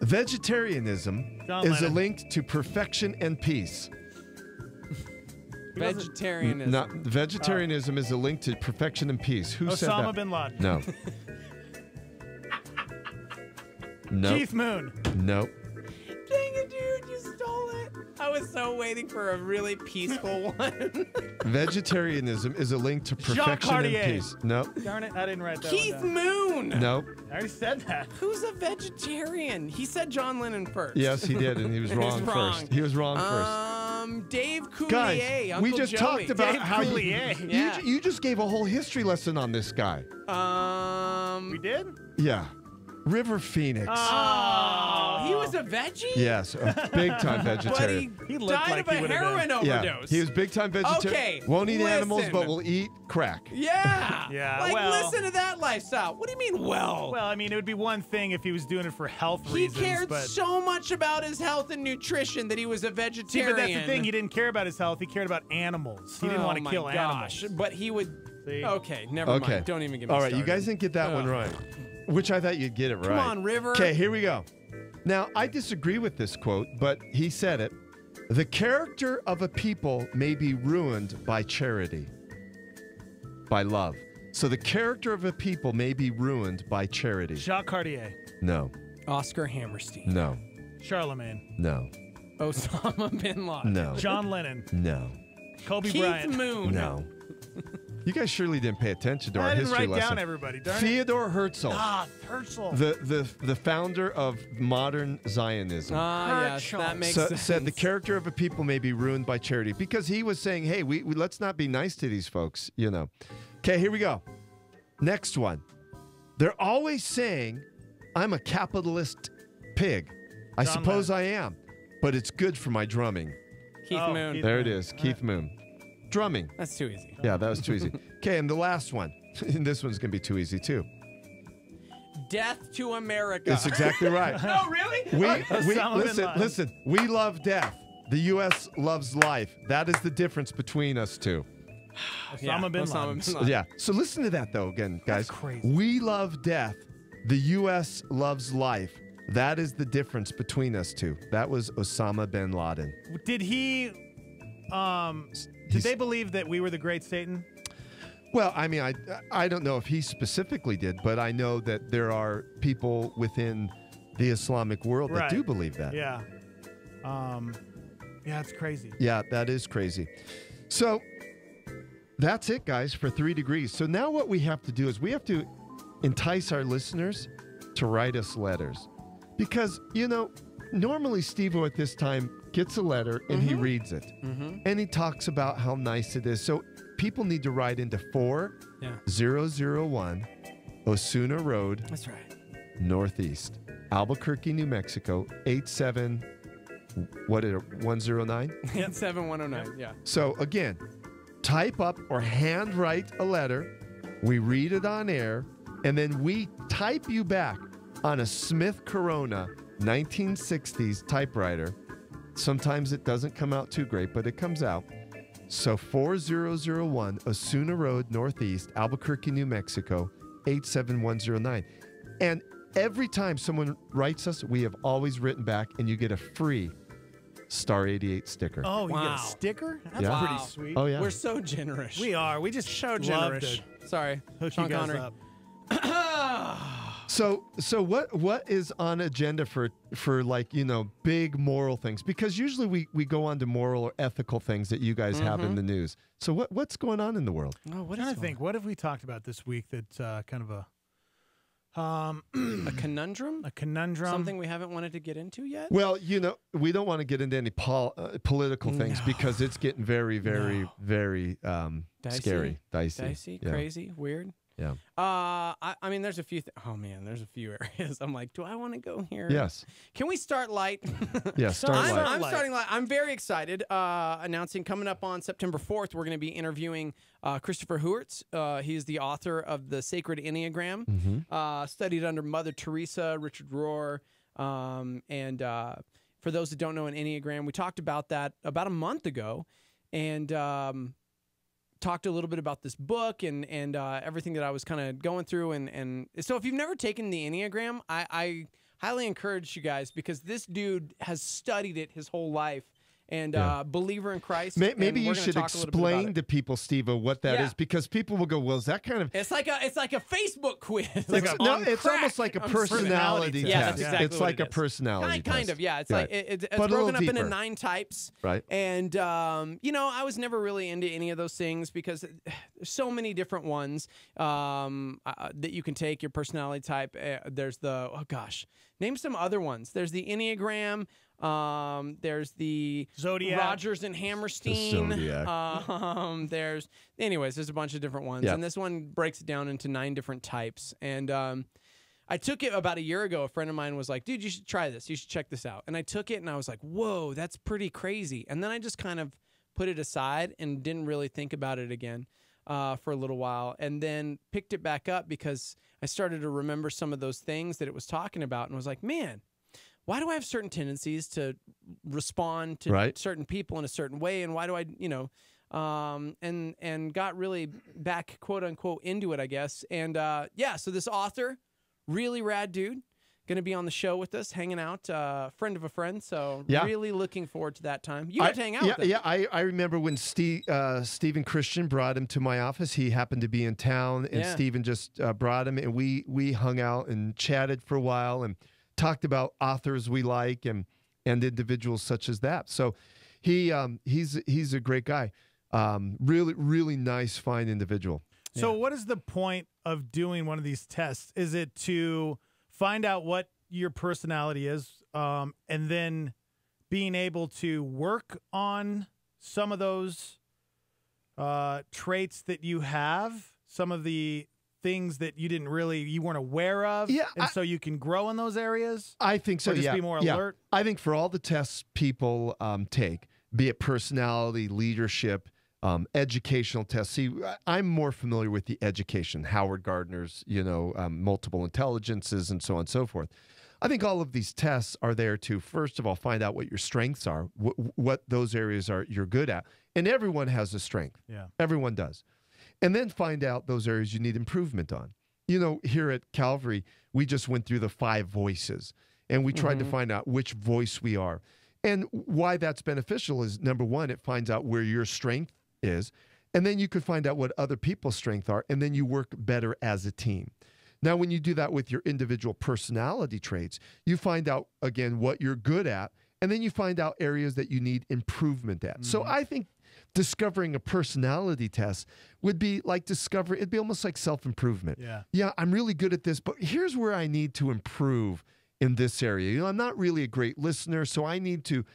Vegetarianism John is Lennon. a link to perfection and peace. Vegetarianism. Not, vegetarianism is a link to perfection and peace. Who said that? Osama bin Laden. No. Nope. Keith Moon. Nope. Dang it, dude. You stole it. I was so waiting for a really peaceful one. Vegetarianism is a link to Jean perfection and Cartier. peace. Nope. Darn it, I didn't write that Keith one down. Moon. Nope. I already said that. Who's a vegetarian? He said John Lennon first. Yes, he did, and he was wrong He's wrong. first. He was wrong first. Dave Coulier, Guys, Uncle we just Joey. talked about Dave how Coulier. you just gave a whole history lesson on this guy. We did? Yeah. River Phoenix. Oh, he was a veggie? Yes, a big-time vegetarian. But he died of a heroin overdose. Yeah, he was big-time vegetarian. Okay, Won't eat animals, listen. but will eat crack. Yeah. Yeah, Like, well- listen to that lifestyle. What do you mean, well? Well, I mean, it would be one thing if he was doing it for health He reasons. cared but so much about his health and nutrition that he was a See, vegetarian. but that's the thing. He didn't care about his health. He cared about animals. He didn't want to kill gosh. animals. But he would. See? Okay, never Okay. mind. Don't even get me All right, started. you guys didn't get that one Ugh. right. Which I thought you'd get it right. Come on, River. Okay, here we go. Now, I disagree with this quote, but he said it. The character of a people may be ruined by charity, by love. So the character of a people may be ruined by charity. Jacques Cartier. No, Oscar Hammerstein. no, Charlemagne. no, Osama bin Laden. no. John Lennon. No, Kobe Keith Bryant. Moon. no. You guys surely didn't pay attention to our I didn't history write lesson. down everybody. Darn it. Theodore Herzl. Herzl. The founder of modern Zionism. Yes, that makes sense. Said the character of a people may be ruined by charity because he was saying, hey, we let's not be nice to these folks, you know. Okay, here we go. Next one. They're always saying, I'm a capitalist pig. I John suppose I am, but it's good for my drumming. Keith Moon. Keith There Moon. it is, Keith Moon. Drumming. That's too easy. Yeah, that was too easy. Okay, and the last one. And this one's going to be too easy, too. Death to America. That's exactly right. No, really? Osama bin Laden. Listen. We love death. The U.S. loves life. That is the difference between us two. Osama bin Laden. Yeah. So listen to that though, again, guys. That's crazy. We love death. The U.S. loves life. That is the difference between us two. That was Osama bin Laden. Did he? Did they believe that we were the great Satan? Well, I mean, I don't know if he specifically did, but I know that there are people within the Islamic world that Right. do believe that. Yeah. Yeah, it's crazy. Yeah, that is crazy. So that's it, guys, for 3 degrees. So now what we have to do is we have to entice our listeners to write us letters. Because, you know, normally Steve-O at this time gets a letter and he reads it. And he talks about how nice it is. So people need to write into 4001 Osuna Road. That's right. Northeast, Albuquerque, New Mexico, 109? 7109. Yeah. So again, type up or handwrite a letter. We read it on air, and then we type you back on a Smith Corona 1960s typewriter. Sometimes it doesn't come out too great, but it comes out. So 4001 Osuna Road, Northeast, Albuquerque, New Mexico, 87109. And every time someone writes us, we have always written back, and you get a free Star 88 sticker. Oh, you get Wow. a sticker? That's Yeah. pretty sweet. Oh, yeah. We're so generous. We are. We just so love generous. to Sorry. hook Sean you guys Connery. up. So what is on agenda for like, you know, big moral things? Because usually we go on to moral or ethical things that you guys have in the news. So what's going on in the world? Oh, what I'm trying is to think. What have we talked about this week that's kind of a a conundrum? a conundrum? Something we haven't wanted to get into yet? Well, you know, we don't want to get into any political things because it's getting very, very, very scary, dicey, Yeah. crazy, weird. Yeah. I mean, there's a few. Oh man, there's a few areas. I'm like, do I want to go here? Yes. Can we start light? Yeah, start light. I'm starting light. I'm very excited. Announcing coming up on September 4th, we're going to be interviewing Christopher Huertz. He's the author of the Sacred Enneagram. Studied under Mother Teresa, Richard Rohr, and for those that don't know an Enneagram, we talked about that about a month ago, and. Talked a little bit about this book and everything that I was kind of going through. And so if you've never taken the Enneagram, I highly encourage you guys because this dude has studied it his whole life and believer in Christ. Maybe and you we're gonna should talk a little bit about explain it. to people, Steve-O, what that is, because people will go, well, is that kind of... It's like a Facebook quiz. It's almost like a personality test. Yeah, that's exactly it's what like it a is. personality test. Kind of, yeah. It's Right. like it's But a broken little up into deeper. 9 types. Right. And, you know, I was never really into any of those things because There's so many different ones that you can take, your personality type. There's the, oh gosh, name some other ones. There's the Enneagram. There's the Zodiac. Rogers and Hammerstein. The Zodiac. There's a bunch of different ones. Yeah. And this one breaks it down into 9 different types. And I took it about a year ago. A friend of mine was like, dude, you should try this. You should check this out. And I took it and I was like, whoa, that's pretty crazy. And then I just kind of put it aside and didn't really think about it again for a little while. And then picked it back up because I started to remember some of those things that it was talking about and was like, man, why do I have certain tendencies to respond to certain people in a certain way? And why do I, and got really back, quote unquote, into it, I guess. And so this author, really rad dude, going to be on the show with us, hanging out, friend of a friend. So really looking forward to that time. You got to hang out with him. Yeah, I remember when Stephen Christian brought him to my office. He happened to be in town, and Stephen just brought him, and we hung out and chatted for a while and talked about authors we like and individuals such as that. So he's a great guy. Really nice, fine individual. So what is the point of doing one of these tests? Is it to find out what your personality is, and then being able to work on some of those traits that you have, some of the things that you weren't aware of, so you can grow in those areas? I think so, or just be more alert? I think for all the tests people take, be it personality, leadership, educational tests. See, I'm more familiar with the education, Howard Gardner's, multiple intelligences and so on and so forth. I think all of these tests are there to, first of all, find out what your strengths are, what those areas are you're good at. And everyone has a strength. Yeah. Everyone does. And then find out those areas you need improvement on. Here at Calvary, we just went through the 5 voices, and we tried to find out which voice we are. And why that's beneficial is, number one, it finds out where your strength is, and then you could find out what other people's strengths are, and then you work better as a team. Now, when you do that with your individual personality traits, you find out, again, what you're good at, and then you find out areas that you need improvement at. So I think discovering a personality test would be like it'd be almost like self-improvement. Yeah, I'm really good at this, but here's where I need to improve in this area. I'm not really a great listener, so I need to,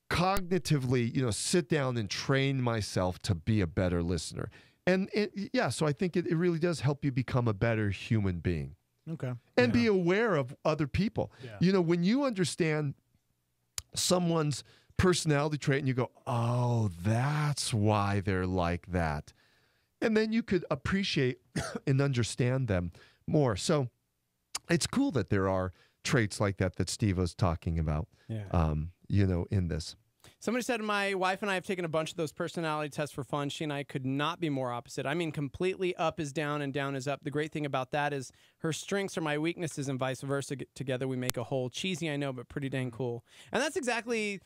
cognitively, sit down and train myself to be a better listener. And so I think it really does help you become a better human being. Okay. And be aware of other people. Yeah. When you understand someone's personality trait and you go, oh, that's why they're like that. And then you could appreciate and understand them more. So it's cool that there are traits like that Steve was talking about, in this. Somebody said my wife and I have taken a bunch of those personality tests for fun. She and I could not be more opposite. I mean, completely up is down and down is up. The great thing about that is her strengths are my weaknesses and vice versa. Together we make a whole. Cheesy, I know, but pretty dang cool. And that's exactly...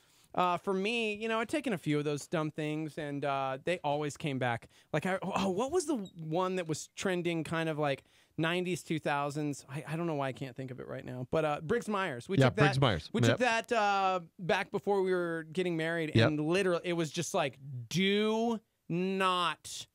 for me, I'd taken a few of those dumb things, and they always came back. Like, what was the one that was trending kind of like 90s, 2000s? I don't know why I can't think of it right now. But Briggs Myers. We took that, Briggs Myers. We took that back before we were getting married, and literally it was just like, do not,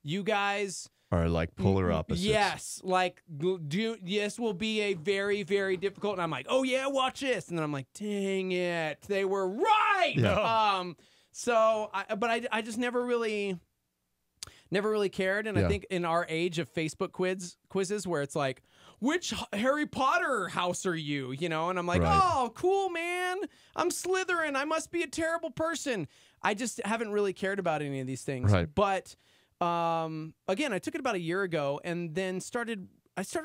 you guys... Are like polar opposites. Yes, like this will be a very, very difficult. And I'm like, oh yeah, watch this. And then I'm like, dang it, they were right. Yeah. I just never really cared. And I think in our age of Facebook quizzes where it's like, which Harry Potter house are you? And I'm like, oh, cool, man. I'm Slytherin. I must be a terrible person. I just haven't really cared about any of these things. Right. But again, I took it about a year ago, and then I started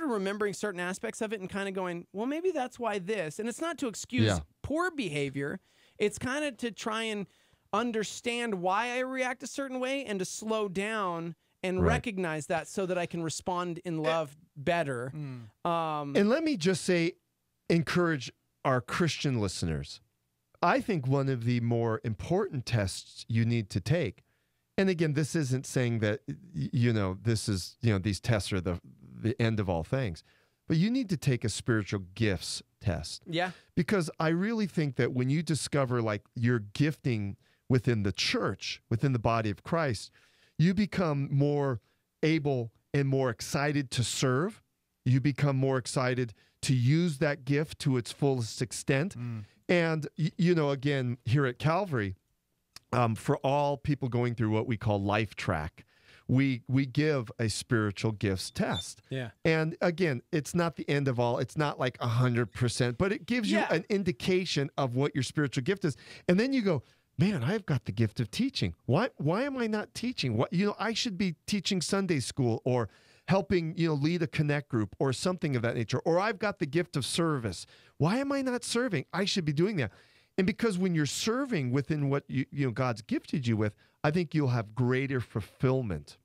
remembering certain aspects of it and kind of going, well, maybe that's why this. And it's not to excuse poor behavior. It's kind of to try and understand why I react a certain way and to slow down and recognize that so that I can respond in love better. And let me just say, encourage our Christian listeners. I think one of the more important tests you need to take, and again, this isn't saying that, this is, these tests are the end of all things, but you need to take a spiritual gifts test. Yeah. Because I really think that when you discover like your gifting within the church, within the body of Christ, you become more able and more excited to serve. You become more excited to use that gift to its fullest extent. And, again, here at Calvary, for all people going through what we call Life Track, we give a spiritual gifts test. Yeah. And again, it's not the end of all. It's not like 100%, but it gives you an indication of what your spiritual gift is. And then you go, man, I've got the gift of teaching. Why am I not teaching? I should be teaching Sunday school or helping, lead a connect group or something of that nature. Or I've got the gift of service. Why am I not serving? I should be doing that. And because when you're serving within what God's gifted you with, I think you'll have greater fulfillment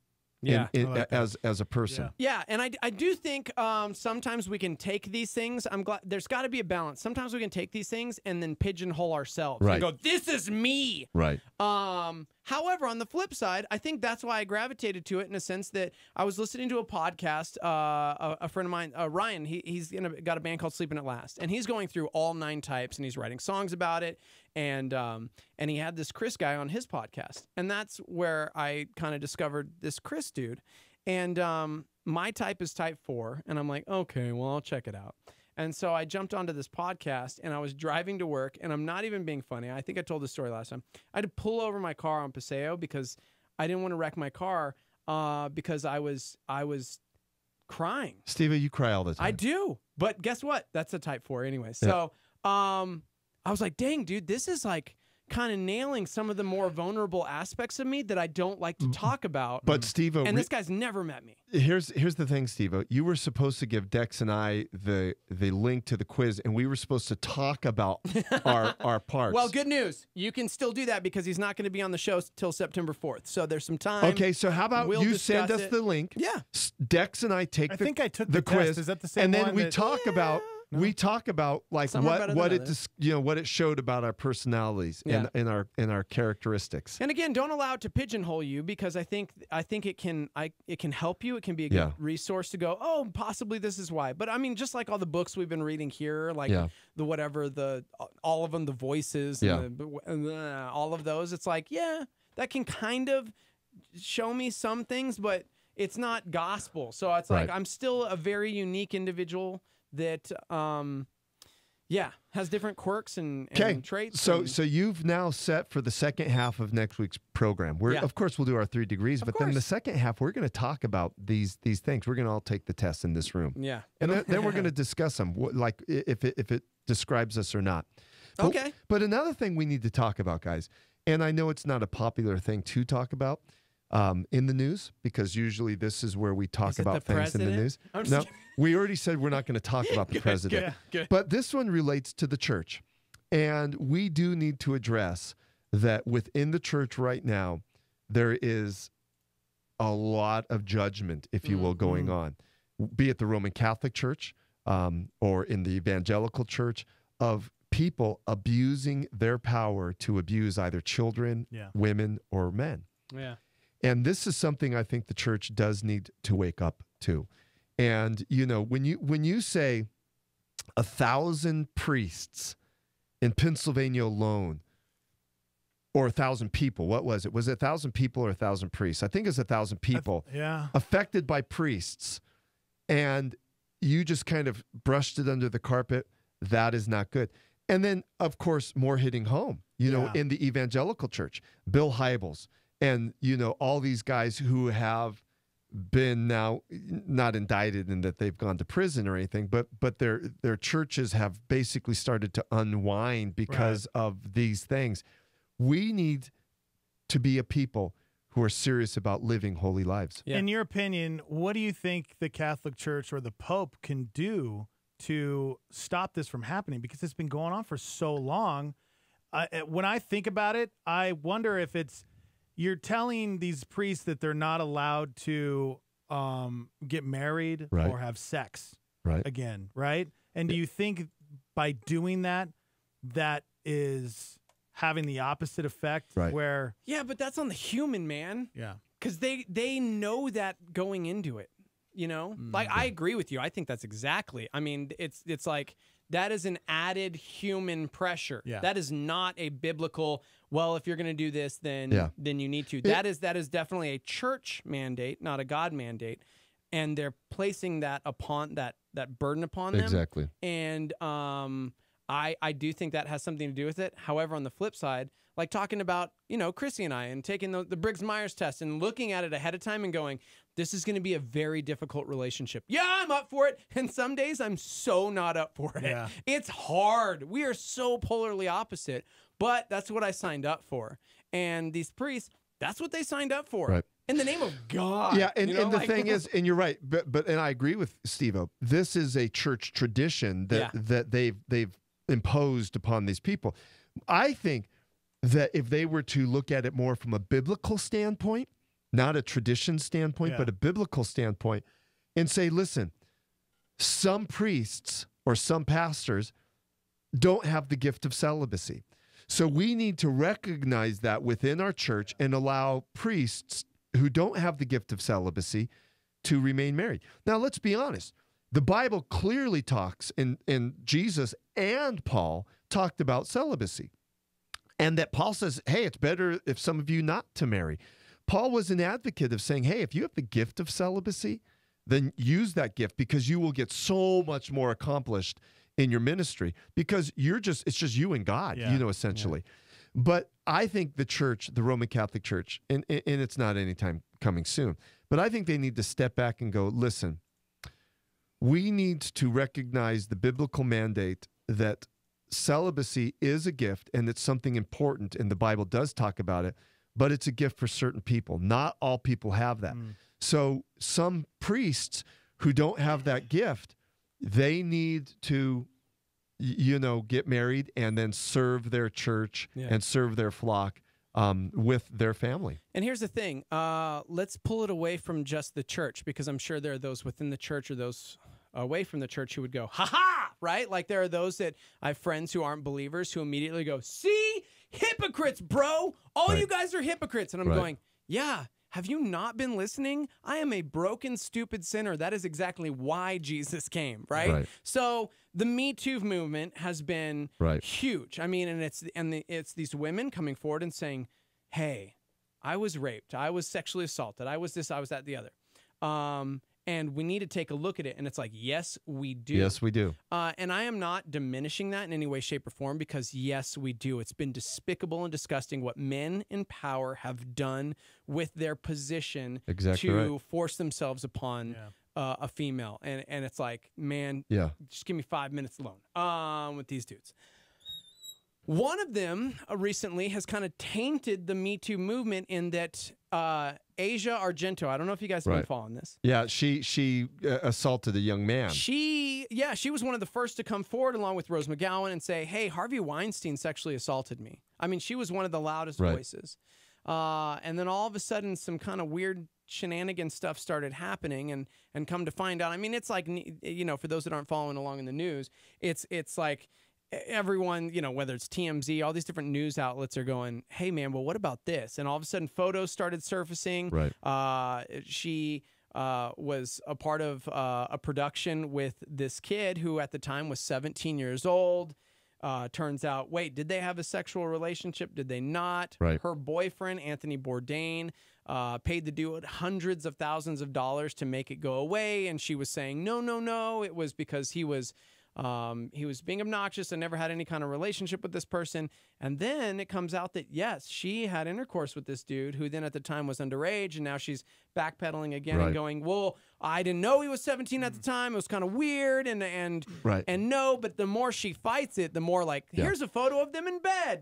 as a person. Yeah, and I do think sometimes we can take these things. I'm glad there's got to be a balance. Sometimes we can take these things and then pigeonhole ourselves and go, "This is me." Right. However, on the flip side, I think that's why I gravitated to it in a sense that I was listening to a podcast. A friend of mine, Ryan, he's got a band called Sleeping at Last, and he's going through all 9 types, and he's writing songs about it. And he had this Chris guy on his podcast, and that's where I kind of discovered this Chris dude. And my type is type 4, and I'm like, okay, well, I'll check it out. And so I jumped onto this podcast, and I was driving to work, and I'm not even being funny. I think I told this story last time. I had to pull over my car on Paseo because I didn't want to wreck my car because I was crying. Steve, you cry all the time. I do, but guess what? That's a type 4 anyway. So I was like, dang, dude, this is like kind of nailing some of the more vulnerable aspects of me that I don't like to talk about. But Steve, and this guy's never met me. Here's the thing, Steve. You were supposed to give Dex and I the link to the quiz, and we were supposed to talk about our parts. Well, good news. You can still do that because he's not going to be on the show till September 4th. So there's some time. Okay, so how about you send us the link? Yeah. Dex and I take I think I took the quiz. test. Is that the same and then one we that- talk about we talk about like Some are better than what it others. what it showed about our personalities and our characteristics. And again, don't allow it to pigeonhole you because I think it can help you. It can be a good resource to go, oh, possibly this is why. But I mean, just like all the books we've been reading here, like all of them, the voices, and all of those. It's like, that can kind of show me some things, but it's not gospel. So it's like I'm still a very unique individual that has different quirks and traits. So you've now set for the second half of next week's program. Of course we'll do our 3 degrees, but then the second half we're going to talk about these things. We're going to all take the test in this room. Yeah. And then we're going to discuss them, like if it describes us or not. But, okay. But another thing we need to talk about, guys, and I know it's not a popular thing to talk about in the news, because usually this is where we talk about things in the news. No, we already said we're not going to talk about the president. Good. But this one relates to the church. And we do need to address that within the church right now, there is a lot of judgment, if you will, going on, be it the Roman Catholic Church or in the evangelical church, of people abusing their power to abuse either children, women, or men. Yeah. And this is something I think the church does need to wake up to. And, when you say 1,000 priests in Pennsylvania alone, or 1,000 people, what was it? Was it 1,000 people or 1,000 priests? I think it's 1,000 people affected by priests. And you just kind of brushed it under the carpet. That is not good. And then, of course, more hitting home, in the evangelical church, Bill Hybels. And, all these guys who have been now not indicted in that they've gone to prison or anything, but their churches have basically started to unwind because of these things. We need to be a people who are serious about living holy lives. In your opinion, what do you think the Catholic Church or the Pope can do to stop this from happening? Because it's been going on for so long. When I think about it, I wonder if you're telling these priests that they're not allowed to get married or have sex again, right? And do you think by doing that, that is having the opposite effect where... Yeah, but that's on the human, man. Yeah. Because they know that going into it. You know, like I agree with you. I think that's exactly. I mean, it's like that is an added human pressure. Yeah. That is not a biblical. Well, if you're going to do this, then you need to. That is definitely a church mandate, not a God mandate, and they're placing that upon that burden upon them. Exactly. And I do think that has something to do with it. However, on the flip side, like talking about, Chrissy and I and taking the Briggs-Myers test and looking at it ahead of time and going, this is going to be a very difficult relationship. Yeah, I'm up for it. And some days I'm so not up for it. Yeah. It's hard. We are so polarly opposite, but that's what I signed up for. And these priests, that's what they signed up for. Right. In the name of God. Yeah, and the thing is, and you're right, but I agree with Steve-O, this is a church tradition that they've imposed upon these people. I think that if they were to look at it more from a biblical standpoint, not a tradition standpoint, but a biblical standpoint, and say, listen, some priests or some pastors don't have the gift of celibacy. So we need to recognize that within our church and allow priests who don't have the gift of celibacy to remain married. Now, let's be honest. The Bible clearly talks, and Jesus and Paul talked about celibacy. And that Paul says, hey, it's better if some of you not to marry. Paul was an advocate of saying, hey, if you have the gift of celibacy, then use that gift because you will get so much more accomplished in your ministry because it's just you and God, essentially. Yeah. But I think the church, the Roman Catholic Church, and it's not anytime coming soon, but I think they need to step back and go, listen, we need to recognize the biblical mandate that celibacy is a gift and it's something important, and the Bible does talk about it, but it's a gift for certain people. Not all people have that. So some priests who don't have that gift, they need to, get married and then serve their church and serve their flock with their family. And here's the thing. Let's pull it away from just the church, because I'm sure there are those within the church or those away from the church who would go, ha-ha, right? Like there are those that I have friends who aren't believers who immediately go, see, hypocrites, bro. All you guys are hypocrites. And I'm going, yeah, have you not been listening? I am a broken, stupid sinner. That is exactly why Jesus came, right? So the Me Too movement has been huge. I mean, and it's these women coming forward and saying, hey, I was raped. I was sexually assaulted. I was this, I was that, the other. And we need to take a look at it. And it's like, yes, we do. Yes, we do. And I am not diminishing that in any way, shape, or form, because yes, we do. It's been despicable and disgusting what men in power have done with their position to force themselves upon a female. And it's like, man, just give me 5 minutes alone with these dudes. One of them recently has kind of tainted the Me Too movement in that Asia Argento, I don't know if you guys have been following this. Yeah, she assaulted a young man. She was one of the first to come forward along with Rose McGowan and say, hey, Harvey Weinstein sexually assaulted me. I mean, she was one of the loudest voices. And then all of a sudden some kind of weird shenanigan stuff started happening, and come to find out, I mean, it's like, for those that aren't following along in the news, it's like everyone, whether it's TMZ, all these different news outlets are going, hey, man, well, what about this? And all of a sudden, photos started surfacing. She was a part of a production with this kid who at the time was 17 years old. Turns out, wait, did they have a sexual relationship? Did they not? Her boyfriend, Anthony Bourdain, paid the dude hundreds of thousands of dollars to make it go away. And she was saying, no, it was because he was being obnoxious and never had any kind of relationship with this person. And then it comes out that, yes, she had intercourse with this dude who then at the time was underage, and now she's backpedaling again and going, well, I didn't know he was 17 at the time. It was kind of weird. And no, but the more she fights it, the more like, here's a photo of them in bed,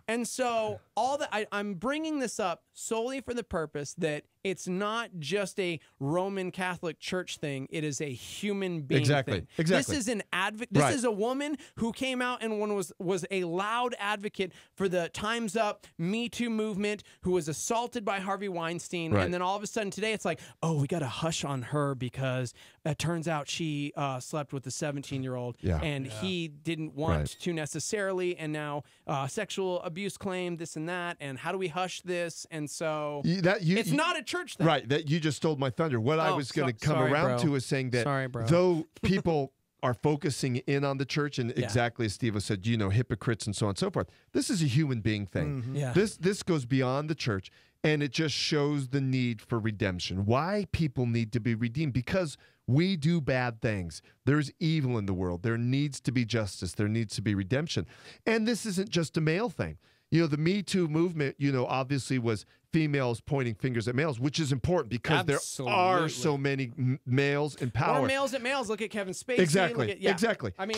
and so all that I'm bringing this up solely for the purpose that it's not just a Roman Catholic Church thing. It is a human being thing. This is an advocate. This is a woman who came out and was a loud advocate for the Time's Up Me Too movement, who was assaulted by Harvey Weinstein. And then all of a sudden today it's like, oh, we got to hush on her because it turns out she slept with a 17-year-old, and he didn't want to necessarily, and now sexual abuse claim, this and that, and how do we hush this? And so it's not a church thing. Right, that you just stole my thunder. What I was going to come around to is saying that though people are focusing in on the church, and exactly as Steve said, hypocrites and so on and so forth, this is a human being thing. This goes beyond the church, and it just shows the need for redemption. Why people need to be redeemed? Because we do bad things. There's evil in the world. There needs to be justice. There needs to be redemption. And this isn't just a male thing. The Me Too movement, obviously was females pointing fingers at males, which is important because there are so many males in power. Or males at males. Look at Kevin Spacey. Exactly. Exactly. I mean,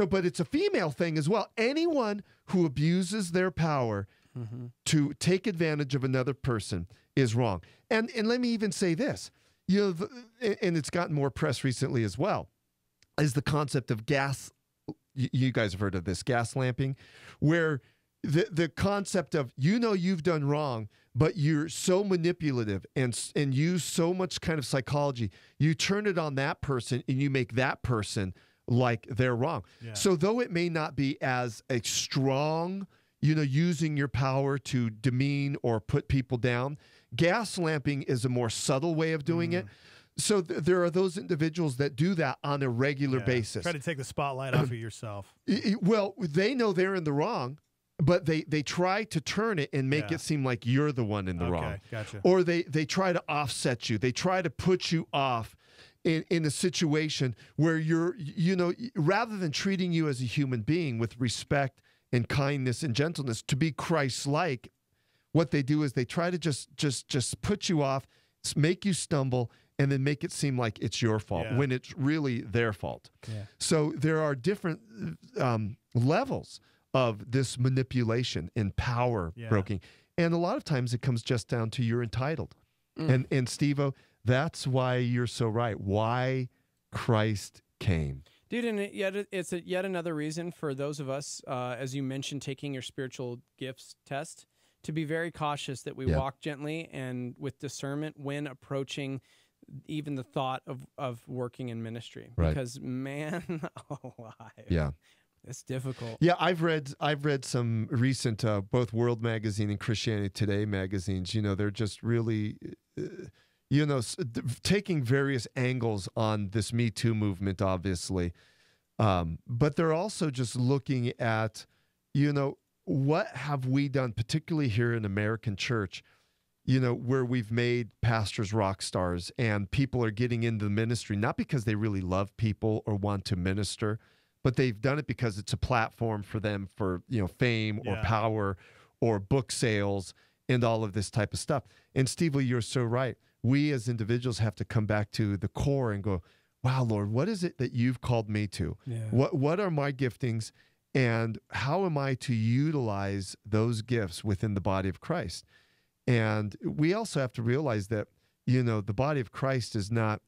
but it's a female thing as well. Anyone who abuses their power to take advantage of another person is wrong. And let me even say this, and it's gotten more press recently as well, is the concept of gas. You guys have heard of this, gas lamping, where the concept of, you've done wrong, but you're so manipulative and use so much kind of psychology, you turn it on that person and you make that person like they're wrong. So though it may not be as a strong, using your power to demean or put people down, gas lamping is a more subtle way of doing it. So there are those individuals that do that on a regular basis. Try to take the spotlight off of yourself. Well, they know they're in the wrong, but they try to turn it and make it seem like you're the one in the wrong. Gotcha. Or they try to offset you. They try to put you off in a situation where you're, rather than treating you as a human being with respect and kindness and gentleness to be Christ-like, what they do is they try to just put you off, make you stumble, and then make it seem like it's your fault when it's really their fault. So there are different levels of this manipulation and power broking. And a lot of times it comes just down to you're entitled. And Steve-O, that's why you're so right. Why Christ came. Dude, and it's yet another reason for those of us, as you mentioned, taking your spiritual gifts test, to be very cautious that we walk gently and with discernment when approaching even the thought of working in ministry. Because, man, alive. It's difficult. Yeah, I've read some recent both World Magazine and Christianity Today magazines. They're just really, taking various angles on this Me Too movement, obviously. But they're also just looking at, what have we done, particularly here in American church, where we've made pastors rock stars and people are getting into the ministry, not because they really love people or want to minister, but they've done it because it's a platform for them for, fame or power or book sales and all of this type of stuff. And Steve, you're so right. We as individuals have to come back to the core and go, wow, Lord, what is it that you've called me to? What are my giftings, and how am I to utilize those gifts within the body of Christ? And we also have to realize that, the body of Christ is not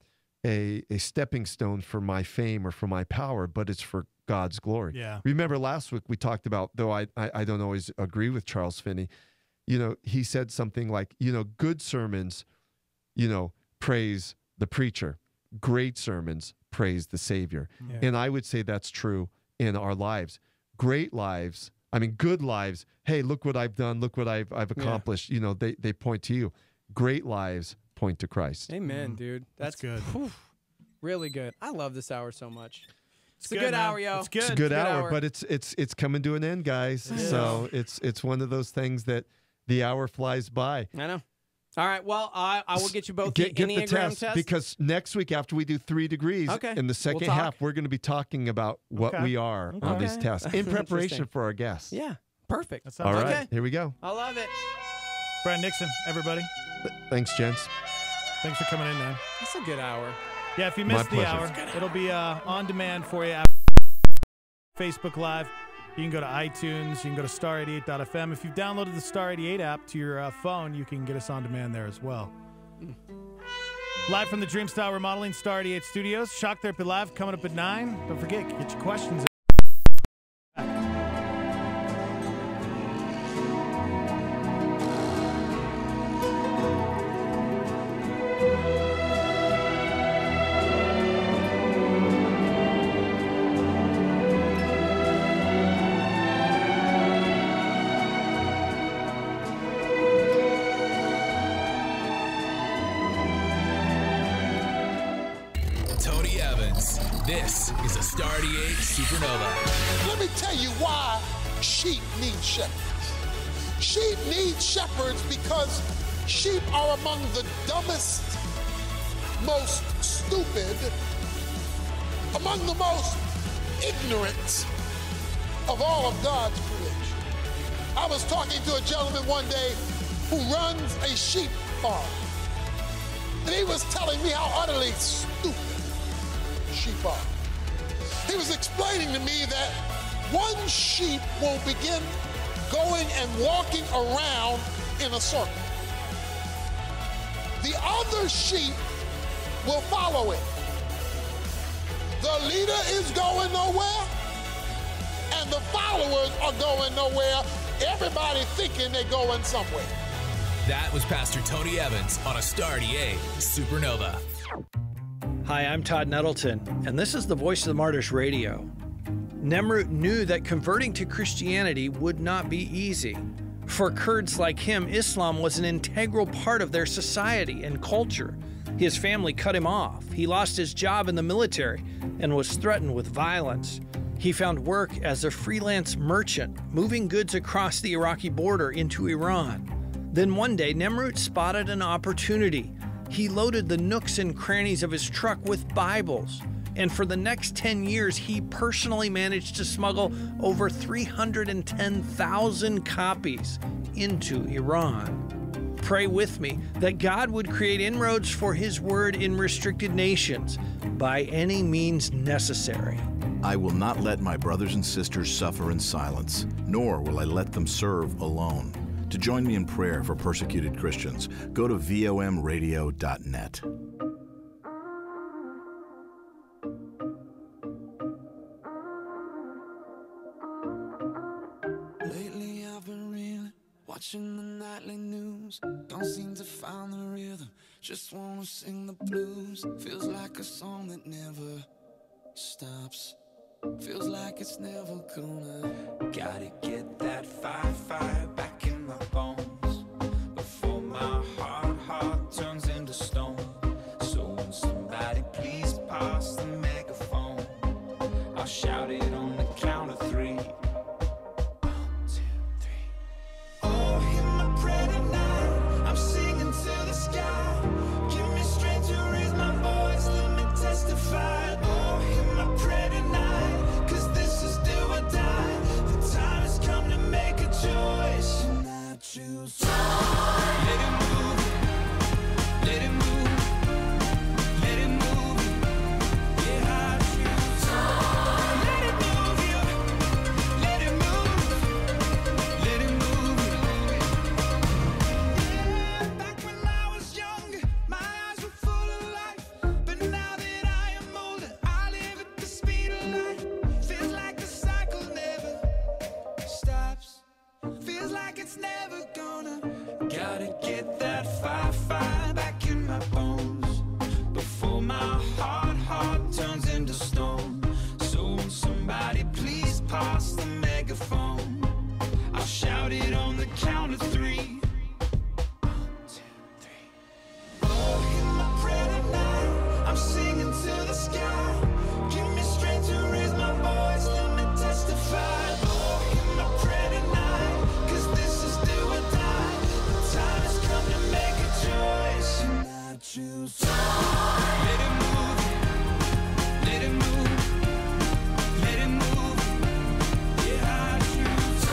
a stepping stone for my fame or for my power, but it's for God's glory. Remember last week we talked about, though I don't always agree with Charles Finney, he said something like, good sermons, praise the preacher. Great sermons praise the Savior. And I would say that's true in our lives. Great lives, good lives, hey, look what I've done, look what I've accomplished. They point to you. Great lives point to Christ. Amen, dude. That's good. Really good. I love this hour so much. It's a good, good man. hour, yo. It's good. It's a good hour, but it's coming to an end, guys. So it's one of those things that the hour flies by. I know. All right, well, I will get you both get the the Enneagram test, because next week after we do 3 degrees, in the second half, we're going to be talking about what we are on these tests in preparation for our guests. Yeah, perfect. All right, here we go. I love it. Brad Nixon, everybody. Thanks, gents. Thanks for coming in, man. That's a good hour. Yeah, if you missed My the pleasure. hour, it'll be on demand for you. Facebook Live. You can go to iTunes. You can go to star88.fm. If you've downloaded the Star 88 app to your phone, you can get us on demand there as well. Live from the Dreamstyle Remodeling Star 88 Studios. Shock Therapy Live coming up at 9. Don't forget, get your questions in. Tony Evans. This is a Star 88 Supernova. Let me tell you why sheep need shepherds. Sheep need shepherds because sheep are among the dumbest, most stupid, among the most ignorant of all of God's creation. I was talking to a gentleman one day who runs a sheep farm, and he was telling me how utterly stupid sheep are. He was explaining to me that one sheep will begin going and walking around in a circle. The other sheep will follow it. The leader is going nowhere, and the followers are going nowhere. Everybody thinking they're going somewhere. That was Pastor Tony Evans on a Star 88 Supernova. Hi, I'm Todd Nettleton, and this is the Voice of the Martyrs Radio. Nemrut knew that converting to Christianity would not be easy. For Kurds like him, Islam was an integral part of their society and culture. His family cut him off. He lost his job in the military and was threatened with violence. He found work as a freelance merchant, moving goods across the Iraqi border into Iran. Then one day, Nemrut spotted an opportunity. He loaded the nooks and crannies of his truck with Bibles. And for the next 10 years, he personally managed to smuggle over 310,000 copies into Iran. Pray with me that God would create inroads for his word in restricted nations by any means necessary. I will not let my brothers and sisters suffer in silence, nor will I let them serve alone. To join me in prayer for persecuted Christians, go to vomradio.net. Lately I've been reeling, watching the nightly news. Don't seem to find the rhythm, just wanna sing the blues. Feels like a song that never stops. Feels like it's never gonna. Gotta get that fire back in my bones before my heart turns into stone. So when somebody please pass the megaphone, I'll shout it on the count of 3. 1, 2, 3. Oh, hear my prayer tonight. I'm singing to the sky. Give me strength to raise my voice. Let me testify. Oh, hear my prayer tonight. Choose. Let it move, let it move, let it move. Yeah, I choose. Let it move you, let it move, let it move. Yeah, back when I was younger, my eyes were full of life. But now that I am older, I live at the speed of light. Feels like the cycle never stops. Feels like it's never gonna. Gotta get that fire back in my bones before my heart turns into stone. So when somebody please pass the megaphone, I'll shout it on the count of 3. 1, 2, 3. Oh, hear my prayer tonight. I'm singing to the sky. Give me strength to raise my voice. Let me testify. Oh, hear my prayer tonight. 'Cause this is do or die. The time has come to make a choice, and I choose. Let it move, let it move, let it move. Yeah, I choose.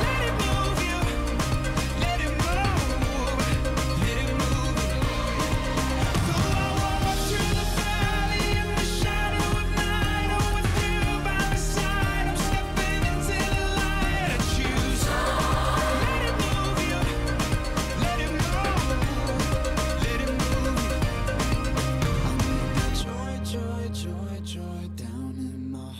Let it move you, let it move, let it move. Though I walk through the valley in the shadow of night, or with you by my side, I'm stepping into the light. I choose. Let it move you, let it move, let it move. I need that joy down in my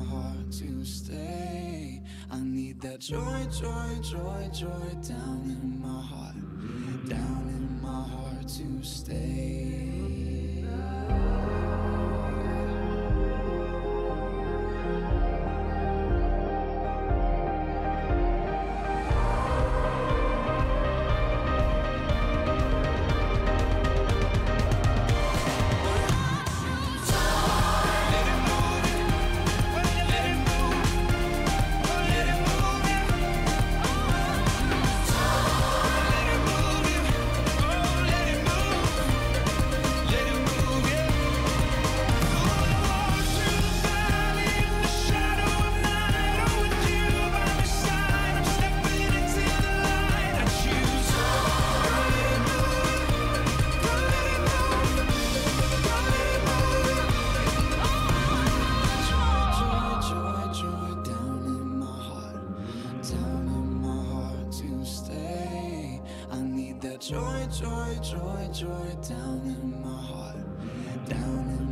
heart to stay. I need that joy down in my heart to stay. Joy, joy, joy, joy down in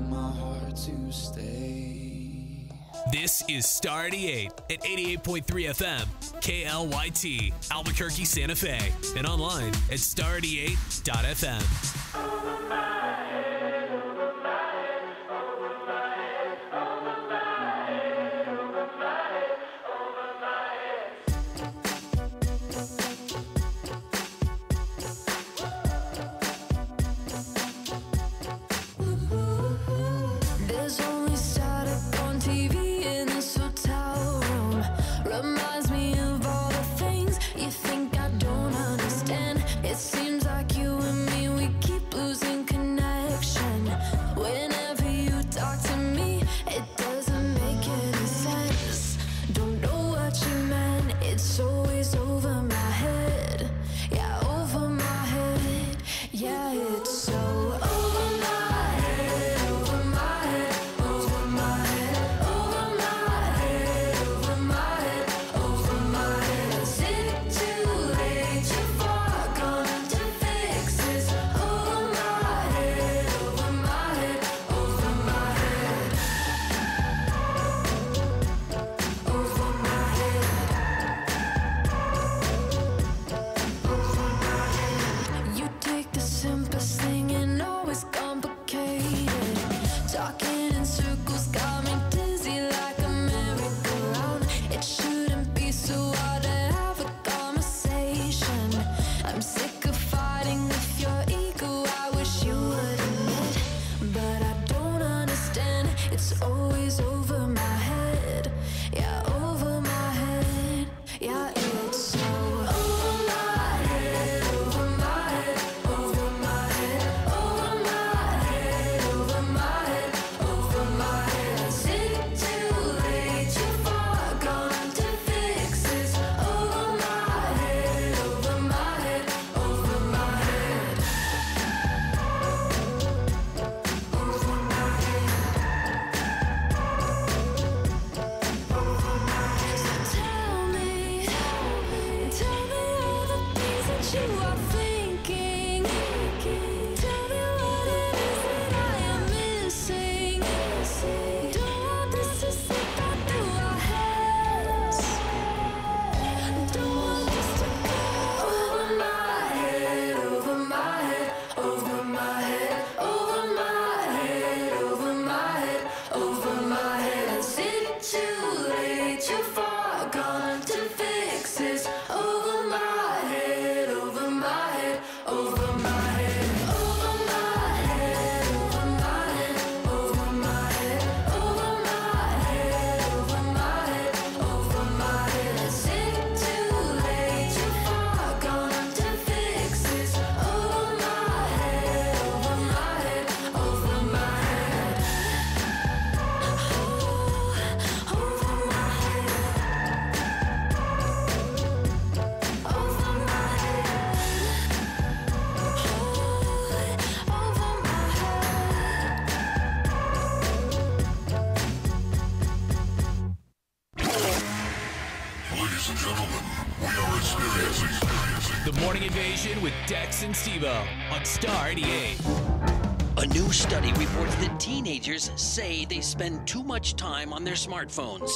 my heart to stay. This is Star 88 at 88.3 FM, KLYT, Albuquerque, Santa Fe, and online at star88.fm. There's only static on TV in this hotel room. Reminds me of all the things you think I don't understand. It seems like you and me, we keep losing connection. Whenever you talk to me, it doesn't make any sense. Don't know what you meant, it's always over my head. Yeah, over my head. Yeah, it's so over my head, over my head, over my head, over my head, over my head, over my head. Is it too late, too far gone to fix this? Over my head, over my head, over my head, over my head. You take the simplest thing and always complicate it. Talking in circles got me dizzy like a merry-go-round. It shouldn't be so hard to have a conversation. I'm sick of fighting with your ego, I wish you would admit. But I don't understand, it's always over my head. Yeah, over my head. Yeah, it's so over my head, over my head, over my head, over my head, over my head, over my head. Is it too late, too far gone to fix this? Over my head, over my head, over my head, over my head. So tell me all the things that you are thinking. Tell me what it is that I am missing. Don't want this to slip out through our hands. Don't want this to go over my head, over my head, over my head, over my head, over my head, over my head. Is it too late, too far gone to fix this? Over my head, over my head, over my head, over my head, over my head, over my head, over my head, over my head, over my head. Is it too late, too far gone to fix this? Over my head, over my head, over my head, over my Ladies and gentlemen, we are experiencing The Morning Invasion with Dex and Steve-O on Star 88. A new study reports that teenagers say they spend too much time on their smartphones.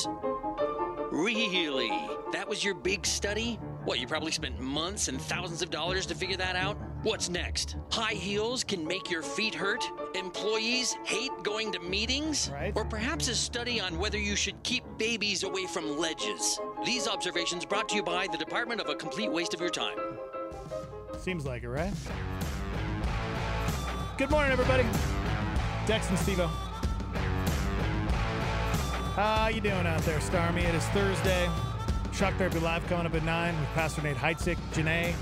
Really? That was your big study? What, you probably spent months and thousands of dollars to figure that out? What's next? High heels can make your feet hurt? Employees hate going to meetings? Right. Or perhaps a study on whether you should keep babies away from ledges. These observations brought to you by the Department of a Complete Waste of Your Time. Seems like it, right? Good morning, everybody. Dex and Steve-O. How you doing out there, Starmy? It is Thursday. Shock Therapy Live coming up at 9 with Pastor Nate Heitzig, Janae.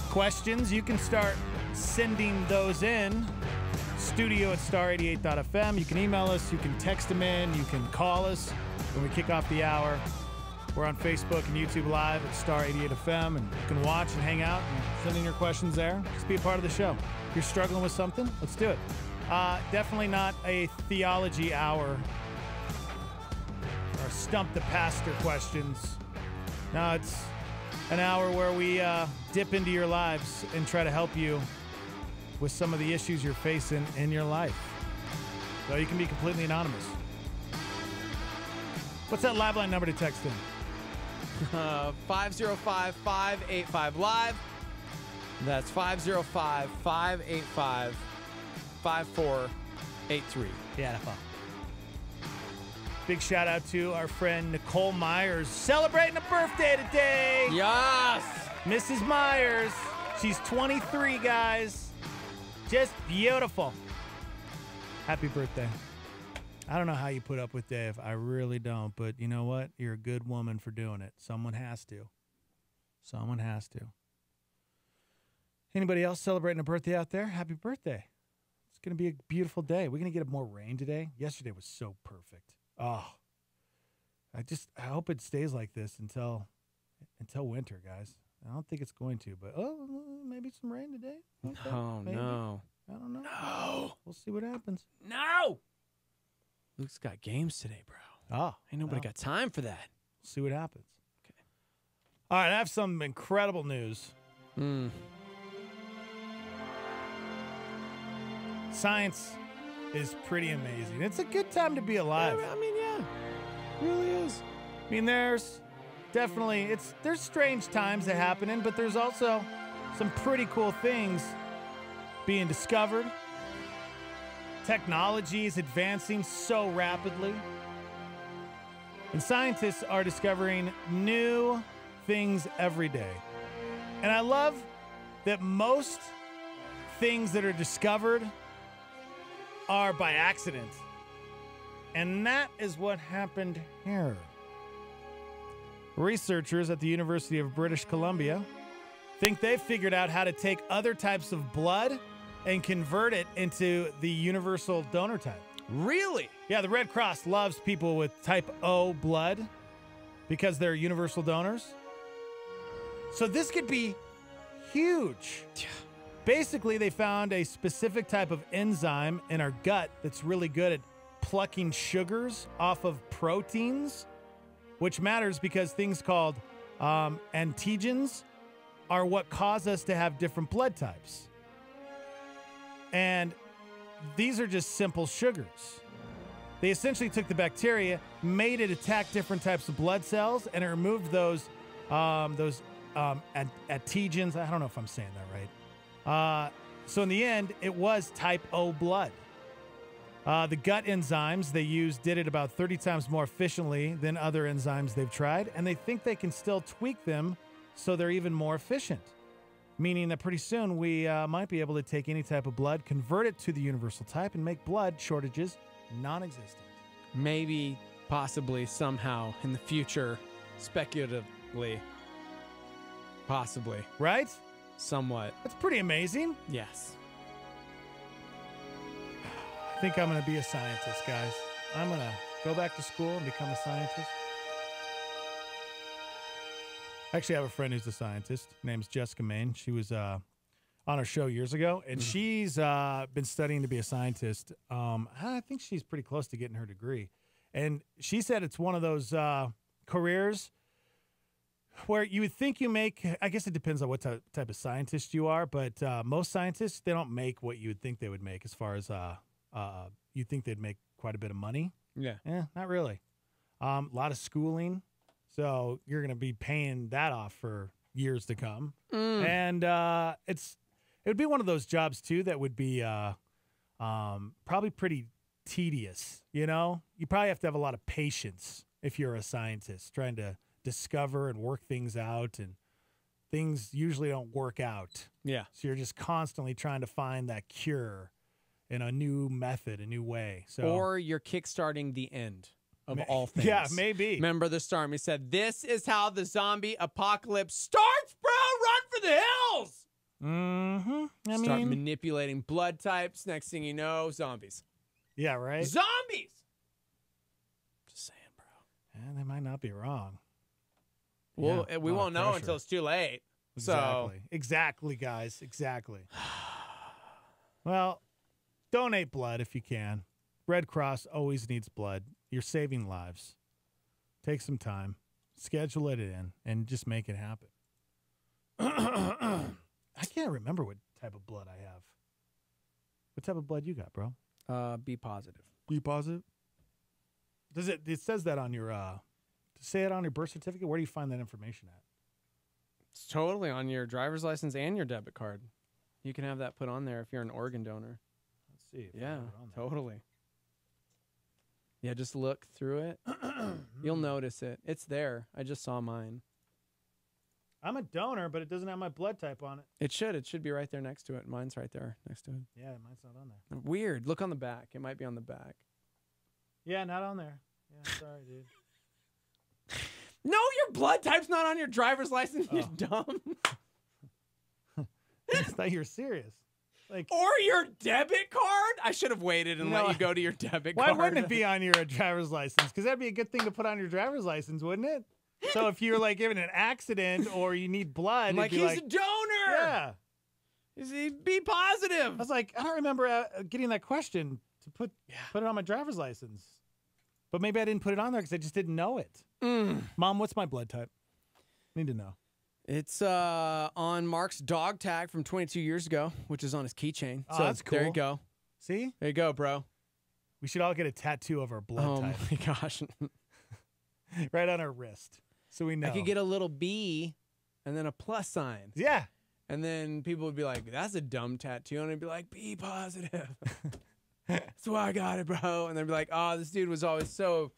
Questions, you can start sending those in. Studio at star88.fm. You can email us, you can text them in, you can call us when we kick off the hour. We're on Facebook and YouTube Live at Star88FM, and you can watch and hang out and send in your questions there. Just be a part of the show. If you're struggling with something, let's do it. Definitely not a theology hour or stump the pastor questions. No, it's An hour where we dip into your lives and try to help you with some of the issues you're facing in your life. So you can be completely anonymous. What's that live line number to text in? 505-585-LIVE. That's 505-585-5483. Beautiful. Big shout out to our friend Nicole Myers, celebrating a birthday today. Yes. Mrs. Myers. She's 23, guys. Just beautiful. Happy birthday. I don't know how you put up with Dave. I really don't. But you know what? You're a good woman for doing it. Someone has to. Someone has to. Anybody else celebrating a birthday out there? Happy birthday. It's going to be a beautiful day. We're going to get more rain today. Yesterday was so perfect. Oh, I hope it stays like this until winter, guys. I don't think it's going to, but maybe some rain today. Okay, Oh, maybe. no. I don't know. No. We'll see what happens. No. Luke's got games today, bro. Oh, ain't nobody got time for that. See what happens. Okay. All right, I have some incredible news. Science is pretty amazing. It's a good time to be alive. Yeah, I mean, yeah, it really is. I mean, there's definitely there's strange times that happening, but there's also some pretty cool things being discovered. Technology is advancing so rapidly. And scientists are discovering new things every day. And I love that most things that are discovered are by accident. And that is what happened here. Researchers at the University of British Columbia think they've figured out how to take other types of blood and convert it into the universal donor type. Really? Yeah, the Red Cross loves people with type O blood because they're universal donors. So this could be huge. Basically, they found a specific type of enzyme in our gut that's really good at plucking sugars off of proteins, which matters because things called antigens are what cause us to have different blood types. And these are just simple sugars. They essentially took the bacteria, made it attack different types of blood cells, and it removed those antigens. I don't know if I'm saying that right. So in the end, it was type O blood. The gut enzymes they used did it about 30 times more efficiently than other enzymes they've tried, and they think they can still tweak them so they're even more efficient, meaning that pretty soon we might be able to take any type of blood, convert it to the universal type, and make blood shortages non-existent. Maybe, possibly, somehow, in the future, speculatively, possibly. Right? Somewhat. That's pretty amazing. Yes. I think I'm going to be a scientist, guys. I'm going to go back to school and become a scientist. Actually, I have a friend who's a scientist. Her name's Jessica Main. She was on our show years ago, and she's been studying to be a scientist. I think she's pretty close to getting her degree. And she said it's one of those careers where you would think you make, I guess it depends on what type of scientist you are, but most scientists, they don't make what you would think they would make as far as you'd think they'd make quite a bit of money. Yeah. Not really. A lot of schooling. So you're going to be paying that off for years to come. And it would be one of those jobs, too, that would be probably pretty tedious, you know? You probably have to have a lot of patience if you're a scientist trying to discover and work things out, and things usually don't work out. Yeah. So you're just constantly trying to find that cure in a new method, a new way. So Or you're kickstarting the end of all things. Yeah, maybe. Remember the storm? He said, "This is how the zombie apocalypse starts, bro. Run for the hills." Mm-hmm. Start manipulating blood types. Next thing you know, zombies. Yeah, right? Zombies! Just saying, bro. Yeah, they might not be wrong. Well, Yeah, we a lot won't of know pressure. until it's too late. Exactly. So, Exactly, guys. Exactly. Well, donate blood if you can. Red Cross always needs blood. You're saving lives. Take some time. Schedule it in and just make it happen. I can't remember what type of blood I have. What type of blood you got, bro? B positive. B positive? Does it says that on your say it on your birth certificate? Where do you find that information at? It's totally on your driver's license and your debit card. You can have that put on there if you're an organ donor. Let's see. If I Yeah, have it on there. totally. Yeah, just look through it. You'll notice it. It's there. I just saw mine. I'm a donor, but it doesn't have my blood type on it. It should. It should be right there next to it. Mine's right there next to it. Yeah, mine's not on there. Weird. Look on the back. It might be on the back. Yeah, not on there. Yeah, sorry, dude. No, your blood type's not on your driver's license. You're dumb. I thought you were serious. Like, or your debit card? I should have waited and let you go to your debit why card. wouldn't it be on your driver's license? Because that'd be a good thing to put on your driver's license, wouldn't it? So if you're like given an accident or you need blood, I'm like, it'd be he's a donor. Yeah. Is he B positive? I was like, I don't remember getting that question to put it on my driver's license. But maybe I didn't put it on there because I just didn't know it. Mom, what's my blood type? Need to know. It's on Mark's dog tag from 22 years ago, which is on his keychain. Oh, So that's cool. There you go. See? There you go, bro. We should all get a tattoo of our blood type. Oh, my gosh. Right on our wrist. So we know. I could get a little B and then a plus sign. Yeah. And then people would be like, that's a dumb tattoo. And I'd be like, B positive. That's why I got it, bro. And they'd be like, oh, this dude was always so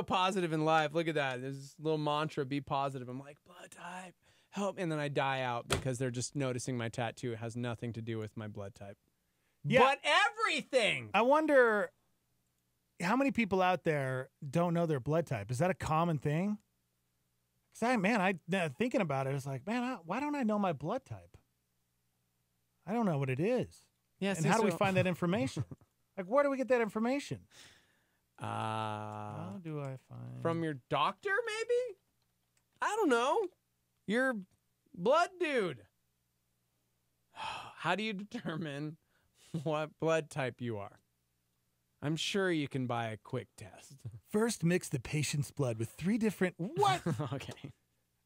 positive in life. Look at that. There's this little mantra, be positive. I'm like, blood type, help. And then I die out because they're just noticing my tattoo. It has nothing to do with my blood type. Yeah. But everything. I wonder how many people out there don't know their blood type. Is that a common thing? Because thinking about it, it's like, man, why don't I know my blood type? I don't know what it is. Yeah, and how do we find that information? Like, where do we get that information? How do I find... From your doctor, maybe? I don't know. Your blood dude. How do you determine what blood type you are? I'm sure you can buy a quick test. First, mix the patient's blood with 3 different... What? Okay.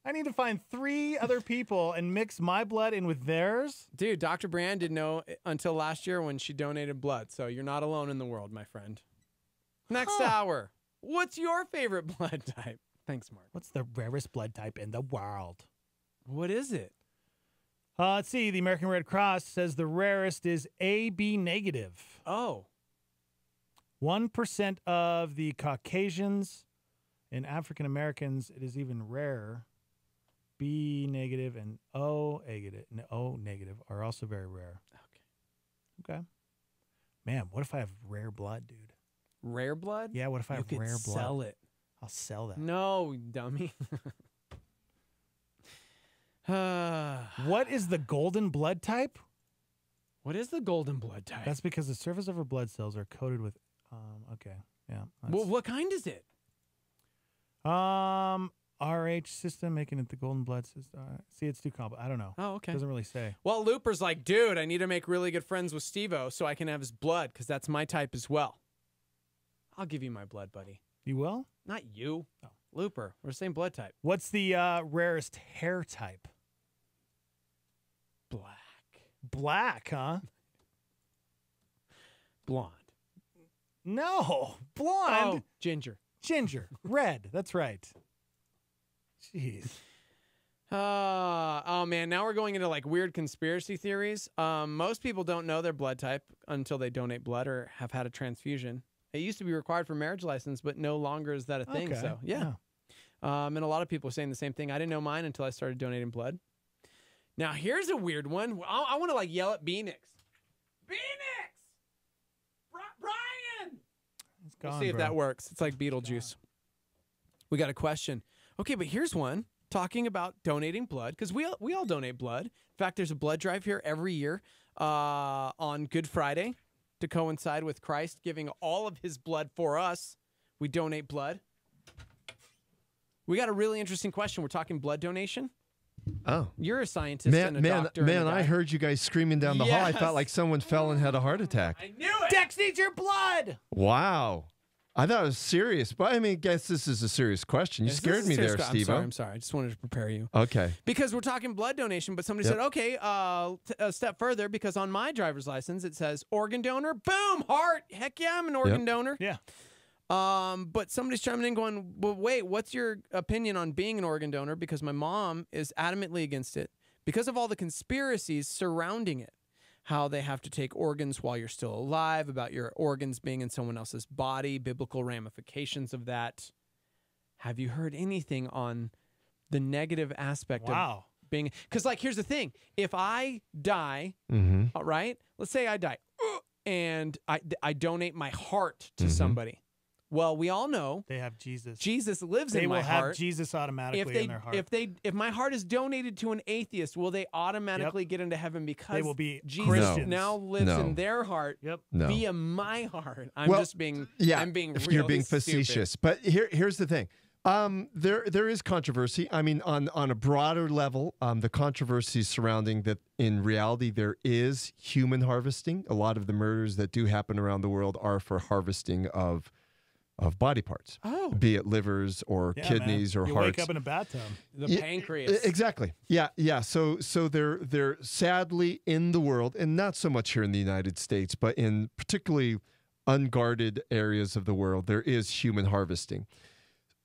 I need to find 3 other people and mix my blood in with theirs? Dude, Dr. Brand didn't know until last year when she donated blood, so you're not alone in the world, my friend. Next hour, what's your favorite blood type? Thanks, Mark. What's the rarest blood type in the world? What is it? Let's see. The American Red Cross says the rarest is AB negative. Oh. 1% of the Caucasians and African Americans, it is even rarer. B negative and O negative are also very rare. Okay. Man, what if I have rare blood, dude? Rare blood? Yeah, what if I have could rare blood? Sell it. I'll sell that. No, dummy. What is the golden blood type? What is the golden blood type? That's because the surface of our blood cells are coated with. Okay, yeah. Well, what kind is it? RH system, making it the golden blood system. See, it's too complicated. I don't know. Oh, okay. Doesn't really say. Well, Looper's like, dude, I need to make really good friends with Steve-O so I can have his blood because that's my type as well. I'll give you my blood, buddy. You will? Not you. Oh. Looper. We're the same blood type. What's the rarest hair type? Black. Black, huh? Blonde. No. Blonde. Oh, ginger. Ginger. Red. That's right. Jeez. Oh, man. Now we're going into like weird conspiracy theories. Most people don't know their blood type until they donate blood or have had a transfusion. It used to be required for marriage license, but no longer is that a thing. Okay. So, yeah. And a lot of people are saying the same thing. I didn't know mine until I started donating blood. Now, here's a weird one. I want to like yell at B-Nix. B-Nix! Brian! We'll see if that works. It's like Beetlejuice. We got a question. Okay, but here's one talking about donating blood because we all donate blood. In fact, there's a blood drive here every year on Good Friday to coincide with Christ giving all of his blood for us. We donate blood. We got a really interesting question. We're talking blood donation. Oh. You're a scientist and a doctor. Man, I heard you guys screaming down the hall. I felt like someone fell and had a heart attack. I knew it. Dex needs your blood. Wow. I thought it was serious, but I mean, I guess this is a serious question. You Yes, scared this is me a serious there, que- Steve. I'm sorry. I just wanted to prepare you. Okay. Because we're talking blood donation, but somebody Yep. said, okay, a step further, because on my driver's license, it says organ donor. Boom, heart. Heck yeah, I'm an organ donor. Yeah. But somebody's chiming in going, well, wait, what's your opinion on being an organ donor? Because my mom is adamantly against it because of all the conspiracies surrounding it. How they have to take organs while you're still alive, about your organs being in someone else's body, biblical ramifications of that. Have you heard anything on the negative aspect of being? Because, like, here's the thing. If I die, all right, let's say I die, and I donate my heart to somebody. Well, we all know they have Jesus. Jesus lives They in my will heart. have Jesus automatically in their heart. If my heart is donated to an atheist, will they automatically get into heaven because They will be Jesus Christians. now lives in their heart No. via my heart? I'm Well, just being I'm being if really you're being stupid. facetious. But here's the thing. There is controversy. I mean, on a broader level, the controversy surrounding that in reality there is human harvesting. A lot of the murders that do happen around the world are for harvesting of body parts, be it livers or kidneys or you hearts. wake up in a bathtub. The pancreas. Exactly. Yeah. So they're sadly in the world, and not so much here in the United States, but in particularly unguarded areas of the world, there is human harvesting.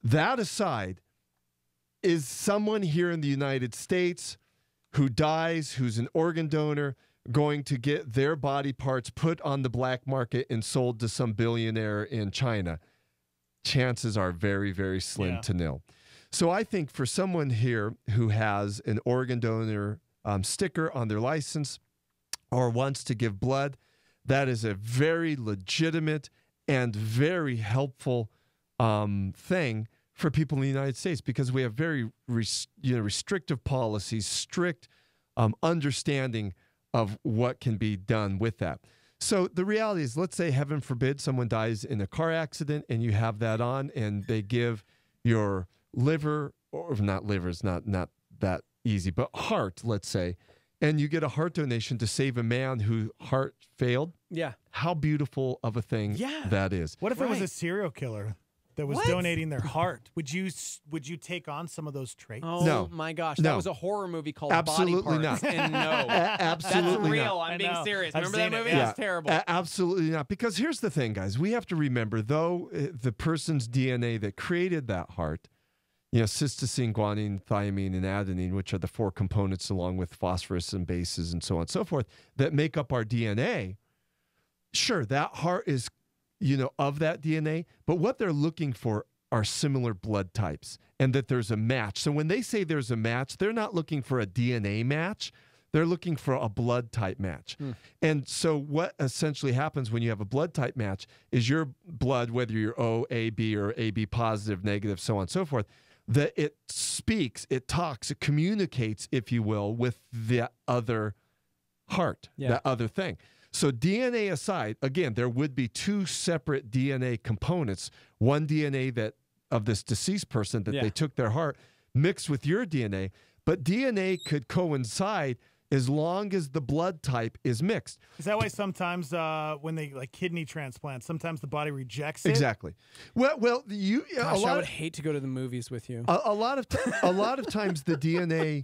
That aside, is someone here in the United States who dies, who's an organ donor, going to get their body parts put on the black market and sold to some billionaire in China? Chances are very, very slim to nil. So I think for someone here who has an organ donor sticker on their license or wants to give blood, that is a very legitimate and very helpful thing for people in the United States, because we have very restrictive policies, strict understanding of what can be done with that. So the reality is, let's say, heaven forbid, someone dies in a car accident and you have that on, and they give your liver, or not liver, is not that easy, but heart, let's say, and you get a heart donation to save a man whose heart failed. Yeah. How beautiful of a thing that is. What if it was a serial killer that was donating their heart? Would you take on some of those traits? Oh No. my gosh, No. that was a horror movie called Absolutely Body Parts. not. And no, Absolutely that's real. not. I'm being serious. I've Remember that seen it, movie? yeah. It's terrible. Absolutely not. Because here's the thing, guys. We have to remember, though, the person's DNA that created that heart, cytosine, guanine, thymine, and adenine, which are the four components along with phosphorus and bases and so on and so forth that make up our DNA. Sure, that heart is, of that DNA, but what they're looking for are similar blood types and that there's a match. So when they say there's a match, they're not looking for a DNA match. They're looking for a blood type match. And so what essentially happens when you have a blood type match is your blood, whether you're O, AB, or AB positive, negative, so on and so forth, that it speaks, it talks, it communicates, if you will, with the other heart, that other thing. So DNA aside, again, there would be two separate DNA components. One DNA that of this deceased person that they took their heart mixed with your DNA, but DNA could coincide as long as the blood type is mixed. Is that why sometimes when they kidney transplants, sometimes the body rejects it? Exactly. Well, you. Gosh, I would hate to go to the movies with you. A lot of times the DNA.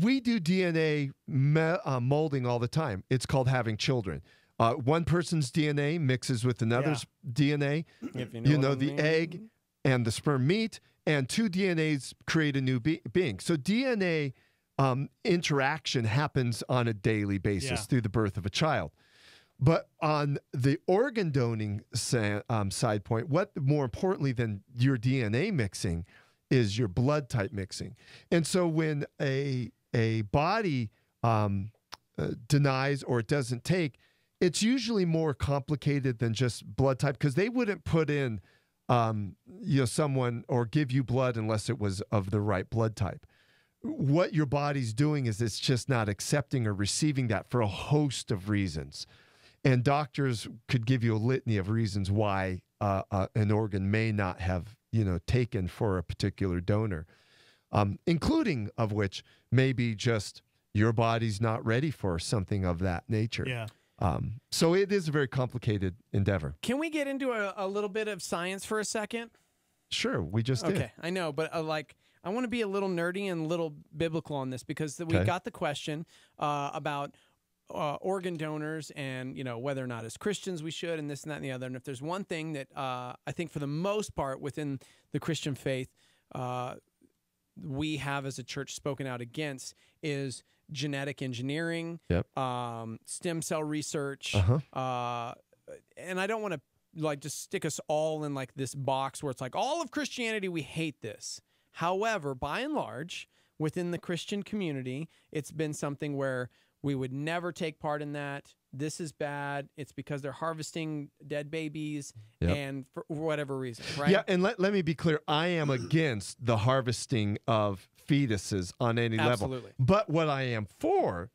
We do DNA molding all the time. It's called having children. One person's DNA mixes with another's DNA. If you know what I the mean. egg and the sperm meet, and two DNAs create a new being. So DNA interaction happens on a daily basis through the birth of a child. But on the organ donating side point, what more importantly than your DNA mixing is your blood type mixing. And so when a body denies or it doesn't take, it's usually more complicated than just blood type, because they wouldn't put in someone or give you blood unless it was of the right blood type. What your body's doing is it's just not accepting or receiving that for a host of reasons. And doctors could give you a litany of reasons why an organ may not have taken for a particular donor, including of which maybe just your body's not ready for something of that nature. Yeah. So it is a very complicated endeavor. Can we get into a little bit of science for a second? Sure, we just did. Okay, I know, but I want to be a little nerdy and a little biblical on this because we Okay. got the question about organ donors and, you know, whether or not as Christians we should and this and that and the other. And if there's one thing that I think for the most part within the Christian faith we have as a church spoken out against is genetic engineering, stem cell research, and I don't want to like just stick us all in like this box where it's like all of Christianity, we hate this. However, by and large, within the Christian community, it's been something where we would never take part in that. This is bad. It's because they're harvesting dead babies and for whatever reason, right? Yeah, and let me be clear. I am against the harvesting of fetuses on any Absolutely. level. But what I am for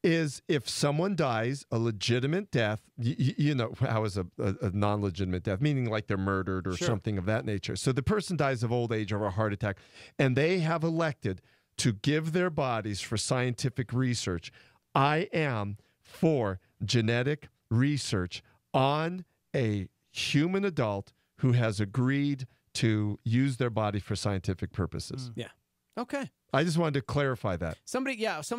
is if someone dies a legitimate death, you know, how is a non-legitimate death? Meaning like they're murdered or something of that nature. So the person dies of old age or a heart attack, and they have elected to give their bodies for scientific research. I am for genetic research on a human adult who has agreed to use their body for scientific purposes. Yeah. Okay. I just wanted to clarify that. Somebody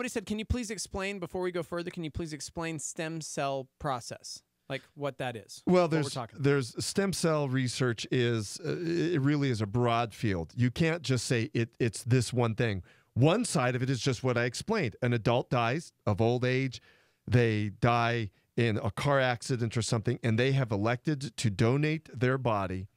said, can you please explain, before we go further, can you please explain stem cell process? Like what that is? Well, what we're talking about. there's stem cell research is, it really is a broad field. You can't just say it's this one thing. One side of it is just what I explained. An adult dies of old age. They die in a car accident or something, and they have elected to donate their body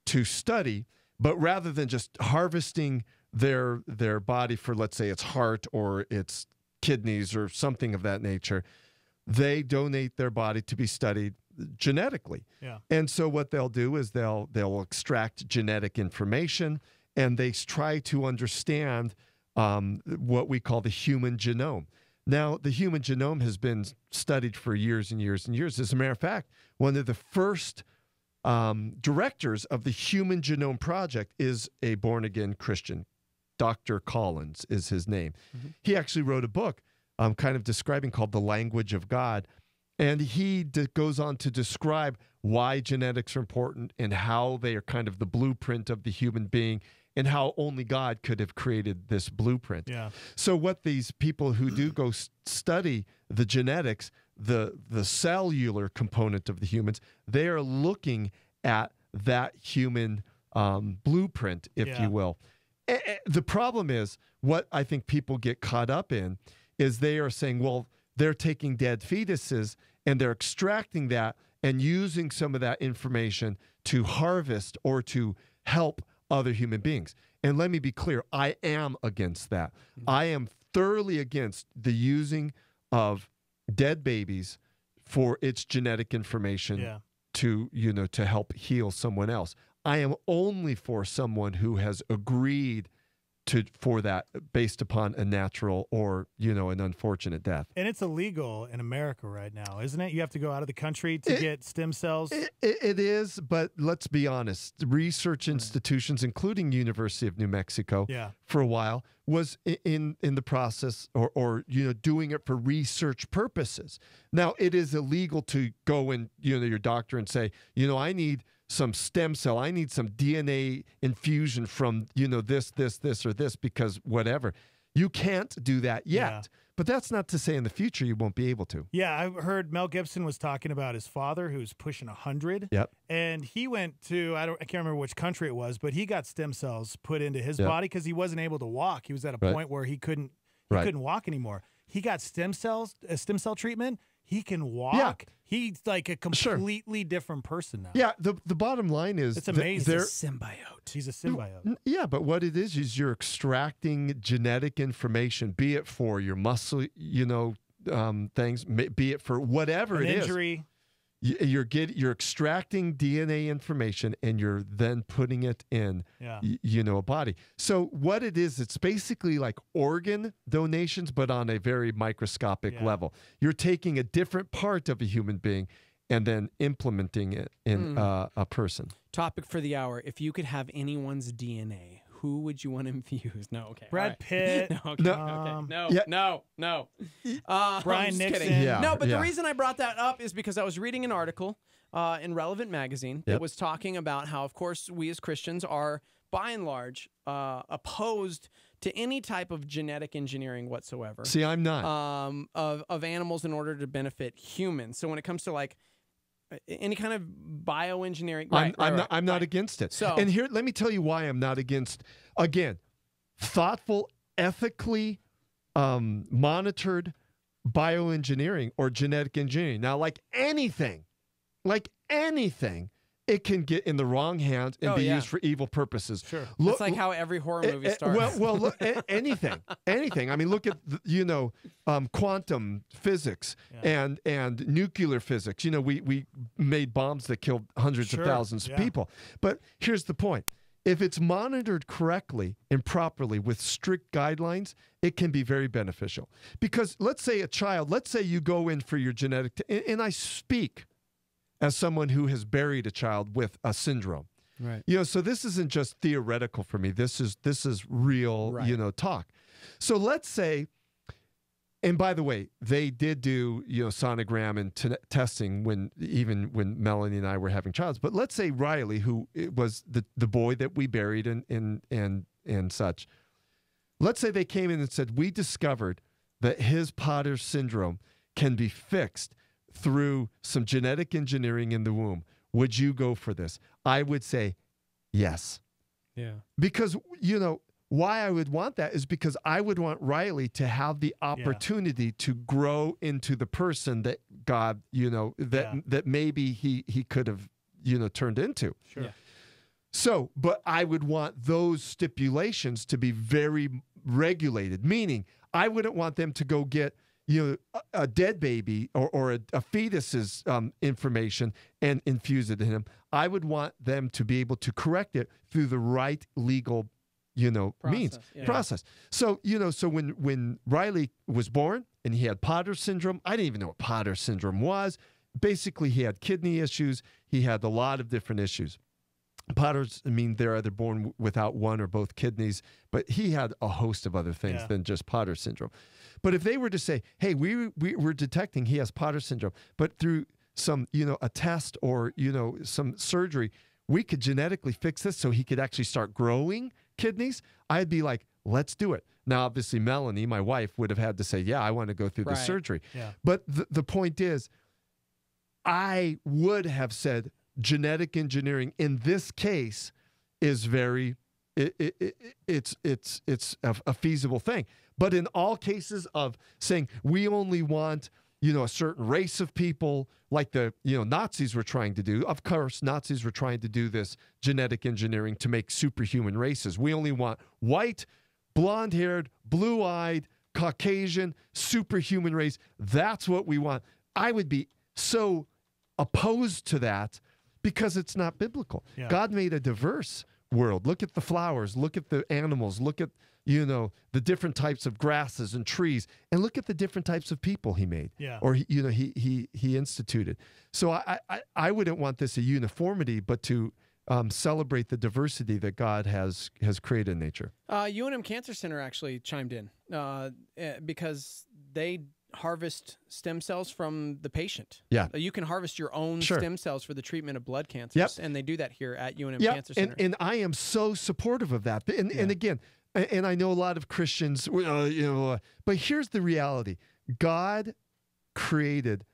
to study, but rather than just harvesting their body for, let's say, its heart or its kidneys or something of that nature, they donate their body to be studied genetically. Yeah. And so what they'll do is they'll extract genetic information, and they try to understand what we call the human genome. Now, the human genome has been studied for years and years and years. As a matter of fact, one of the first directors of the Human Genome Project is a born-again Christian. Dr. Collins is his name. He actually wrote a book kind of describing called The Language of God. And he goes on to describe why genetics are important and how they are kind of the blueprint of the human being and how only God could have created this blueprint. Yeah. So what these people who do go study the genetics, the cellular component of the humans, they are looking at that human blueprint, if you will. The problem is, what I think people get caught up in is they are saying, well, they're taking dead fetuses and they're extracting that and using some of that information to harvest or to help other human beings. And let me be clear, I am against that. I am thoroughly against the using of dead babies for its genetic information to help heal someone else. I am only for someone who has agreed for that based upon a natural or, an unfortunate death. And it's illegal in America right now, isn't it? You have to go out of the country to get stem cells. It is, but let's be honest. Research institutions, including University of New Mexico, for a while was in the process or doing it for research purposes. Now, it is illegal to go and, your doctor and say, I need some stem cell. I need some DNA infusion from, this, or this, because whatever. You can't do that yet. But that's not to say in the future you won't be able to. Yeah, I heard Mel Gibson was talking about his father who's pushing 100. Yep. And he went to, I can't remember which country it was, but he got stem cells put into his body because he wasn't able to walk. He was at a point where he couldn't walk anymore. He got a stem cell treatment. He can walk. Yeah. He's like a completely different person now. Yeah, the bottom line is it's amazing. He's a symbiote. He's a symbiote. Yeah, but what it is you're extracting genetic information, be it for your muscle, things, be it for whatever it is. Injury. You're extracting DNA information and you're then putting it in, a body. So what it is, it's basically like organ donations, but on a very microscopic level. You're taking a different part of a human being and then implementing it in a person. Topic for the hour. If you could have anyone's DNA, who would you want infused? No, okay. Brad all right. Pitt. No, okay, okay. No, yeah. no. Brian I'm just Nixon. kidding. Yeah, No, but yeah. the reason I brought that up is because I was reading an article in Relevant Magazine that Yep. was talking about how, of course, we as Christians are, by and large, opposed to any type of genetic engineering whatsoever. See, I'm not. Of animals in order to benefit humans. So when it comes to like any kind of bioengineering, I'm not against it. So- and here, let me tell you why I'm not against. Again, thoughtful, ethically monitored bioengineering or genetic engineering. Now, like anything, it can get in the wrong hands and be used for evil purposes. Sure. That's like how every horror movie starts. Well, look, anything. I mean, look at quantum physics and nuclear physics. You know, we made bombs that killed hundreds of thousands of people. But here's the point: if it's monitored correctly and properly with strict guidelines, it can be very beneficial. Because let's say you go in for your genetic, and I speak as someone who has buried a child with a syndrome. Right. You know, so this isn't just theoretical for me. This is real, talk. So let's say, and by the way, they did do, sonogram and testing when Melanie and I were having childs. But let's say Riley, who was the boy that we buried and such. Let's say they came in and said, we discovered that his Potter syndrome can be fixed through some genetic engineering in the womb. Would you go for this? I would say yes. Yeah. Because, why I would want that is because I would want Riley to have the opportunity to grow into the person that God, that maybe he could have, turned into. Sure. Yeah. So, but I would want those stipulations to be very regulated, meaning I wouldn't want them to go get a dead baby or a fetus's information and infuse it in him. I would want them to be able to correct it through the right legal, means. Process. So, so when Riley was born and he had Potter syndrome, I didn't even know what Potter syndrome was. Basically, he had kidney issues. He had a lot of different issues. Potters, they're either born without one or both kidneys, but he had a host of other things than just Potter syndrome. But if they were to say, hey, we're detecting he has Potter syndrome, but through some, a test or, some surgery, we could genetically fix this so he could actually start growing kidneys, I'd be like, let's do it. Now, obviously, Melanie, my wife, would have had to say, yeah, I want to go through the surgery. Yeah. But the point is, I would have said genetic engineering in this case is very, it's a feasible thing. But in all cases of saying we only want, a certain race of people, like the, Nazis were trying to do. Of course, Nazis were trying to do this genetic engineering to make superhuman races. We only want white, blonde-haired, blue-eyed, Caucasian, superhuman race. That's what we want. I would be so opposed to that because it's not biblical. Yeah. God made a diverse world. Look at the flowers. Look at the animals. Look at, the different types of grasses and trees. And look at the different types of people he made. Yeah. Or, he instituted. So I wouldn't want this a uniformity, but to celebrate the diversity that God has created in nature. UNM Cancer Center actually chimed in because they harvest stem cells from the patient. Yeah. You can harvest your own stem cells for the treatment of blood cancers. Yep. And they do that here at UNM Yeah, Cancer Center. and I am so supportive of that. And again, and I know a lot of Christians, but here's the reality. God created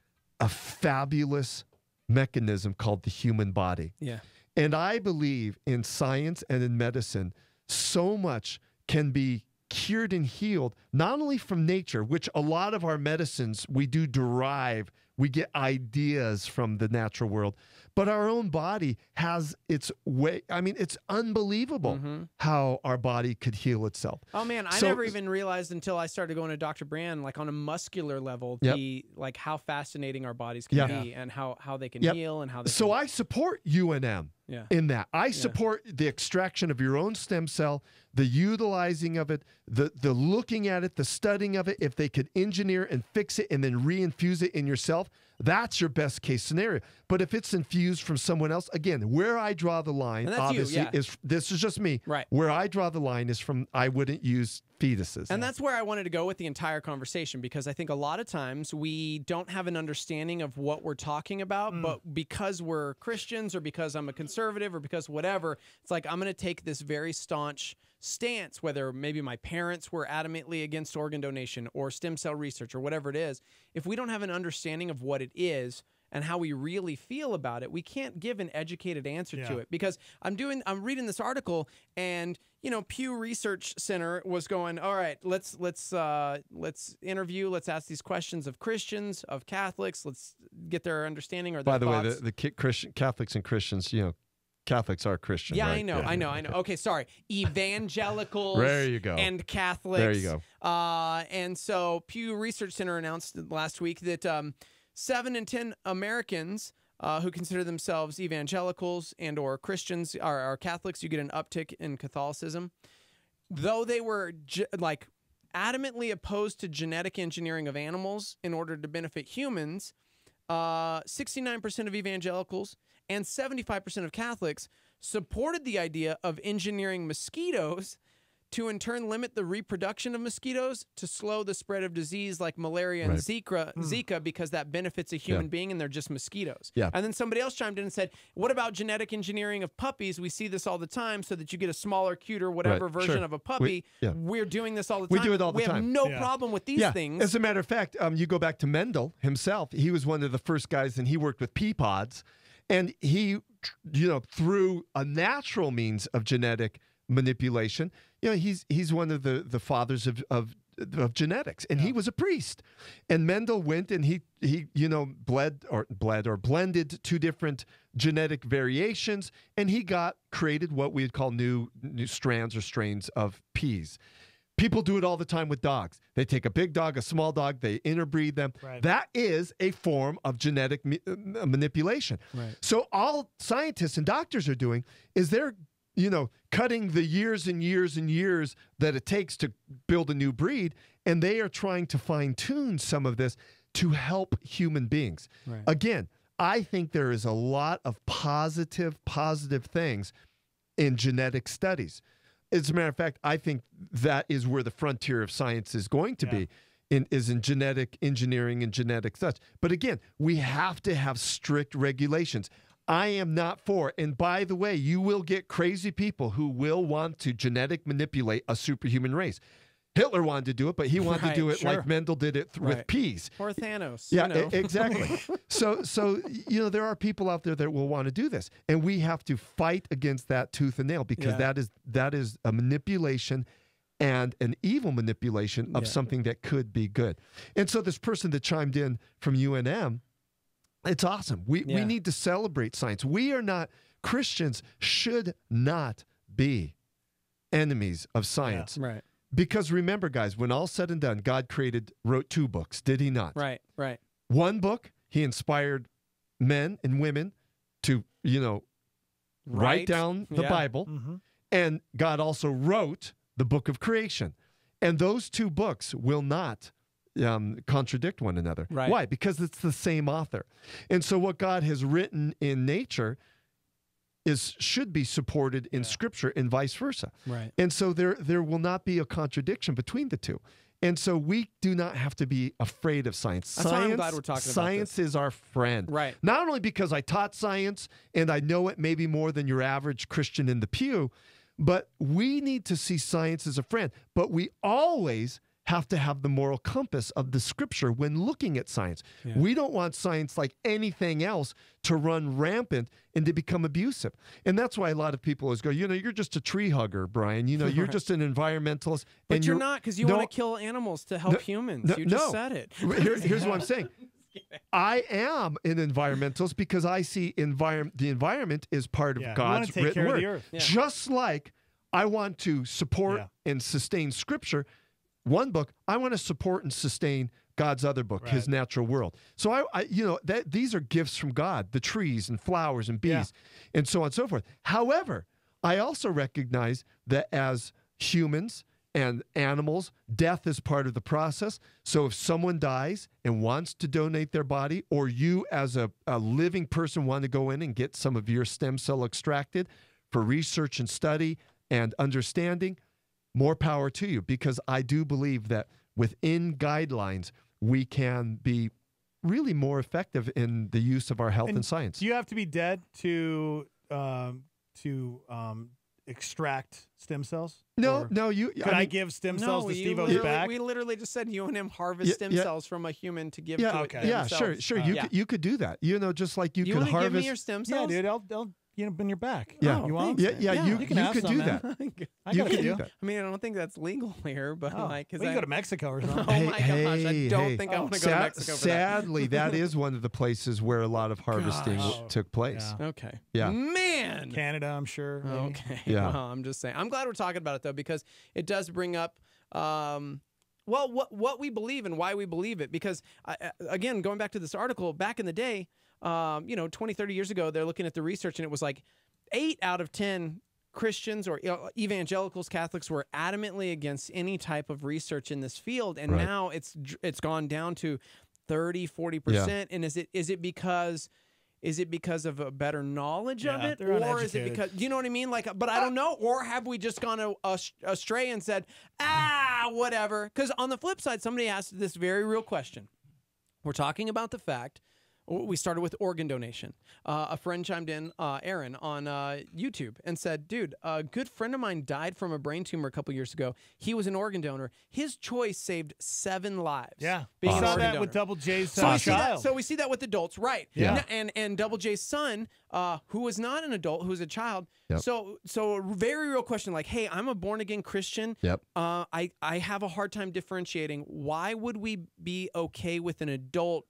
a fabulous mechanism called the human body. Yeah. And I believe in science and in medicine, so much can be cured and healed, not only from nature, which a lot of our medicines we do derive, we get ideas from the natural world, but our own body has its way. It's unbelievable how our body could heal itself. Oh man, I never even realized until I started going to Dr. Brand, like on a muscular level, how fascinating our bodies can be and how they can heal and how they So I support UNM. in that. I support the extraction of your own stem cell, the utilizing of it, the looking at it, the studying of it. If they could engineer and fix it and then reinfuse it in yourself, that's your best case scenario. But if it's infused from someone else, again, where I draw the line, obviously, is this is just me. Right. Where I draw the line is from I wouldn't use fetuses. And that's where I wanted to go with the entire conversation, because I think a lot of times we don't have an understanding of what we're talking about, but because we're Christians or because I'm a conservative or because whatever, it's like I'm going to take this very staunch stance, whether maybe my parents were adamantly against organ donation or stem cell research or whatever it is. If we don't have an understanding of what it is and how we really feel about it, we can't give an educated answer to it. Because I'm reading this article, and Pew Research Center was going, all right, let's interview, let's ask these questions of Christians, of Catholics, let's get their understanding or their By the thoughts. way, the Catholics and Christians, Catholics are Christian. Yeah, right? I know. Okay, sorry. Evangelicals there you go. And Catholics. There you go. And so Pew Research Center announced last week that 7 in 10 Americans who consider themselves evangelicals and or Christians are Catholics. You get an uptick in Catholicism. Though they were adamantly opposed to genetic engineering of animals in order to benefit humans, 69% of evangelicals and 75% of Catholics supported the idea of engineering mosquitoes to in turn limit the reproduction of mosquitoes to slow the spread of disease like malaria and Zika, because that benefits a human being and they're just mosquitoes. Yeah. And then somebody else chimed in and said, what about genetic engineering of puppies? We see this all the time so that you get a smaller, cuter, whatever version of a puppy. We're doing this all the time. We do it all the time. We have no problem with these things. As a matter of fact, you go back to Mendel himself. He was one of the first guys, and he worked with pea pods. And he, through a natural means of genetic manipulation, he's one of the fathers of genetics, and he was a priest. And Mendel went and he blended two different genetic variations, and he created what we'd call new strands or strains of peas. People do it all the time with dogs. They take a big dog, a small dog, they interbreed them. Right. That is a form of genetic manipulation. Right. So all scientists and doctors are doing is they're, cutting the years and years and years that it takes to build a new breed, and they are trying to fine-tune some of this to help human beings. Right. Again, I think there is a lot of positive things in genetic studies. As a matter of fact, I think that is where the frontier of science is going to be, in genetic engineering and genetic such. But again, we have to have strict regulations. I am not for, and by the way, you will get crazy people who will want to genetic manipulate a superhuman race. Hitler wanted to do it, but he wanted to do it like Mendel did it with peas. Or Thanos. Yeah, exactly. So there are people out there that will want to do this, and we have to fight against that tooth and nail, because that is a manipulation and an evil manipulation of something that could be good. And so this person that chimed in from UNM, it's awesome. We need to celebrate science. Christians should not be enemies of science. Right. Because remember, guys, when all's said and done, God wrote 2 books, did he not? Right. One book, he inspired men and women to, write down the Bible. Mm-hmm. And God also wrote the book of creation. And those 2 books will not contradict one another. Right. Why? Because it's the same author. And so what God has written in nature should be supported in Scripture and vice versa. Right. And so there will not be a contradiction between the two. And so we do not have to be afraid of science. That's why I'm glad we're talking about science is our friend. Right. Not only because I taught science and I know it maybe more than your average Christian in the pew, but we need to see science as a friend. But we always have to have the moral compass of the Scripture when looking at science. Yeah. We don't want science, like anything else, to run rampant and to become abusive. And that's why a lot of people always go, you're just a tree hugger, Brian. You're just an environmentalist. But you're not, because you want to kill animals to help humans. You just said it. Here's what I'm saying. I am an environmentalist because I see the environment is part of God's written word. Just like I want to support and sustain Scripture, one book, I want to support and sustain God's other book, His Natural World. So these are gifts from God, the trees and flowers and bees and so on and so forth. However, I also recognize that as humans and animals, death is part of the process. So if someone dies and wants to donate their body, or you as a living person want to go in and get some of your stem cell extracted for research and study and understanding, more power to you, because I do believe that within guidelines, we can be really more effective in the use of our health and science. Do you have to be dead to extract stem cells? No. Could I give stem cells to Steve-O's back? We literally just said you and him harvest stem cells from a human to give to sure. You could do that. Just like you could harvest. Give me your stem cells? Yeah, dude, I'll in your back. Yeah, you want? You can do that. You can do that. I mean, I don't think that's legal here, but we can go to Mexico or something. Oh my gosh, I don't think I want to go to Mexico for sadly, that is one of the places where a lot of harvesting took place. Yeah. Okay. Yeah. Man. Canada, I'm sure. Maybe. Okay. Yeah. Well, I'm just saying. I'm glad we're talking about it though, because it does bring up what we believe and why we believe it. Because again, going back to this article, back in the day, 20, 30 years ago, they're looking at the research and it was like 8 out of 10 Christians or evangelicals, Catholics were adamantly against any type of research in this field. And now it's gone down to 30, 40%. And is it because of a better knowledge of it, or is it because, you know what I mean? Like, but I don't know. Or have we just gone astray and said, whatever? Because on the flip side, somebody asked this very real question. We're talking about the fact. We started with organ donation. A friend chimed in, Aaron, on YouTube and said, dude, a good friend of mine died from a brain tumor a couple years ago. He was an organ donor. His choice saved 7 lives. Yeah. Being We an saw organ that donor. with Double J's child. So we see that with adults, right. Yeah. And Double J's son, who was not an adult, who was a child. Yep. So a very real question, like, hey, I'm a born-again Christian. Yep. I have a hard time differentiating. Why would we be okay with an adult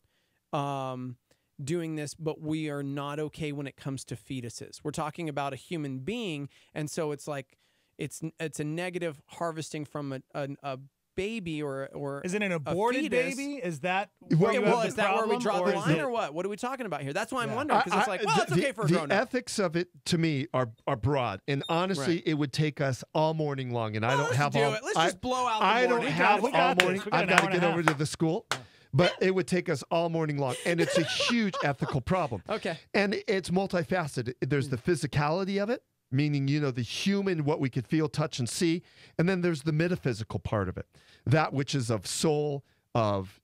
doing this, but we are not okay when it comes to fetuses? We're talking about a human being, and so it's like it's a negative harvesting from a baby or is it an aborted baby? Is that is that where we draw the line, or what? What are we talking about here? That's why I'm wondering, because it's like, well, it's okay for a grown-up. The ethics of it, to me, are broad, and honestly, it would take us all morning long, and I don't have all. Let's just blow out the I morning. don't have all morning. I've got to get over to the school. But it would take us all morning long, and it's a huge ethical problem. Okay. And it's multifaceted. There's the physicality of it, meaning, the human, what we could feel, touch, and see. And then there's the metaphysical part of it, that which is of soul, of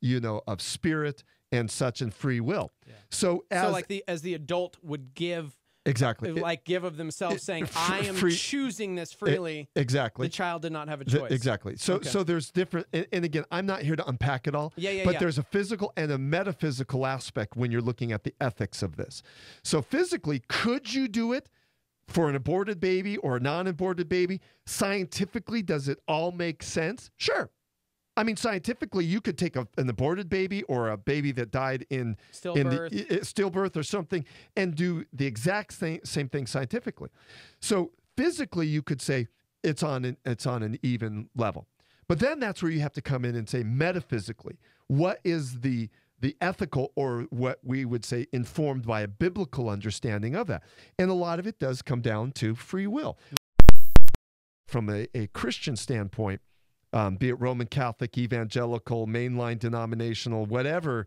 spirit and such, and free will. Yeah. So as the adult would give. Exactly. Like give of themselves, saying, I am choosing this freely. Exactly. The child did not have a choice. Exactly. So there's different, and again, I'm not here to unpack it all. But there's a physical and a metaphysical aspect when you're looking at the ethics of this. So physically, could you do it for an aborted baby or a non-aborted baby? Scientifically, does it all make sense? Sure. I mean, scientifically, you could take an aborted baby or a baby that died in stillbirth or something and do the exact same thing scientifically. So physically, you could say it's on an even level. But then that's where you have to come in and say, metaphysically, what is the ethical, or what we would say informed by a biblical understanding of that? And a lot of it does come down to free will. From a Christian standpoint, be it Roman Catholic, evangelical, mainline denominational, whatever,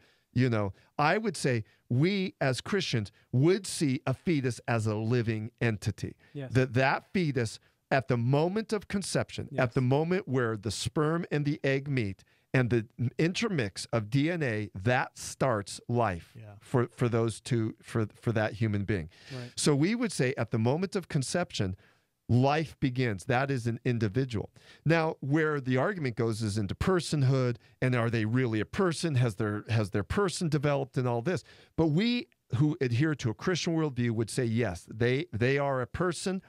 I would say we as Christians would see a fetus as a living entity. Yes. That fetus, at the moment of conception, at the moment where the sperm and the egg meet and the intermix of DNA, that starts life for those two, for that human being. Right. So we would say at the moment of conception, life begins. That is an individual. Now, where the argument goes is into personhood, and are they really a person? Has their person developed, and all this? But we who adhere to a Christian worldview would say yes, they are a person,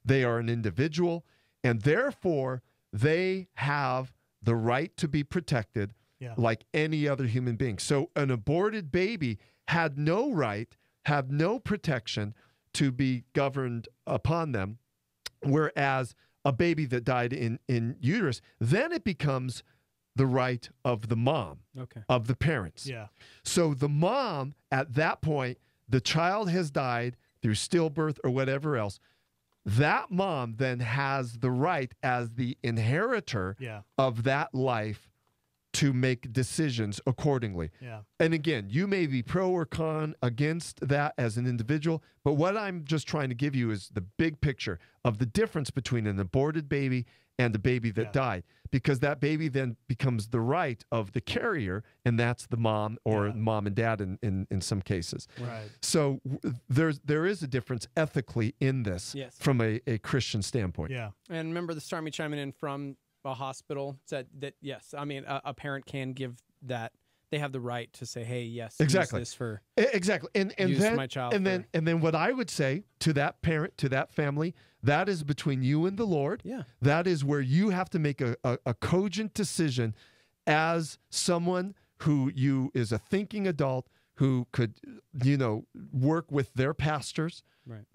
they are an individual, and therefore they have the right to be protected like any other human being. So an aborted baby had no right, have no protection to be governed upon them. Whereas a baby that died in uterus, then it becomes the right of the mom, of the parents. Yeah. So the mom, at that point, the child has died through stillbirth or whatever else. That mom then has the right as the inheritor of that life to make decisions accordingly. Yeah. And again, you may be pro or con against that as an individual, but what I'm just trying to give you is the big picture of the difference between an aborted baby and a baby that died, because that baby then becomes the right of the carrier, and that's the mom or mom and dad in some cases. Right. So there is a difference ethically in this from a Christian standpoint. Yeah. And remember the Starmy chiming in from a hospital said that, yes, I mean, a parent can give that. They have the right to say, hey, yes, exactly. use this for exactly. And use then, my child. And then what I would say to that parent, to that family, that is between you and the Lord. Yeah. That is where you have to make a cogent decision as someone who is a thinking adult who could, work with their pastors,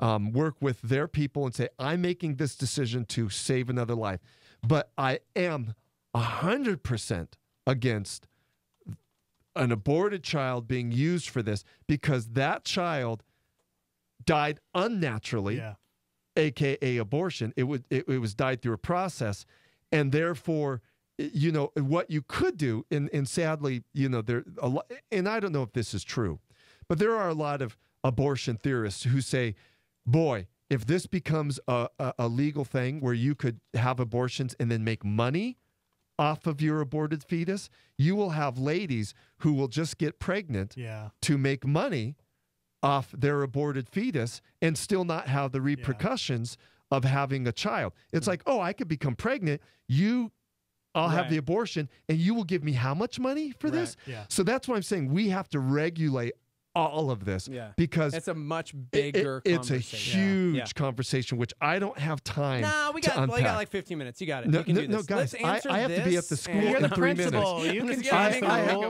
work with their people and say, I'm making this decision to save another life. But I am 100% against an aborted child being used for this, because that child died unnaturally, aka abortion. It was died through a process, and therefore, what you could do, and sadly, there a lot, and I don't know if this is true, but there are a lot of abortion theorists who say, boy, if this becomes a legal thing where you could have abortions and then make money off of your aborted fetus, you will have ladies who will just get pregnant to make money off their aborted fetus and still not have the repercussions of having a child. It's like, oh, I could become pregnant. I'll have the abortion, and you will give me how much money for this? Yeah. So that's why I'm saying we have to regulate all of this, because it's a much bigger it's a conversation. huge conversation, which I don't have time we to got unpack. like 15 minutes. You got it. No, you can do no, this. guys, Let's I have to be at the school You're in the 3 minutes. principal. You can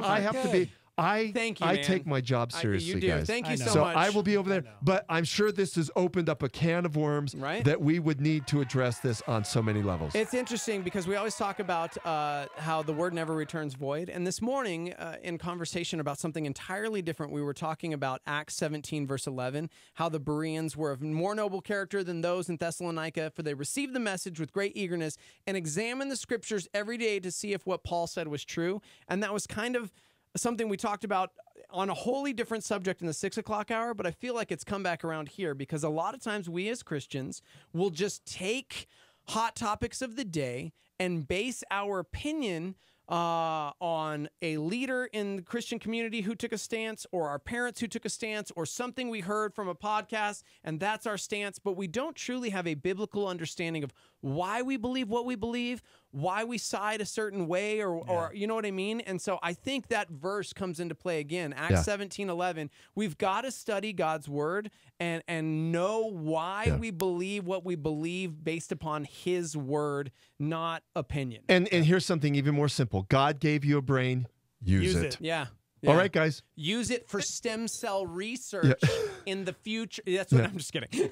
I have to be. Thank you, I man. take my job seriously, you do. guys. Thank you so much. I will be over there, but I'm sure this has opened up a can of worms that we would need to address this on so many levels. It's interesting because we always talk about how the word never returns void. And this morning, in conversation about something entirely different, we were talking about Acts 17, verse 11, how the Bereans were of more noble character than those in Thessalonica, for they received the message with great eagerness and examined the scriptures every day to see if what Paul said was true. And that was kind of something we talked about on a wholly different subject in the 6 o'clock hour, but I feel like it's come back around here because a lot of times we as Christians will just take hot topics of the day and base our opinion on a leader in the Christian community who took a stance, or our parents who took a stance, or something we heard from a podcast, and that's our stance. But we don't truly have a biblical understanding of why we believe what we believe, why we side a certain way, or you know what I mean? And so I think that verse comes into play again. Acts 17:11. We've got to study God's word and know why we believe what we believe based upon his word, not opinion. And here's something even more simple. God gave you a brain, use it. Yeah. All right, guys. Use it for stem cell research in the future. That's what I'm just kidding.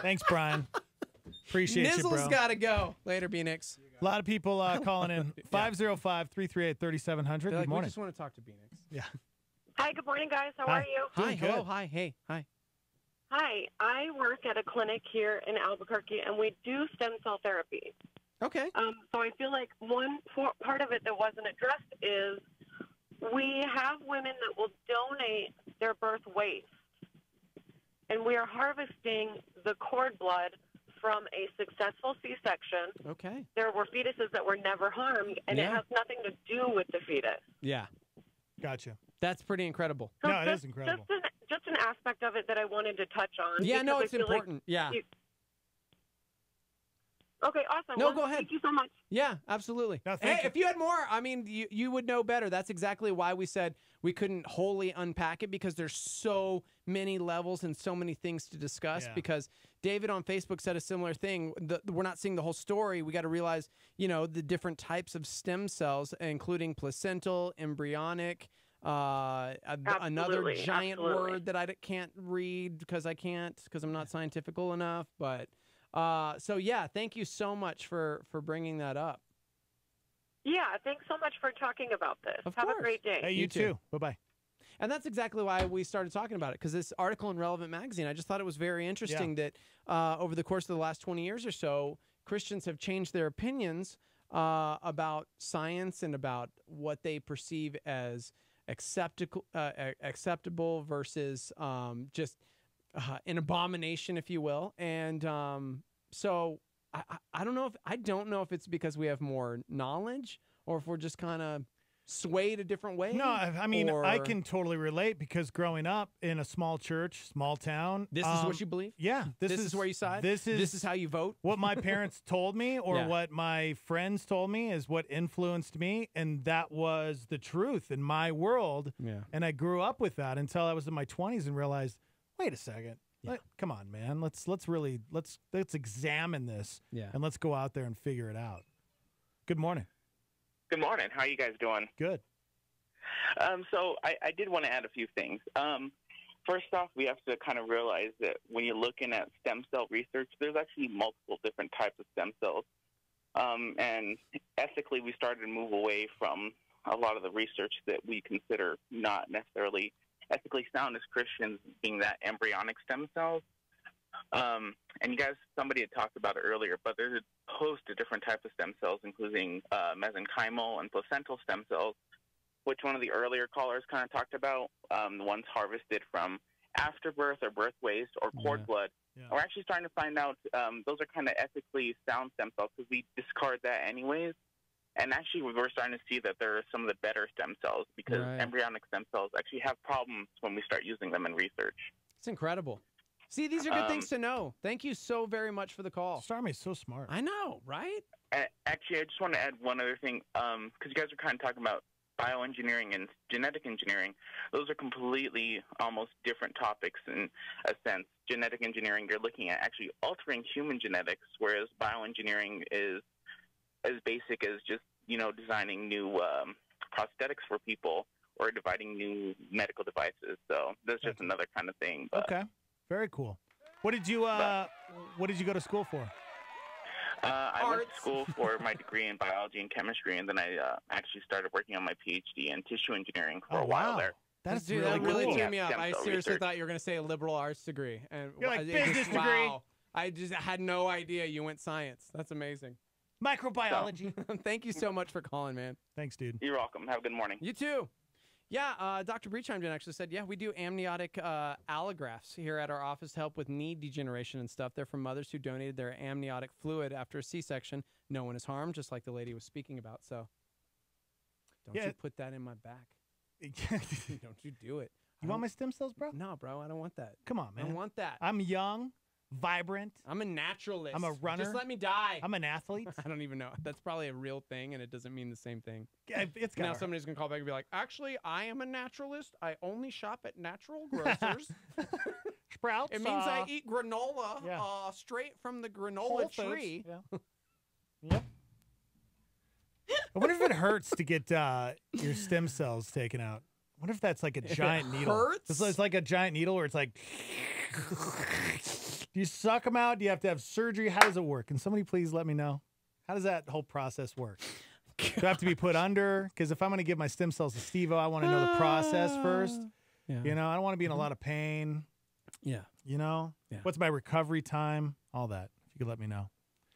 Thanks, Brian. Appreciate you, bro. Nizzle's got to go. Later, B-Nix. A lot of people calling in. 505-338-3700. Good Like, morning. we just want to talk to B-Nix. Yeah. Hi, good morning, guys. How Hi. are you? Hi, Doing good. hello, hi, hey, hi. Hi, I work at a clinic here in Albuquerque, and we do stem cell therapy. Okay. So I feel like one part of it that wasn't addressed is we have women that will donate their birth waste, and we are harvesting the cord blood from a successful C-section. Okay. There were fetuses that were never harmed, and it has nothing to do with the fetus. Yeah. Gotcha. That's pretty incredible. So No, it is incredible. Just an aspect of it that I wanted to touch on. Yeah, no, because it's I feel like important. Yeah. Okay, awesome. No, Well, go ahead. Thank you so much. Yeah, absolutely. No, Hey, if you had more, I mean, you would know better. That's exactly why we said we couldn't wholly unpack it, because there's so many levels and so many things to discuss. Yeah. Because David on Facebook said a similar thing. We're not seeing the whole story. We got to realize, the different types of stem cells, including placental, embryonic, another giant word that I can't read because I'm not scientifical enough. But so yeah, thank you so much for bringing that up. Yeah, thanks so much for talking about this. Of Have course. a great day. Hey, you too. Bye-bye. And that's exactly why we started talking about it, because this article in Relevant Magazine, I just thought it was very interesting that over the course of the last 20 years or so, Christians have changed their opinions about science and about what they perceive as acceptable versus just an abomination, if you will. And so I don't know if it's because we have more knowledge or if we're just kind of swayed a different way. No, I mean, I can totally relate because growing up in a small church, small town. This is what you believe? Yeah. This is where you side? This is how you vote? What my parents told me or what my friends told me is what influenced me. And that was the truth in my world. Yeah. And I grew up with that until I was in my 20s and realized, wait a second. Come on, man. Let's examine this. Yeah. And let's go out there and figure it out. Good morning. Good morning. How are you guys doing? Good. So I did want to add a few things. First off, we have to kind of realize that when you're looking at stem cell research, there's actually multiple different types of stem cells. And ethically, we started to move away from a lot of the research that we consider not necessarily ethically sound as Christians, being that embryonic stem cells. And you guys, somebody had talked about it earlier, but there's a host of different types of stem cells, including mesenchymal and placental stem cells, which one of the earlier callers kind of talked about, the ones harvested from afterbirth or birth waste or cord blood. We're actually starting to find out those are kind of ethically sound stem cells because we discard that anyways. And actually, we're starting to see that there are some of the better stem cells because embryonic stem cells actually have problems when we start using them in research. It's incredible. See, these are good things to know. Thank you so very much for the call. Starmy's so smart. I know, right? Actually, I just want to add one other thing because you guys are kind of talking about bioengineering and genetic engineering. Those are completely almost different topics in a sense. Genetic engineering, you're looking at actually altering human genetics, whereas bioengineering is as basic as just, designing new prosthetics for people or dividing new medical devices. So that's just another kind of thing. But, okay. Very cool. What did you go to school for? I went to school for my degree in biology and chemistry, and then I actually started working on my PhD in tissue engineering for a while there. That really threw me up. I seriously thought you were going to say a liberal arts degree. And you're like, business degree. Wow. I just had no idea you went science. That's amazing. Microbiology. Thank you so much for calling, man. Thanks, dude. You're welcome. Have a good morning. You too. Yeah, Dr. Bree chimed in actually said, yeah, we do amniotic allografts here at our office to help with knee degeneration and stuff. They're from mothers who donated their amniotic fluid after a C-section. No one is harmed, just like the lady was speaking about. So don't you put that in my back. Don't you do it. You want my stem cells, bro? No, bro, I don't want that. Come on, man. I don't want that. I'm young, vibrant. I'm a naturalist. I'm a runner. Just let me die. I'm an athlete. I don't even know. That's probably a real thing, and it doesn't mean the same thing. It's now somebody's going to call back and be like, actually, I am a naturalist. I only shop at natural grocers. Sprouts. It means I eat granola straight from the granola tree. Yeah. Yep. I wonder if it hurts to get your stem cells taken out. I wonder if that's like a giant needle. Hurts? It's like a giant needle where it's like... Do you suck them out? Do you have to have surgery? How does it work? Can somebody please let me know? How does that whole process work? Do I have to be put under? Because if I'm going to give my stem cells to Steve-O, I want to know the process first. Yeah. You know, I don't want to be in a lot of pain. Yeah. You know? Yeah. What's my recovery time? All that. If you could let me know.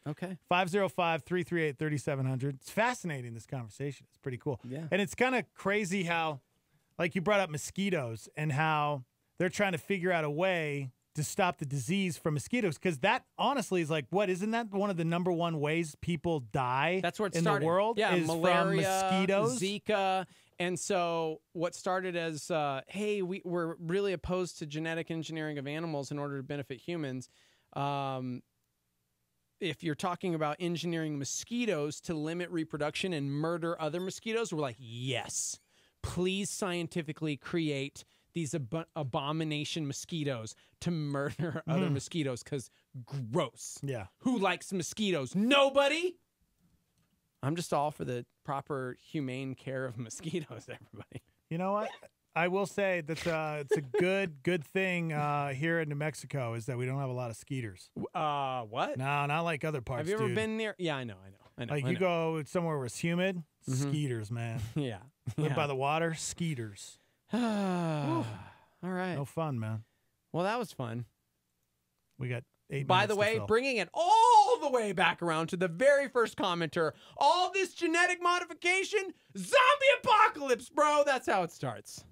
Okay. 505-338-3700. It's fascinating, this conversation. It's pretty cool. Yeah. And it's kind of crazy how, like you brought up mosquitoes and how they're trying to figure out a way to stop the disease from mosquitoes. Because that honestly is like, what, isn't that one of the number one ways people die That's where it in started. the world? Yeah, is malaria, from mosquitoes? Zika. And so what started as, hey, we're really opposed to genetic engineering of animals in order to benefit humans. If you're talking about engineering mosquitoes to limit reproduction and murder other mosquitoes, we're like, yes, please scientifically create these abomination mosquitoes to murder other mosquitoes because gross. Yeah. Who likes mosquitoes? Nobody. I'm just all for the proper humane care of mosquitoes, everybody. You know what? I will say that it's a good thing here in New Mexico is that we don't have a lot of skeeters. What? No, not like other parts. Have you ever dude. been near? Yeah, I know. Like you go somewhere where it's humid, skeeters, man. Yeah. Live by the water, skeeters. All right. No fun, man. Well, that was fun. We got 8 By minutes the to way, fill. bringing it all the way back around to the very first commenter. All this genetic modification, zombie apocalypse, bro. That's how it starts.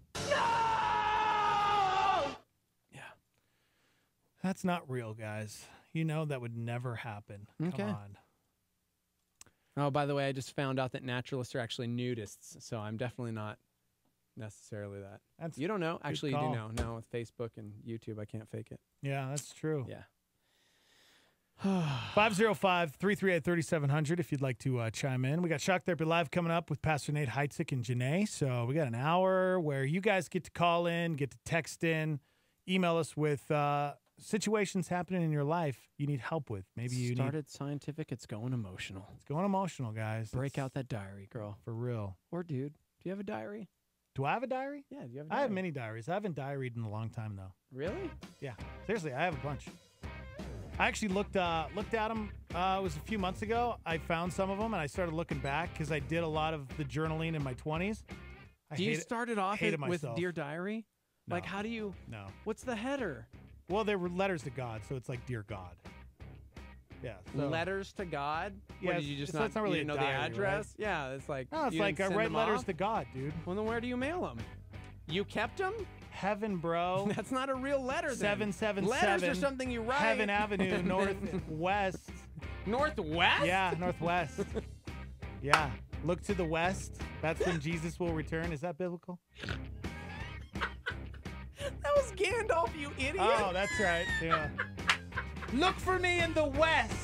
That's not real, guys. You know that would never happen. Okay. Come on. Oh, by the way, I just found out that naturalists are actually nudists, so I'm definitely not necessarily that. You don't know. Actually, you do know. No, with Facebook and YouTube, I can't fake it. Yeah, that's true. Yeah. 505-338-3700 if you'd like to chime in. We got Shock Therapy Live coming up with Pastor Nate Heitzig and Janae. So we got an hour where you guys get to call in, get to text in, email us with situations happening in your life you need help with. Maybe you started scientific, it's going emotional. It's going emotional, guys. Break out that diary, girl. For real. Or dude, do you have a diary? Do I have a diary? Yeah, do you have a I diary? have many diaries. I haven't diaried in a long time, though. Really? Yeah. Seriously, I have a bunch. I actually looked at them. It was a few months ago. I found some of them, and I started looking back because I did a lot of the journaling in my 20s. Do you start it off hated with myself. Dear Diary? No. Like, how do you? No. What's the header? Well, they were letters to God, so it's like Dear God. Yeah. So. Letters to God? Yeah, What, did you just so not, it's not really you didn't a know diary, the address? right? Yeah, it's like. No, it's you like I didn't send write them letters off? to God, dude. Well, then where do you mail them? You kept them? Heaven, bro. That's not a real letter, then. 777. Letters are something you write. Heaven Avenue, Northwest. Northwest? Yeah, Northwest. Yeah. Look to the west. That's when Jesus will return. Is that biblical? That was Gandalf, you idiot. Oh, that's right. Yeah. Look for me in the west.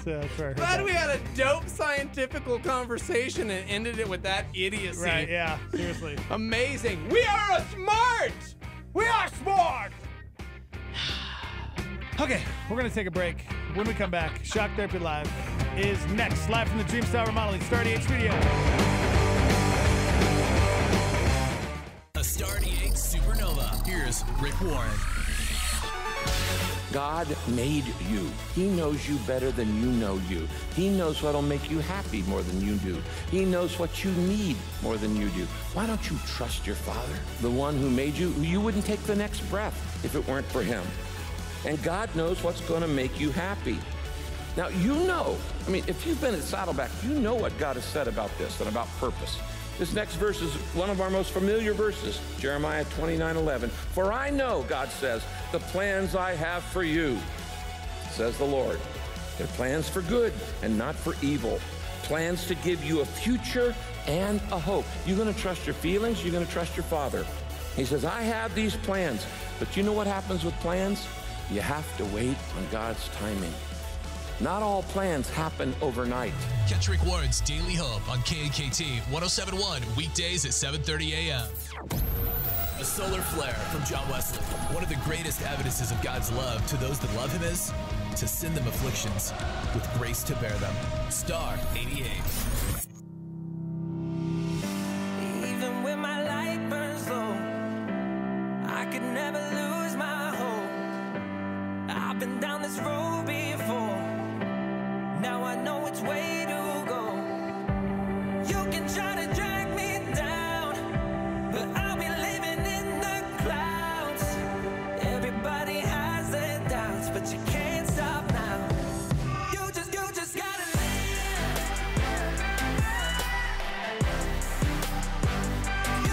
That's right. Glad we had a dope scientifical conversation and ended it with that idiocy. Right, yeah. Seriously. Amazing. We are smart. We are smart. Okay, we're going to take a break. When we come back, Shock Therapy Live is next. Live from the Dream Style Remodeling Star 8 studio. A Star 8 Supernova. Here's Rick Warren. God made you. He knows you better than you know you. He knows what'll make you happy more than you do. He knows what you need more than you do. Why don't you trust your Father, the one who made you? You wouldn't take the next breath if it weren't for him. And God knows what's going to make you happy. Now, you know, I mean, if you've been at Saddleback, you know what God has said about this and about purpose. This next verse is one of our most familiar verses, Jeremiah 29:11. For I know, God says, the plans I have for you, says the Lord. They're plans for good and not for evil. Plans to give you a future and a hope. You're going to trust your feelings. You're going to trust your Father. He says, I have these plans. But you know what happens with plans? You have to wait on God's timing. Not all plans happen overnight. Catch Rick Warren's Daily Hope on KAKT 1071 weekdays at 7:30 a.m. A solar flare from John Wesley. One of the greatest evidences of God's love to those that love him is to send them afflictions with grace to bear them. Star 88. Even when my light burns low, I could never lose my hope. I've been down this road before. Now I know which way to go. You can try to drag me down, but I'll be living in the clouds. Everybody has their doubts, but you can't stop now. You just gotta live. You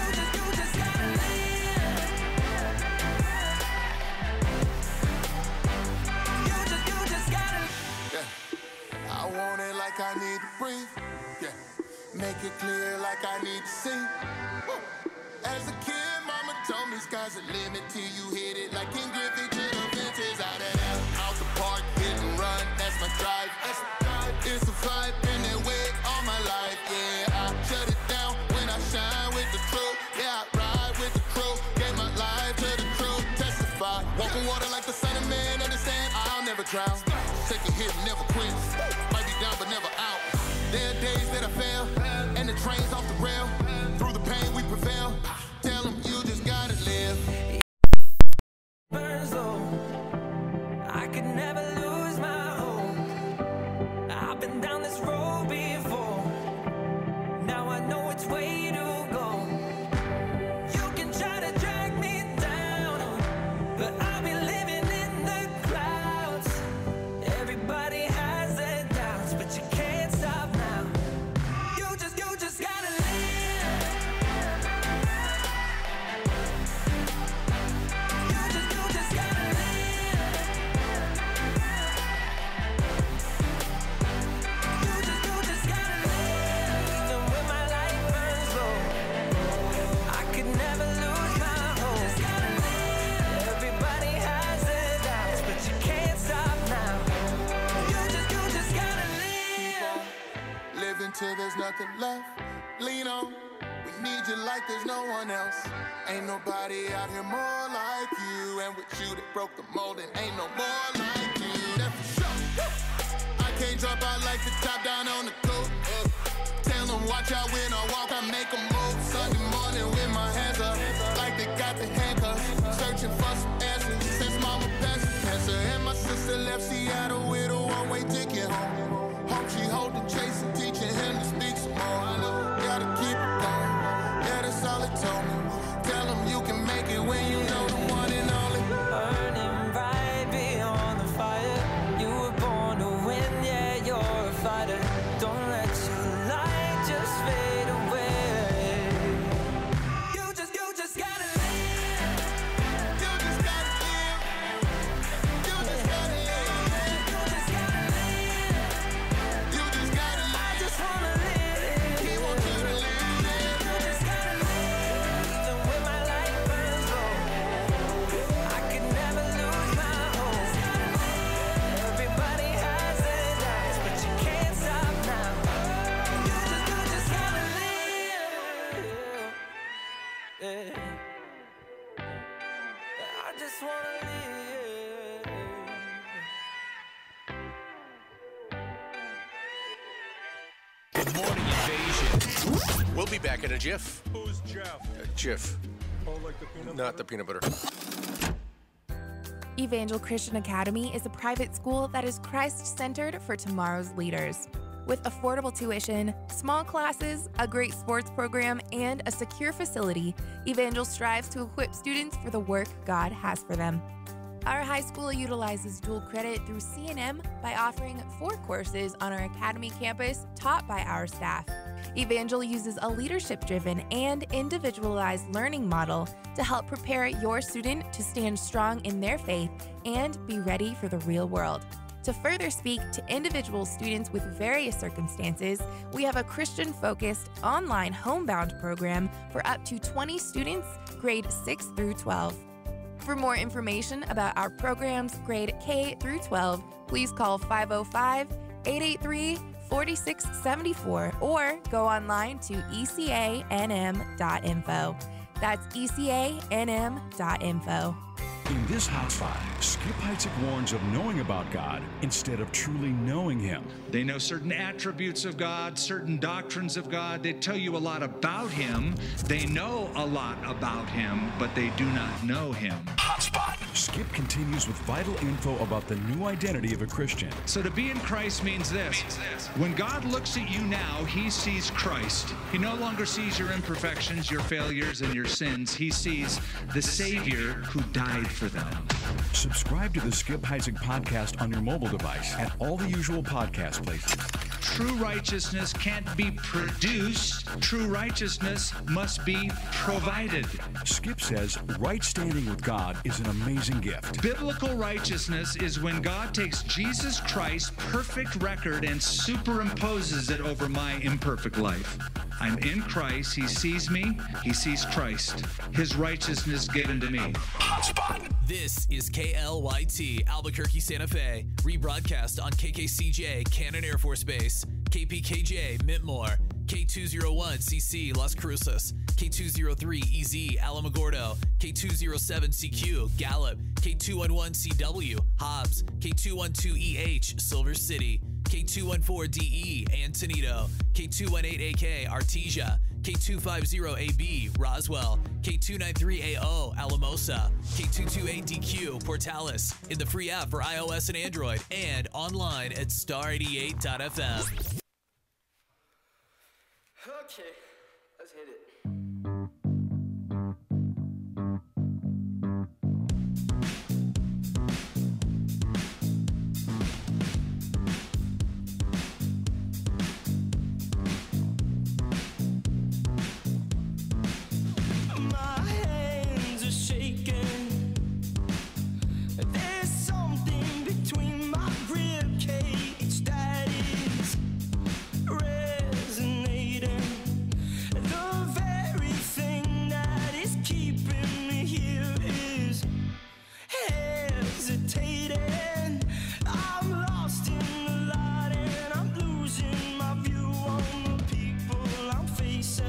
just gotta live. You just gotta. Yeah. I want it like I need to breathe. Yeah. Make it clear like I need to see. Woo. As a kid, mama told me sky's the limit till you hit it like King Griffey to the fences. Out of that, out the park, hit and run. That's my drive. That's my drive. It's a vibe, been that way all my life. Yeah, I shut it down when I shine with the truth. Yeah, I ride with the crew. Gave my life to the truth. Testify. Walk on water like the Son of Man. Understand? I'll never drown. Take a hit, never quit. Might be down, but never out. There are days that I fail, and the train's off the rail. Through the pain we prevail. Tell them you just gotta live. Burns low, could never lose my hope. I've been down this road before. Now I know which way to go. You can try to drag me down, but I'll be living in the clouds. Everybody has their doubts, but you can't stop now. You just gotta live. You just gotta live. You just gotta live. Even when my life burns low, I could never lose my hope. Just gotta live. Everybody has their doubts, but you can't stop now. You just gotta live. Living till there's nothing left. Lean on. We need you like there's no one else. Ain't nobody out here more like you. And with you that broke the mold, and ain't no more like you. That's for sure. I can't drop out like the top down on the coat. Tell them watch out when I walk, I make a move. Sunday morning with my hands up, like they got the handcuffs. Searching for some answers since mama passed cancer. And my sister left Seattle with a one-way ticket home. Hope she holding Jason, teaching him to speak some more. I know, gotta keep it going. Yeah, that's all it told me. Tell him you can make it when you know the one and only. Burning right beyond the fire. You were born to win, yeah, you're a fighter. Don't let your light just fade away. You just gotta live. You just gotta live. You just gotta live. You just gotta live. You just gotta live. I just wanna live. He wants you to live. You just gotta live. Even when my life burns low, I could never lose my hope. Everybody has their doubts, but you can't stop now. You just gotta live. Yeah. I just wanna live. Good morning, Invasion. We'll be back in a jiff. Who's Jeff? Jiff. Oh, like the peanut Not the peanut butter. Evangel Christian Academy is a private school that is Christ-centered for tomorrow's leaders. With affordable tuition, small classes, a great sports program, and a secure facility, Evangel strives to equip students for the work God has for them. Our high school utilizes dual credit through C&M by offering 4 courses on our academy campus taught by our staff. Evangel uses a leadership-driven and individualized learning model to help prepare your student to stand strong in their faith and be ready for the real world. To further speak to individual students with various circumstances, we have a Christian-focused online homebound program for up to 20 students, grade 6 through 12. For more information about our programs, grade K through 12, please call 505-883-4674 or go online to ecanm.info. That's ecanm.info. In this hotspot, Skip Heitzig warns of knowing about God instead of truly knowing Him. They know certain attributes of God, certain doctrines of God. They tell you a lot about Him. They know a lot about Him, but they do not know Him. Hotspot. Skip continues with vital info about the new identity of a Christian. So to be in Christ means this. When God looks at you now, He sees Christ. He no longer sees your imperfections, your failures, and your sins. He sees the Savior who died for them. Subscribe to the Skip Heitzig podcast on your mobile device at all the usual podcast places. True righteousness can't be produced. True righteousness must be provided. Skip says right standing with God is an amazing gift. Biblical righteousness is when God takes Jesus Christ's perfect record and superimposes it over my imperfect life. I'm in Christ. He sees me. He sees Christ. His righteousness given to me. Hotspot. This is KLYT Albuquerque, Santa Fe, rebroadcast on KKCJ Cannon Air Force Base, KPKJ Mintmore, K201CC Las Cruces, K203EZ Alamogordo, K207CQ Gallup, K211CW Hobbs, K212EH Silver City, K214DE Antonito, K218AK Artesia, K250AB, Roswell, K293AO, Alamosa, K228DQ, Portales, in the free app for iOS and Android, and online at star88.fm. Okay, let's hit it. My hands are shaking. There's something between my rib cage that is resonating. The very thing that is keeping me here is hesitating. I'm lost in the light and I'm losing my view on the people I'm facing.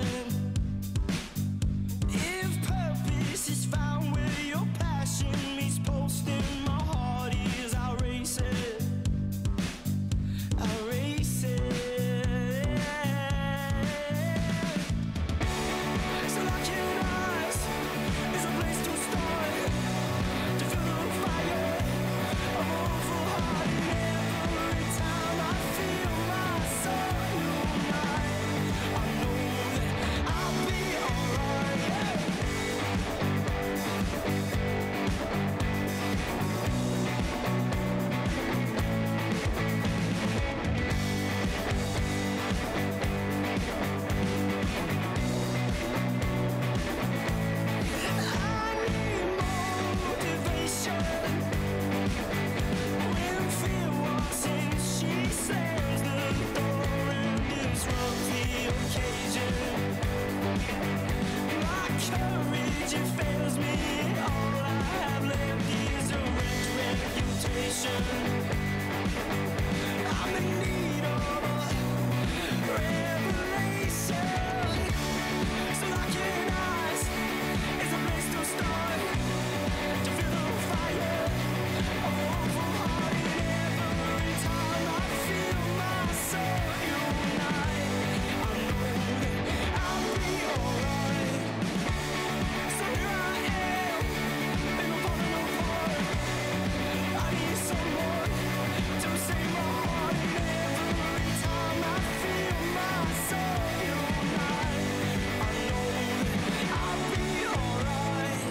If purpose is found where your passion meets posting, my heart is I'll race it. I'll race it. So lock your eyes. There's a place to start. To feel the fire of awful heart. And every time I feel my soul unite, I know that I'll be alright. Motivation. When fear walks in, she slams the door and disrupts the occasion. My courage, it fails me. All I have left is a wrecked reputation. I'm in need of a revelation. So lock your eyes. It's a place to start. To feel the fire of awful heart. And every time I feel my soul unite, I know that I'll be alright. So here I am, and I'm falling apart. I need someone to save my heart. And every time I feel my soul unite, I know that I'll be alright.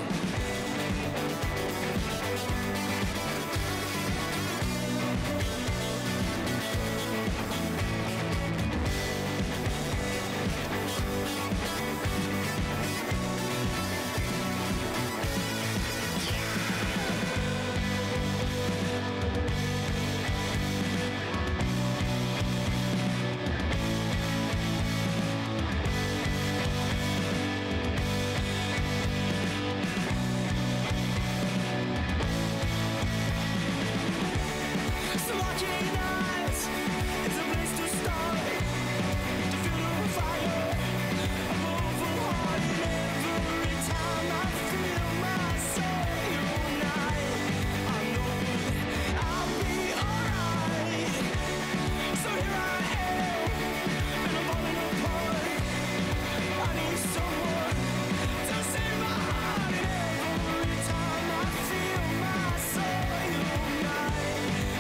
So lock your eyes. It's a place to start. To feel the fire of awful heart. And every time I feel my soul unite, I know that I'll be alright. So here I am, and I'm falling apart. I need someone to save my heart. And every time I feel my soul unite,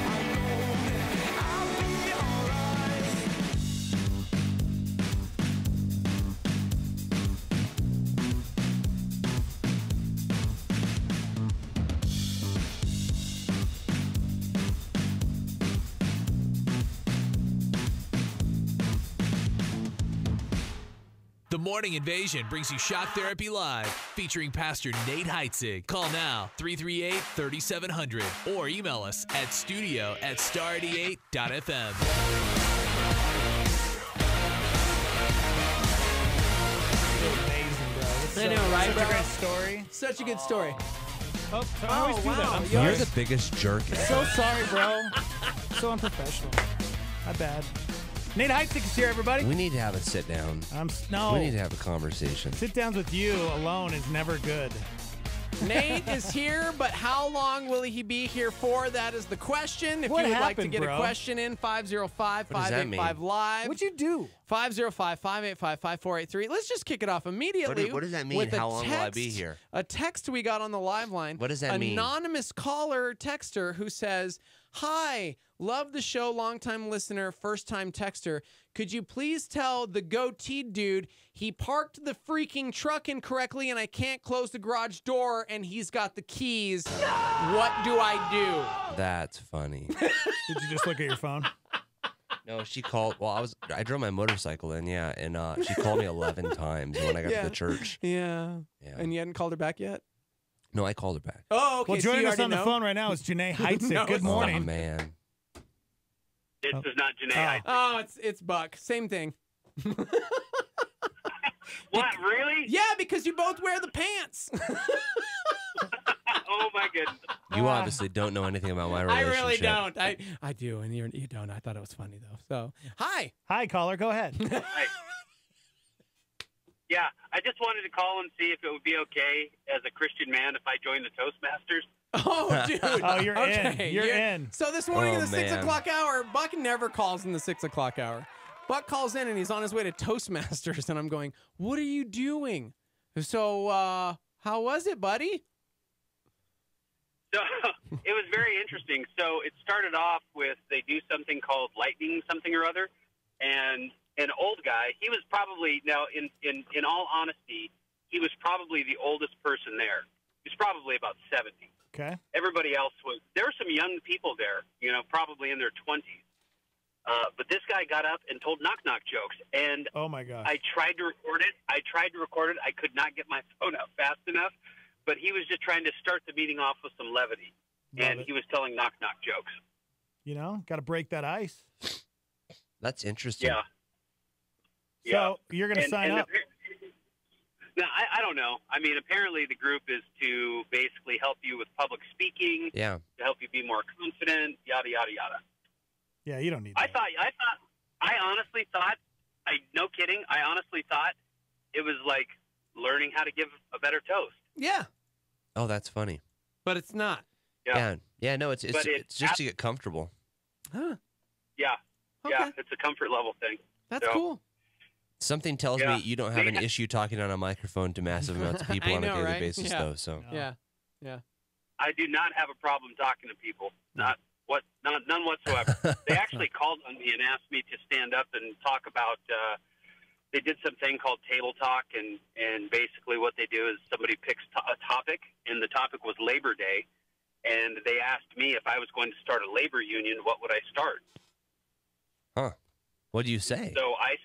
I know that I'll be alright. The Morning Invasion brings you Shock Therapy Live, featuring Pastor Nate Heitzig. Call now, 338-3700, or email us at studio@star88.fm. I know, right, Such a great story. Such a good story. Oh, I always do that. I'm You're sorry. the biggest jerk. So sorry, bro. So unprofessional. My bad. Nate Heitzig is here, everybody. We need to have a sit down. No. We need to have a conversation. Sit downs with you alone is never good. Nate is here, but how long will he be here for? That is the question. If What you would like to happened, get bro? a question in, 505-585 live. What'd you do? 505-585-5483. Let's just kick it off immediately. What does that mean? with a How long will I be text- here? A text we got on the live line. What does that mean? Anonymous caller texter who says, "Hi, love the show, longtime listener, first time texter. Could you please tell the goatee dude he parked the freaking truck incorrectly and I can't close the garage door and he's got the keys. What do I do?" That's funny. Did you just look at your phone? No, she called. Well, I drove my motorcycle in, yeah, and she called me 11 times when I got to the church. Yeah. And you hadn't called her back yet? No, I called her back. Oh, okay. Well, so joining you us on already the know? phone right now is Janae Heitzig. Good morning. Oh, man. This is not Janae. Oh, it's Buck. Same thing. What, really? Yeah, because you both wear the pants. Oh, my goodness. You obviously don't know anything about my I relationship. really don't. I do, and you don't. I thought it was funny, though. So, hi. Hi, caller. Go ahead. Hi. Yeah, I just wanted to call and see if it would be okay as a Christian man if I joined the Toastmasters. Oh, dude. Oh, you're okay. in. You're in. So this morning Oh, in the 6 man. o'clock hour, Buck never calls in the 6 o'clock hour. Buck calls in and he's on his way to Toastmasters, and I'm going, "What are you doing?" So, how was it, buddy? So it was very interesting. So it started off with they do something called lightning something or other, and an old guy. He was probably now in all honesty, he was probably the oldest person there. He was probably about 70. Okay. Everybody else was. There were some young people there, probably in their 20s. But this guy got up and told knock-knock jokes, and oh my gosh, I tried to record it. I could not get my phone out fast enough, but he was just trying to start the meeting off with some levity, and he was telling knock-knock jokes. Got to break that ice. That's interesting. Yeah. So you're going to sign up. No, I don't know. I mean, apparently the group is to basically help you with public speaking, Yeah. to help you be more confident, yada, yada, yada. Yeah, you don't need I honestly thought, no kidding, I honestly thought it was like learning how to give a better toast. Yeah. Oh, that's funny. But it's not. Yeah. Yeah, no, it's But it's just to get comfortable. Huh. Yeah. Yeah, it's a comfort level thing. That's So, cool. Something tells Yeah. me you don't have an issue talking on a microphone to massive amounts of people I on a know, daily right? basis, Yeah. though. So Yeah. Yeah. I do not have a problem talking to people. None whatsoever. They actually called on me and asked me to stand up and talk about. They did something called table talk, and basically what they do is somebody picks a topic, and the topic was Labor Day, and they asked me if I was going to start a labor union, what would I start? Huh? What do you say? So I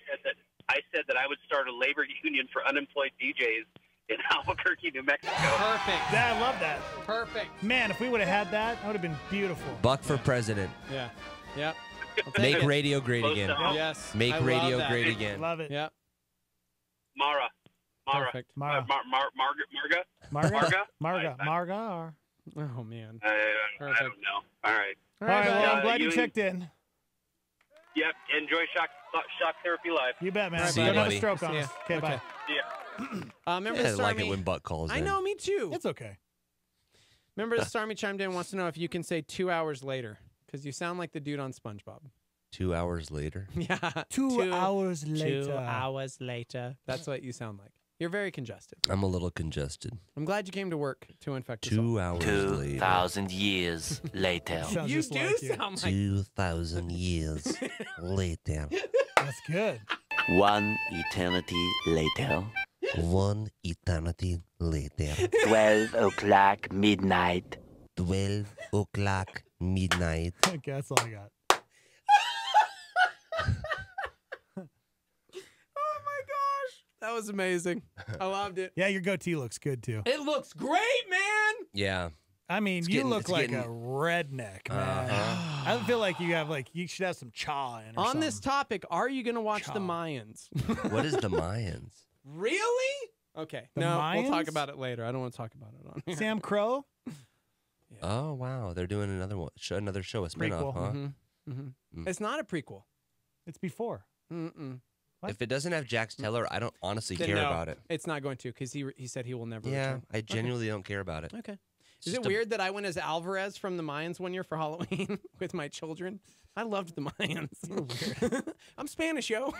said that I would start a labor union for unemployed DJs in Albuquerque, New Mexico. Perfect. Yeah, I love that. Perfect. Man, if we would have had that, that would have been beautiful. Buck for president. Yeah. Yep. Make radio great Close again. to home. Yes. Make I love radio that. great again. Love it. Yep. Mara. Perfect. Marga. Marga. Marga. Oh, man. I don't know. All right. All right, well, I'm glad you you- checked in. Yep. Enjoy Shock Therapy Live. You bet, man. See ya, Don't have a buddy. stroke on See ya. us. Okay, bye. Yeah. Remember Yeah, I the like Stormy? it when Buck calls I in. know, me too. It's okay. Remember the Stormy chimed in and wants to know if you can say 2 hours later, because you sound like the dude on SpongeBob. 2 hours later. Yeah. 2 hours later. 2 hours later. That's what you sound like. You're very congested. I'm a little congested. I'm glad you came to work to infect us all. 2 hours later. 2,000 years later. Sounds You just do like you. sound like 2,000 years later. That's good. 1 eternity later. 1 eternity later. 12 o'clock midnight. 12 o'clock midnight. Okay, that's all I got. Oh my gosh. That was amazing. I loved it. Yeah, your goatee looks good too. It looks great, man. Yeah. I mean, It's you getting- look it's like getting- a redneck, man. I feel like you should have some chaw in. Or On something. this topic, are you going to watch the Mayans? What is the Mayans? Really? Okay. The no, we'll talk Mayans? about it later. I don't want to talk about it on here. Sam Crow. Oh, wow. They're doing another one, another show, a spinoff, Prequel. huh? Mm-hmm. It's not a prequel. It's before. Mm-mm. If it doesn't have Jax Teller, I don't honestly Then care no, about it. It's not going to because he said he will never Yeah, return. I genuinely don't care about it. Okay. It's Is just it weird that I went as Alvarez from the Mayans one year for Halloween with my children? I loved the Mayans. I'm Spanish, yo.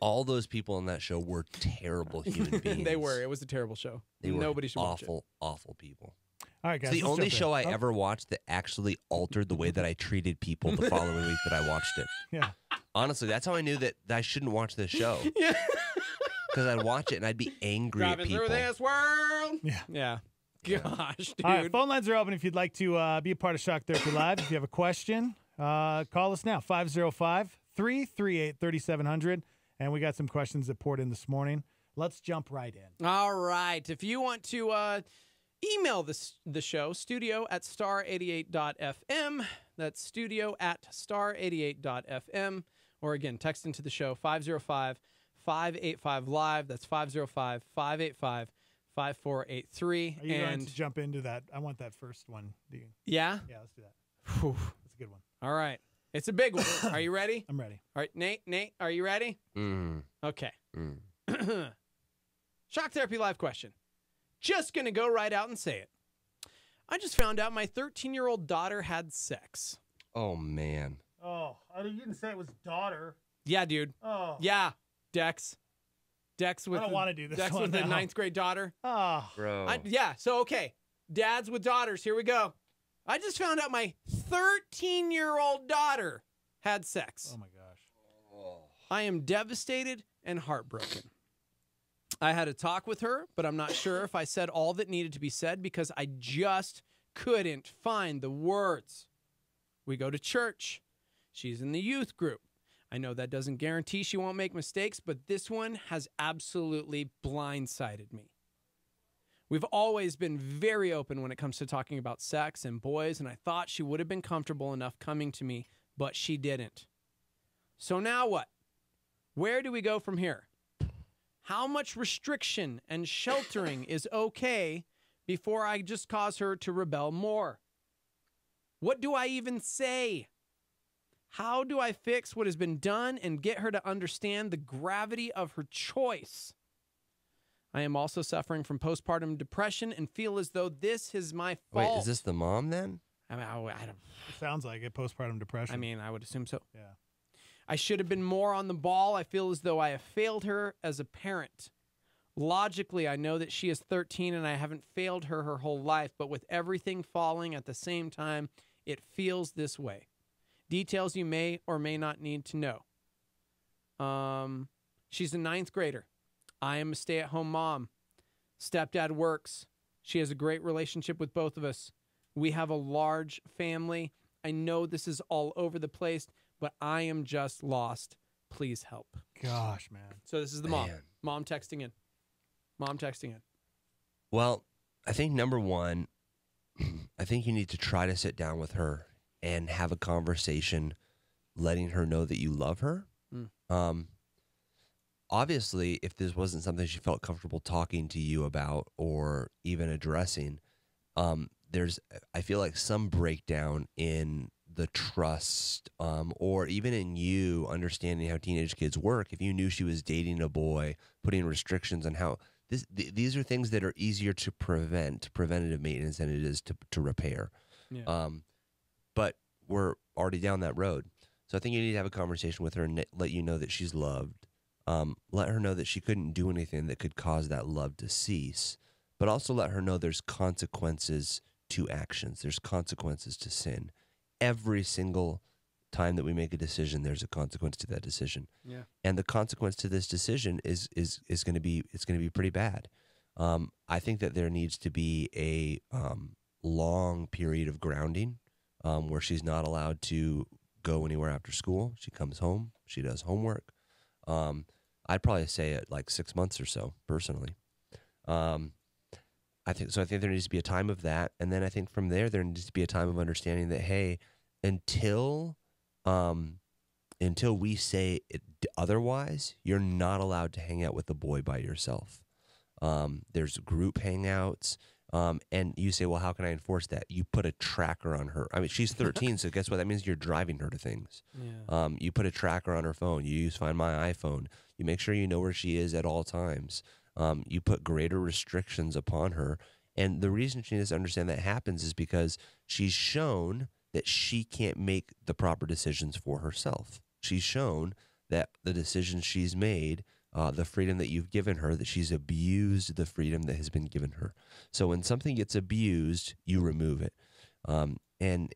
All those people on that show were terrible human beings. They were. It was a terrible show. They were Nobody should watch it. awful, awful people. All right, guys. It's the let's only jump in. show I Oh, ever watched that actually altered the way that I treated people the following week that I watched it. Yeah. Honestly, that's how I knew that I shouldn't watch this show. Yeah. Because I'd watch it and I'd be angry at Driving people. through this world. Yeah. Yeah. Gosh, dude. All right, phone lines are open if you'd like to be a part of Shock Therapy Live. If you have a question, call us now, 505-338-3700. And we got some questions that poured in this morning. Let's jump right in. All right. If you want to email the show, studio@star88.fm. That's studio@star88.fm. Or again, text into the show, 505-585-LIVE. That's 505-585-5483. Are you going to jump into that? I want that first one. Yeah? Yeah, let's do that. Whew. That's a good one. All right. It's a big one. Are you ready? I'm ready. All right, Nate, are you ready? Okay. Shock Therapy Live question. Just going to go right out and say it. I just found out my 13-year-old daughter had sex. Oh, man. Oh, you didn't say it was daughter. Yeah, dude. Oh. Yeah, Dex. Dex with I don't want to do this Dex one with the now. 9th grade daughter. Oh. Bro. Yeah, so okay. Dads with daughters, here we go. I just found out my 13-year-old daughter had sex. Oh, my gosh. I am devastated and heartbroken. I had a talk with her, but I'm not sure if I said all that needed to be said because I just couldn't find the words. We go to church. She's in the youth group. I know that doesn't guarantee she won't make mistakes, but this one has absolutely blindsided me. We've always been very open when it comes to talking about sex and boys, and I thought she would have been comfortable enough coming to me, but she didn't. So now what? Where do we go from here? How much restriction and sheltering is okay before I just cause her to rebel more? What do I even say? How do I fix what has been done and get her to understand the gravity of her choice? I am also suffering from postpartum depression and feel as though this is my fault. Wait, is this the mom then? I mean, I don't. It sounds like it, postpartum depression. I mean, I would assume so. Yeah. I should have been more on the ball. I feel as though I have failed her as a parent. Logically, I know that she is 13 and I haven't failed her whole life, but with everything falling at the same time, it feels this way. Details you may or may not need to know. She's a 9th grader. I am a stay-at-home mom. Stepdad works. She has a great relationship with both of us. We have a large family. I know this is all over the place, but I am just lost. Please help. Gosh, man. So this is the mom. Man. Mom texting in. Mom texting in. Well, I think number one, I think you need to try to sit down with her and have a conversation, letting her know that you love her. Obviously, if this wasn't something she felt comfortable talking to you about or even addressing, there's, I feel like, some breakdown in the trust or even in you understanding how teenage kids work. If you knew she was dating a boy, putting restrictions on how these are things that are easier to preventative maintenance than it is to repair. Yeah. But we're already down that road. So I think you need to have a conversation with her and let you know that she's loved. Let her know that she couldn't do anything that could cause that love to cease, but also let her know there's consequences to actions. There's consequences to sin. Every single time that we make a decision, there's a consequence to that decision. Yeah. And the consequence to this decision is going to be pretty bad. I think that there needs to be a long period of grounding where she's not allowed to go anywhere after school. She comes home. She does homework. I'd probably say it like 6 months or so, personally. I think there needs to be a time of that, and then I think from there needs to be a time of understanding that, hey, until we say otherwise, you're not allowed to hang out with the boy by yourself. There's group hangouts. And you say, well, how can I enforce that? You put a tracker on her. I mean, she's 13, so guess what? That means you're driving her to things. Yeah. You put a tracker on her phone. You use Find My iPhone. You make sure you know where she is at all times. You put greater restrictions upon her. And the reason she needs to understand that happens is because she's shown that she can't make the proper decisions for herself. She's shown that the decisions she's made, the freedom that you've given her, that she's abused the freedom that has been given her. So when something gets abused, you remove it. And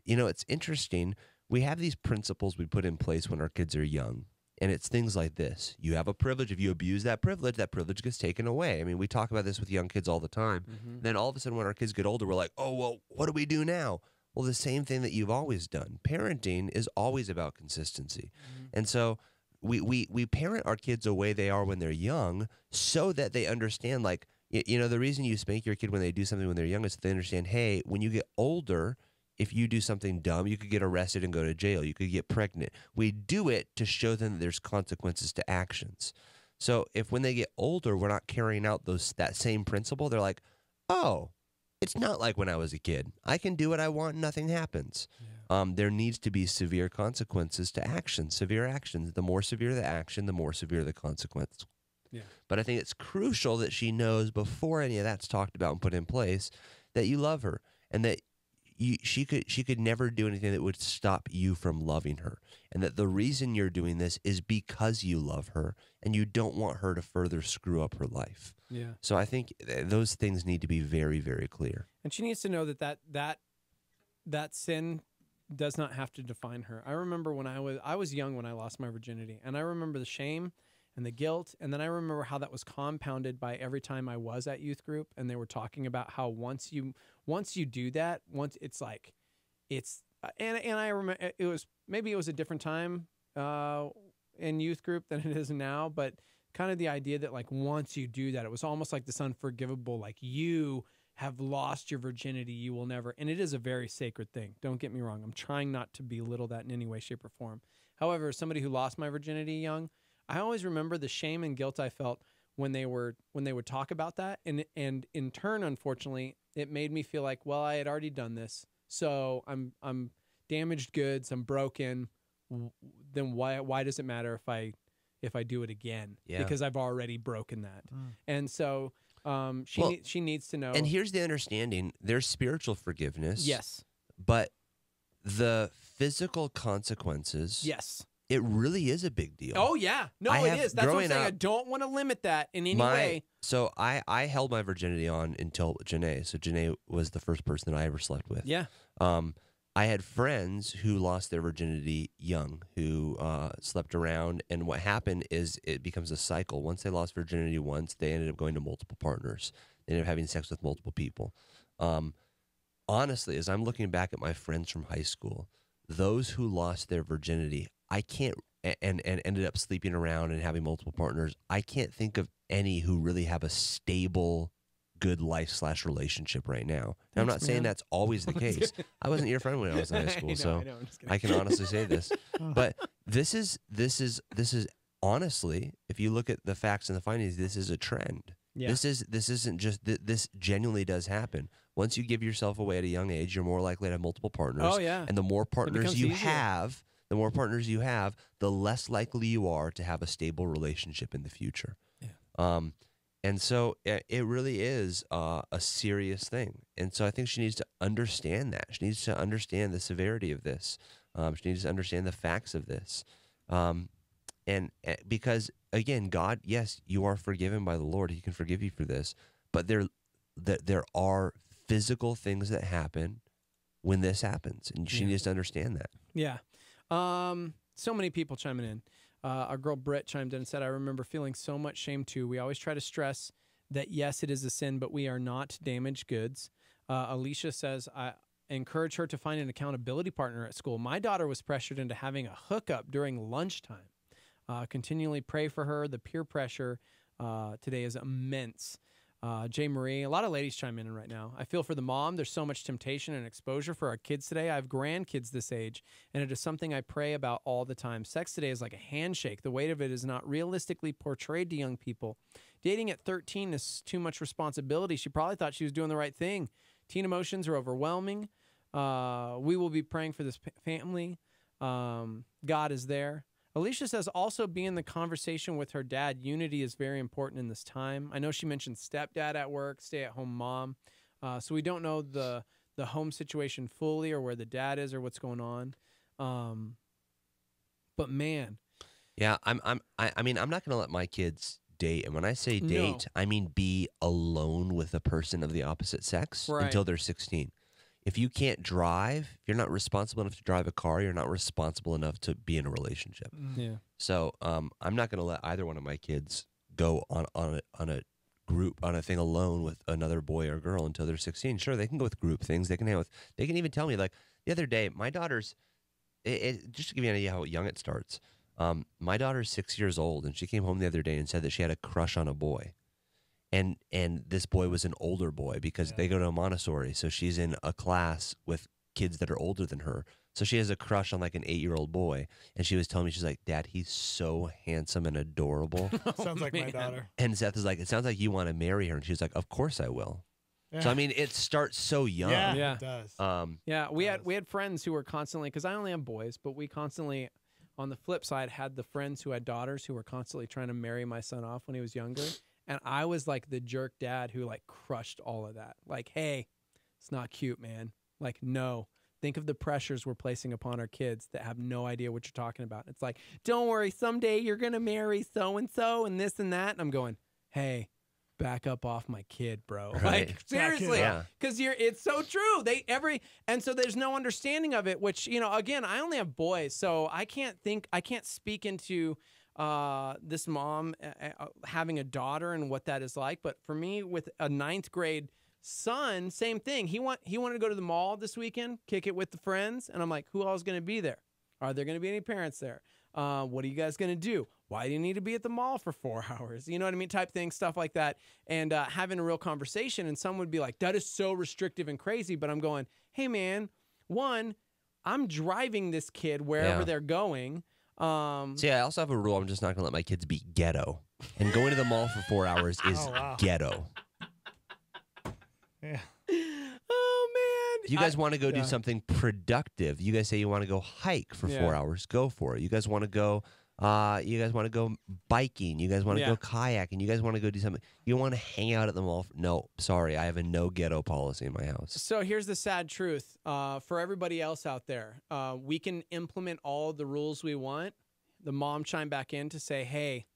you know, it's interesting. We have these principles we put in place when our kids are young. And it's things like this. You have a privilege. If you abuse that privilege gets taken away. I mean, we talk about this with young kids all the time. Then all of a sudden when our kids get older, we're like, oh, well, what do we do now? Well, the same thing that you've always done. Parenting is always about consistency. And so we parent our kids the way they are when they're young so that they understand, like, you know, the reason you spank your kid when they do something when they're young is they understand, hey, when you get older, if you do something dumb, you could get arrested and go to jail. You could get pregnant. We do it to show them that there's consequences to actions. So if when they get older, we're not carrying out that same principle, they're like, oh, it's not like when I was a kid. I can do what I want and nothing happens. Yeah. There needs to be severe consequences to actions, severe actions. The more severe the action, the more severe the consequence. Yeah. But I think it's crucial that she knows before any of that's talked about and put in place that you love her and that she could never do anything that would stop you from loving her, and that the reason you're doing this is because you love her and you don't want her to further screw up her life. Yeah. So I think those things need to be very, very clear. And she needs to know that sin does not have to define her. I remember when I was young when I lost my virginity, and I remember the shame and the guilt, and then I remember how that was compounded by every time I was at youth group, and they were talking about how once you do that, it's like it's and I remember it was a different time in youth group than it is now, but kind of the idea that like once you do that, it was almost like this unforgivable, like you have lost your virginity, you will never, and it is a very sacred thing. Don't get me wrong. I'm trying not to belittle that in any way, shape, or form. However, as somebody who lost my virginity young, I always remember the shame and guilt I felt when they would talk about that, and in turn, unfortunately, it made me feel like, well, I had already done this, so I'm damaged goods, I'm broken. Then why does it matter if I do it again? Yeah. Because I've already broken that, and so she needs to know. And here's the understanding: there's spiritual forgiveness, yes, but the physical consequences, yes. It really is a big deal. Oh, yeah. No, it is. That's what I'm saying. I don't want to limit that in any way. So I held my virginity on until Janae. So Janae was the first person that I ever slept with. Yeah. I had friends who lost their virginity young, who slept around. And what happened is it becomes a cycle. Once they lost virginity once, they ended up going to multiple partners. They ended up having sex with multiple people. Honestly, as I'm looking back at my friends from high school, those who lost their virginity, I can't, and ended up sleeping around and having multiple partners, I can't think of any who really have a stable, good life/relationship right now. And I'm not saying that's always the case. I wasn't your friend when I was in high school, so I can honestly say this. But this is honestly, if you look at the facts and the findings, this is a trend. Yeah. This isn't just this genuinely does happen. Once you give yourself away at a young age, you're more likely to have multiple partners. Oh, yeah. And the more partners you easier. have, the less likely you are to have a stable relationship in the future. Yeah. And so it really is a serious thing. And so I think she needs to understand that. She needs to understand the severity of this. She needs to understand the facts of this. And because, again, God, yes, you are forgiven by the Lord. He can forgive you for this. But there are physical things that happen when this happens. And she needs to understand that. Yeah. So many people chiming in. Our girl Britt chimed in and said, I remember feeling so much shame too. We always try to stress that, yes, it is a sin, but we are not damaged goods. Alicia says, I encourage her to find an accountability partner at school. My daughter was pressured into having a hookup during lunchtime. Continually pray for her. The peer pressure today is immense. Jay Marie, a lot of ladies chime in right now. I feel for the mom. There's so much temptation and exposure for our kids today. I have grandkids this age, and it is something I pray about all the time. Sex today is like a handshake. The weight of it is not realistically portrayed to young people. Dating at 13 is too much responsibility. She probably thought she was doing the right thing. Teen emotions are overwhelming. We will be praying for this family. God is there. Alicia says also be in the conversation with her dad. Unity is very important in this time. I know she mentioned stepdad at work, stay-at-home mom. So we don't know the home situation fully or where the dad is or what's going on. But man. Yeah, I mean, I'm not going to let my kids date. And when I say date, I mean be alone with a person of the opposite sex until they're 16. If you can't drive, if you're not responsible enough to drive a car, you're not responsible enough to be in a relationship. Yeah. So I'm not going to let either one of my kids go on a thing alone with another boy or girl until they're 16. Sure, they can go with group things. They can hang with. They can even tell me, like the other day, my daughter's. Just to give you an idea how young it starts. My daughter's 6 years old, and she came home the other day and said that she had a crush on a boy. And this boy was an older boy because they go to a Montessori. So she's in a class with kids that are older than her. So she has a crush on like an 8-year-old boy. And she was telling me, she's like, Dad, he's so handsome and adorable. Sounds like my daughter. And Seth is like, it sounds like you want to marry her. And she's like, of course I will. Yeah. So, I mean, it starts so young. Yeah, it does. We had friends who were constantly, because I only have boys, but we constantly, on the flip side, had the friends who had daughters who were constantly trying to marry my son off when he was younger. And I was like the jerk dad who like crushed all of that. Like, hey, it's not cute, man. Like, no. Think of the pressures we're placing upon our kids that have no idea what you're talking about. It's like, don't worry, someday you're going to marry so-and-so and this and that. And I'm going, hey, back up off my kid, bro. Right. Like, seriously. Because it's so true. And so there's no understanding of it, which, again, I only have boys, so I can't speak into this mom having a daughter and what that is like. But for me, with a 9th grade son, same thing. He wanted to go to the mall this weekend, kick it with the friends. And I'm like, who else is going to be there? Are there going to be any parents there? What are you guys going to do? Why do you need to be at the mall for 4 hours? You know what I mean? Type thing, stuff like that. And having a real conversation. And some would be like, that is so restrictive and crazy. But I'm going, hey, man, one, I'm driving this kid wherever they're going. See, I also have a rule. I'm just not going to let my kids be ghetto. And going to the mall for 4 hours is ghetto. Yeah. Oh, man. You guys want to go do something productive. You guys say you want to go hike for 4 hours. Go for it. You guys want to go biking. You guys want to go kayaking. You guys want to go do something. You want to hang out at the mall. No, sorry. I have a no ghetto policy in my house. So here's the sad truth. For everybody else out there, we can implement all the rules we want. The mom chimed back in to say, hey,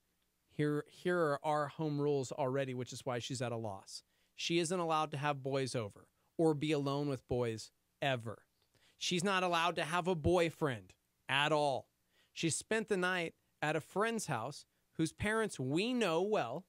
here are our home rules already, which is why she's at a loss. She isn't allowed to have boys over or be alone with boys ever. She's not allowed to have a boyfriend at all. She spent the night at a friend's house whose parents we know well,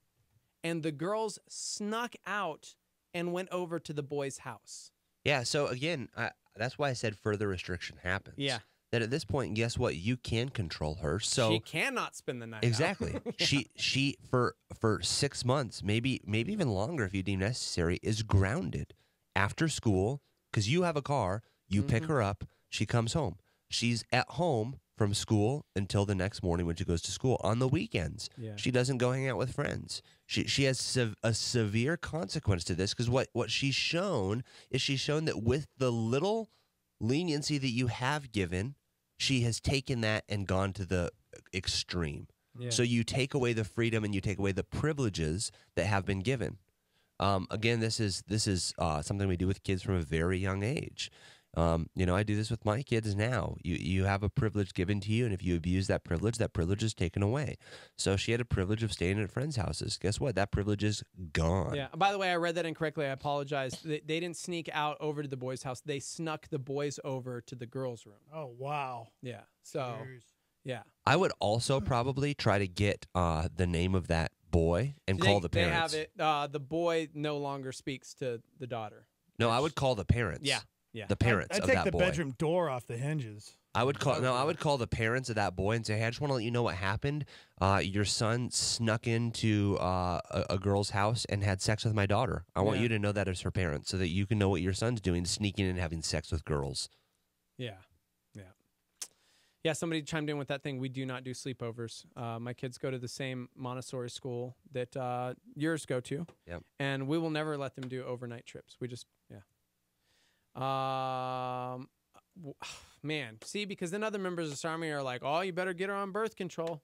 and the girls snuck out and went over to the boy's house. Yeah, so again, that's why I said further restriction happens. Yeah. That at this point, guess what? You can control her. So she cannot spend the night exactly. out. She for 6 months, maybe even longer if you deem necessary, is grounded after school because you have a car. You pick her up. She comes home. She's at home from school until the next morning when she goes to school. On the weekends, she doesn't go hang out with friends. She has a severe consequence to this because what she's shown that with the little leniency that you have given, she has taken that and gone to the extreme. Yeah. So you take away the freedom and you take away the privileges that have been given. Again, this is something we do with kids from a very young age. I do this with my kids now. You have a privilege given to you, and if you abuse that privilege is taken away. So she had a privilege of staying at friends' houses. Guess what? That privilege is gone. Yeah. By the way, I read that incorrectly. I apologize. They didn't sneak out over to the boys' house. They snuck the boys over to the girls' room. Oh, wow. Yeah. So, yeah. I would also probably try to get the name of that boy and call the parents. They have it. The boy no longer speaks to the daughter. No, I would call the parents. Yeah. The parents I'd of take that the boy. bedroom door off the hinges. I would call the parents of that boy and say, "Hey, I just want to let you know what happened. Your son snuck into a girl's house and had sex with my daughter. I want Yeah. you to know that as her parent, so that you can know what your son's doing, sneaking in and having sex with girls." Yeah. Yeah. Yeah, somebody chimed in with that thing. We do not do sleepovers. My kids go to the same Montessori school that yours go to. Yep. And we will never let them do overnight trips. We just, yeah. Man, see, because then other members of this army are like, oh, you better get her on birth control.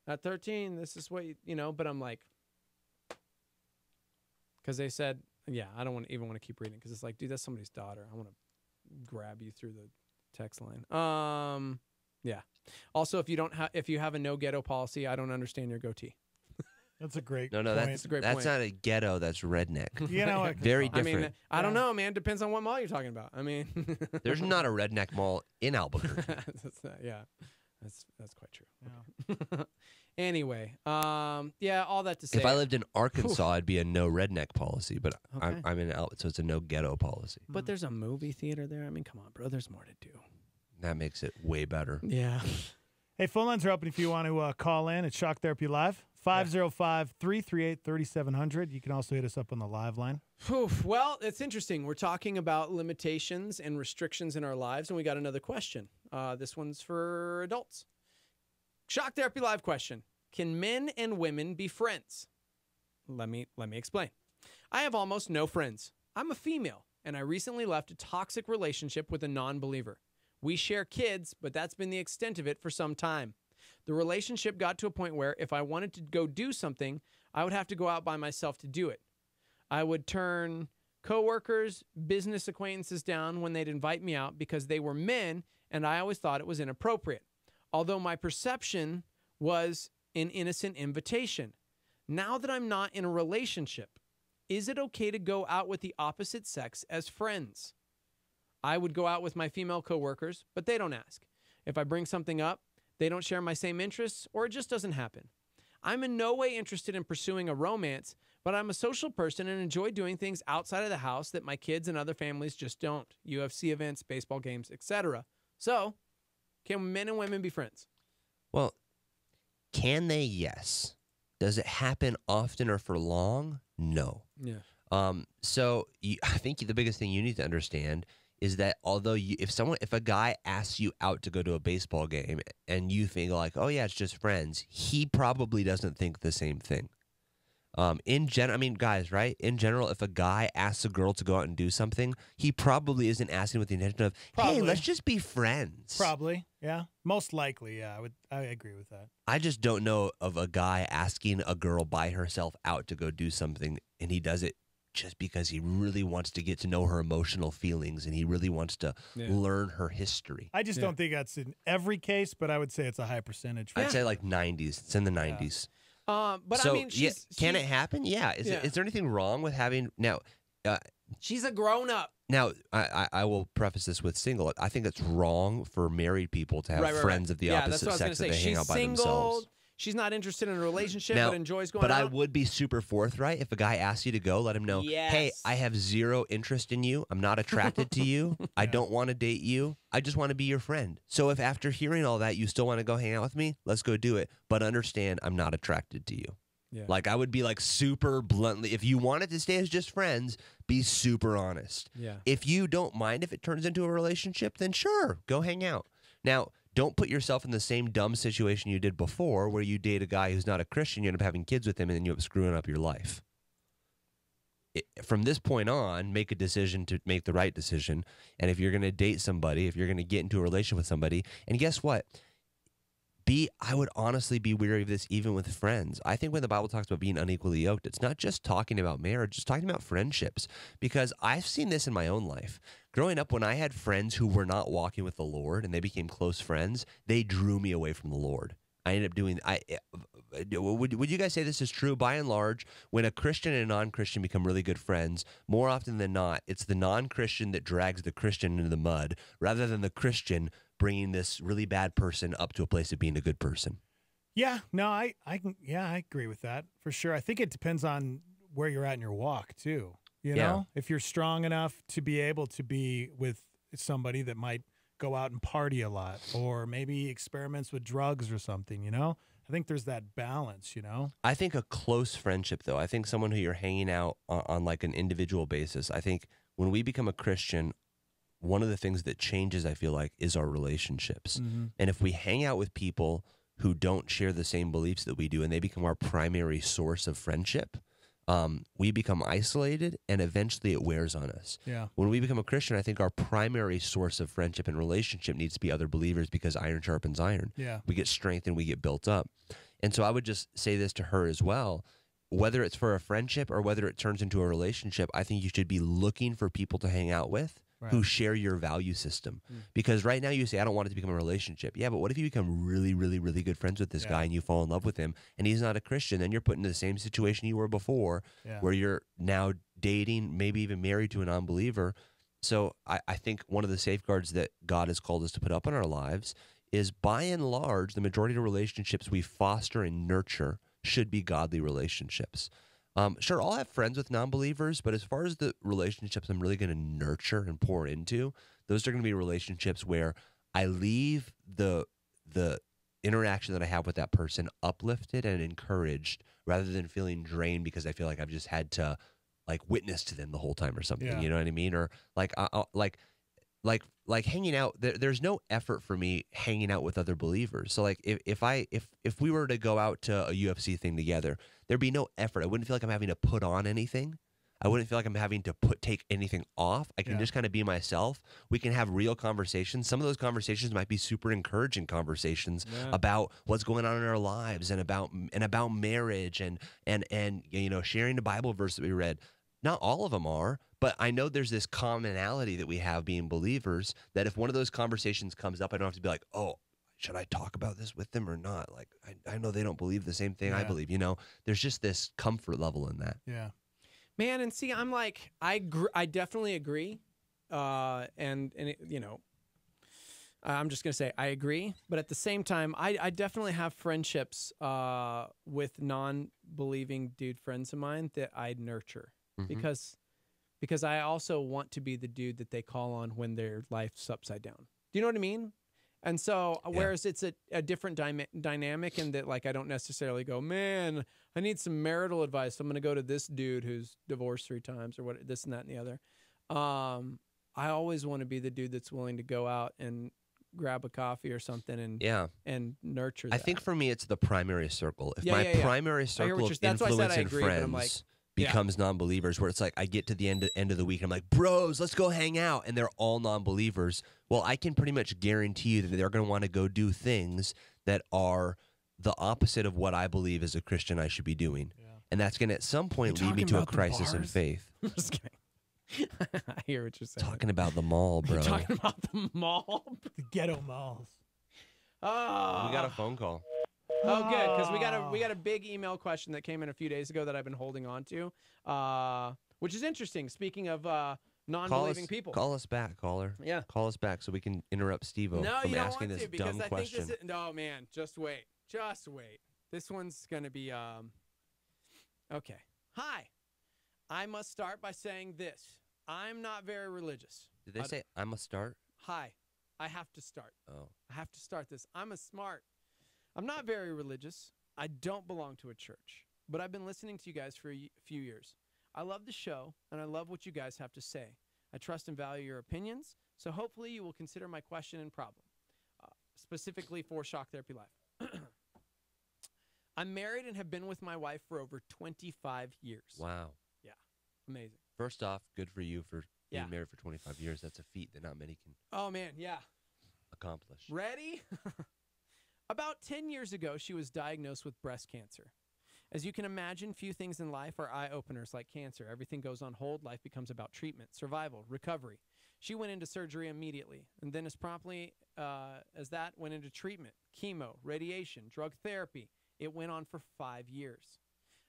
At 13, this is what, but I'm like, because they said, yeah, I don't even want to keep reading because it's like, dude, that's somebody's daughter. I want to grab you through the text line. Yeah. Also, if you have a no ghetto policy, I don't understand your goatee. That's a great No, point. that's a great that's point. not a ghetto. That's redneck. You know what? Very I different. mean, I don't know, man. Depends on what mall you're talking about. I mean, There's not a redneck mall in Albuquerque. Yeah, that's quite true. Anyway, yeah, all that to say, If I lived in Arkansas, it'd be a no redneck policy, but Okay. I'm in so it's a no ghetto policy. but there's a movie theater there. I mean, come on, bro. There's more to do. That makes it way better. Yeah. Hey, phone lines are open if you want to call in. It's Shock Therapy Live, 505-338-3700. You can also hit us up on the live line. Whew. Well, it's interesting. We're talking about limitations and restrictions in our lives, and we got another question. This one's for adults. Shock Therapy Live question. Can men and women be friends? Let me explain. I have almost no friends. I'm a female, and I recently left a toxic relationship with a non-believer. We share kids, but that's been the extent of it for some time. The relationship got to a point where if I wanted to go do something, I would have to go out by myself to do it. I would turn coworkers, business acquaintances down when they'd invite me out because they were men, and I always thought it was inappropriate. Although my perception was an innocent invitation. Now that I'm not in a relationship, is it okay to go out with the opposite sex as friends? I would go out with my female coworkers, but they don't ask. If I bring something up, they don't share my same interests, or it just doesn't happen. I'm in no way interested in pursuing a romance, but I'm a social person and enjoy doing things outside of the house that my kids and other families just don't. UFC events, baseball games, etc. So, can men and women be friends? Well, can they? Yes. Does it happen often or for long? No. Yeah. So I think the biggest thing you need to understand is that although if a guy asks you out to go to a baseball game and you think like, oh yeah, it's just friends, he probably doesn't think the same thing. In general, I mean, guys, right? In general, if a guy asks a girl to go out and do something, he probably isn't asking with the intention of, hey, let's just be friends. Probably, yeah. Most likely, yeah. I agree with that. I just don't know of a guy asking a girl by herself out to go do something, and he does it just because he really wants to get to know her emotional feelings and he really wants to learn her history. I just don't think that's in every case, but I would say it's a high percentage. I'd say like 90s. It's in the 90s. But so, I mean, can it happen? Yeah. Is there anything wrong with having now? She's a grown up. Now, I will preface this with single. I think it's wrong for married people to have friends of the opposite sex that they hang out by themselves. She's not interested in a relationship, Now, but enjoys going but out. I would be super forthright if a guy asks you to go. Let him know, hey, I have zero interest in you. I'm not attracted to you. I don't want to date you. I just want to be your friend. So if after hearing all that, you still want to go hang out with me, let's go do it. But understand, I'm not attracted to you. Yeah. Like I would be like super bluntly, if you wanted to stay as just friends, be super honest. Yeah. If you don't mind if it turns into a relationship, then sure, go hang out. Now, don't put yourself in the same dumb situation you did before where you date a guy who's not a Christian, you end up having kids with him, and then you end up screwing up your life. From this point on, make a decision to make the right decision. And if you're going to date somebody, if you're going to get into a relationship with somebody, and guess what? I would honestly be weary of this even with friends. I think when the Bible talks about being unequally yoked, it's not just talking about marriage, it's talking about friendships. Because I've seen this in my own life. Growing up, when I had friends who were not walking with the Lord and they became close friends, they drew me away from the Lord. I ended up doing. Would you guys say this is true? By and large, when a Christian and a non-Christian become really good friends, more often than not, it's the non-Christian that drags the Christian into the mud, rather than the Christian bringing this really bad person up to a place of being a good person. Yeah, no, I agree with that for sure. I think it depends on where you're at in your walk too. You know, if you're strong enough to be able to be with somebody that might go out and party a lot, or maybe experiments with drugs or something, you know? I think there's that balance, you know? I think a close friendship, though, I think someone who you're hanging out on like an individual basis, I think when we become a Christian, one of the things that changes, I feel like, is our relationships. Mm-hmm. And if we hang out with people who don't share the same beliefs that we do and they become our primary source of friendship, we become isolated and eventually it wears on us. Yeah. When we become a Christian, I think our primary source of friendship and relationship needs to be other believers because iron sharpens iron. Yeah. We get strength and we get built up. And so I would just say this to her as well. Whether it's for a friendship or whether it turns into a relationship, I think you should be looking for people to hang out with who share your value system. Because right now you say, I don't want it to become a relationship. Yeah, but what if you become really, really, really good friends with this guy and you fall in love with him and he's not a Christian? Then you're put into the same situation you were before where you're now dating, maybe even married to a non-believer. So I think one of the safeguards that God has called us to put up in our lives is, by and large, the majority of relationships we foster and nurture should be godly relationships. Sure, I'll have friends with non-believers, but as far as the relationships I'm really going to nurture and pour into, those are going to be relationships where I leave the interaction that I have with that person uplifted and encouraged, rather than feeling drained because I feel like I've just had to like witness to them the whole time or something. Yeah. You know what I mean? Or like hanging out. There's no effort for me hanging out with other believers. So like if we were to go out to a UFC thing together, there'd be no effort. I wouldn't feel like I'm having to put on anything. I wouldn't feel like I'm having to take anything off. I can just kind of be myself. We can have real conversations. Some of those conversations might be super encouraging conversations about what's going on in our lives and about marriage and you know, sharing the Bible verse that we read. Not all of them are, but I know there's this commonality that we have being believers, that if one of those conversations comes up, I don't have to be like, oh, should I talk about this with them or not? Like, I know they don't believe the same thing I believe, you know? There's just this comfort level in that. Yeah. Man, and see, I'm like, I definitely agree. And it, you know, I'm just going to say I agree. But at the same time, I definitely have friendships with non-believing dude friends of mine that I nurture. Because I also want to be the dude that they call on when their life's upside down. Do you know what I mean? And so, whereas it's a different dynamic in that, like, I don't necessarily go, man, I need some marital advice. I'm going to go to this dude who's divorced 3 times or what, this and that and the other. I always want to be the dude that's willing to go out and grab a coffee or something and nurture that. I think for me, it's the primary circle. If my primary circle of influence and friends becomes non-believers, where it's like I get to the end of the week and I'm like, bros, let's go hang out, and they're all non-believers, well, I can pretty much guarantee you that they're going to want to go do things that are the opposite of what I believe as a Christian I should be doing. And that's going to at some point lead me to a crisis in faith. I'm just kidding. I hear what you're saying. Talking about the mall, bro. You're talking about the mall? The ghetto malls. Oh. We got a phone call. Oh, good, because we got a big email question that came in a few days ago that I've been holding on to, which is interesting. Speaking of non-believing people, call us back, caller. Yeah, call us back so we can interrupt Steve-O from asking this dumb question. No, man, just wait. This one's gonna be okay. Hi, I must start by saying this. I'm not very religious. Did they say I must start? Hi, I have to start. Oh, I have to start this. I'm not very religious. I don't belong to a church, but I've been listening to you guys for a few years. I love the show, and I love what you guys have to say. I trust and value your opinions, so hopefully you will consider my question and problem, specifically for Shock Therapy Live. I'm married and have been with my wife for over 25 years. Wow. Yeah, amazing. First off, good for you for being married for 25 years. That's a feat that not many can accomplish. Ready? About 10 years ago, she was diagnosed with breast cancer. As you can imagine, few things in life are eye-openers like cancer. Everything goes on hold. Life becomes about treatment, survival, recovery. She went into surgery immediately, and then as promptly as that, went into treatment, chemo, radiation, drug therapy. It went on for 5 years.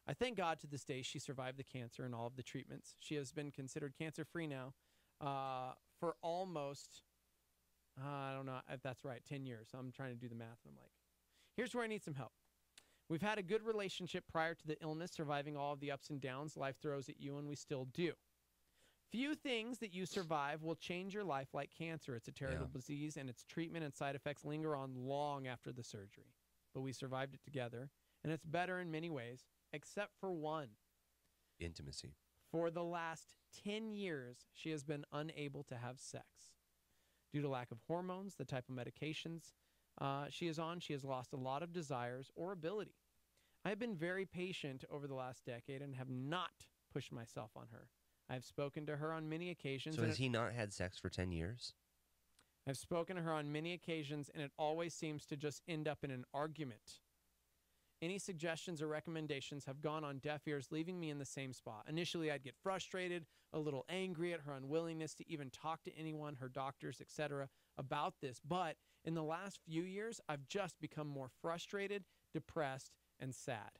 I thank God to this day she survived the cancer and all of the treatments. She has been considered cancer-free now for almost... I don't know if that's right, 10 years. I'm trying to do the math, and I'm like, here's where I need some help. We've had a good relationship prior to the illness, surviving all of the ups and downs life throws at you, and we still do. Few things that you survive will change your life like cancer. It's a terrible disease, and its treatment and side effects linger on long after the surgery. But we survived it together, and it's better in many ways, except for one. Intimacy. For the last 10 years, she has been unable to have sex. Due to lack of hormones, the type of medications she is on, she has lost a lot of desires or ability. I have been very patient over the last decade and have not pushed myself on her. I have spoken to her on many occasions. So has he not had sex for 10 years? I've spoken to her on many occasions, and it always seems to just end up in an argument. Any suggestions or recommendations have gone on deaf ears, leaving me in the same spot. Initially, I'd get frustrated, a little angry at her unwillingness to even talk to anyone, her doctors, etc., about this. But in the last few years, I've just become more frustrated, depressed, and sad.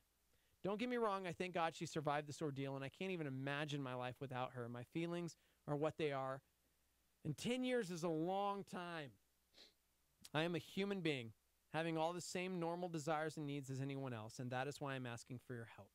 Don't get me wrong, I thank God she survived this ordeal, and I can't even imagine my life without her. My feelings are what they are, and 10 years is a long time. I am a human being, having all the same normal desires and needs as anyone else, and that is why I'm asking for your help.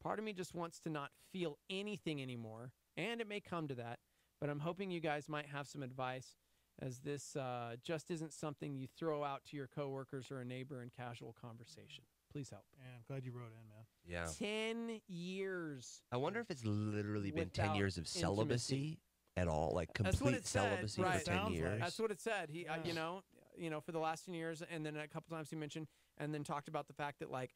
Part of me just wants to not feel anything anymore, and it may come to that, but I'm hoping you guys might have some advice, as this just isn't something you throw out to your coworkers or a neighbor in casual conversation. Please help. Yeah, I'm glad you wrote in, man. Yeah. 10 years. I wonder if it's literally been 10 without years of celibacy intimacy. at all, like That's what complete it said, celibacy right. for 10 years. That's what it said. He, you know, for the last 10 years, and then a couple times he mentioned, and then talked about the fact that, like,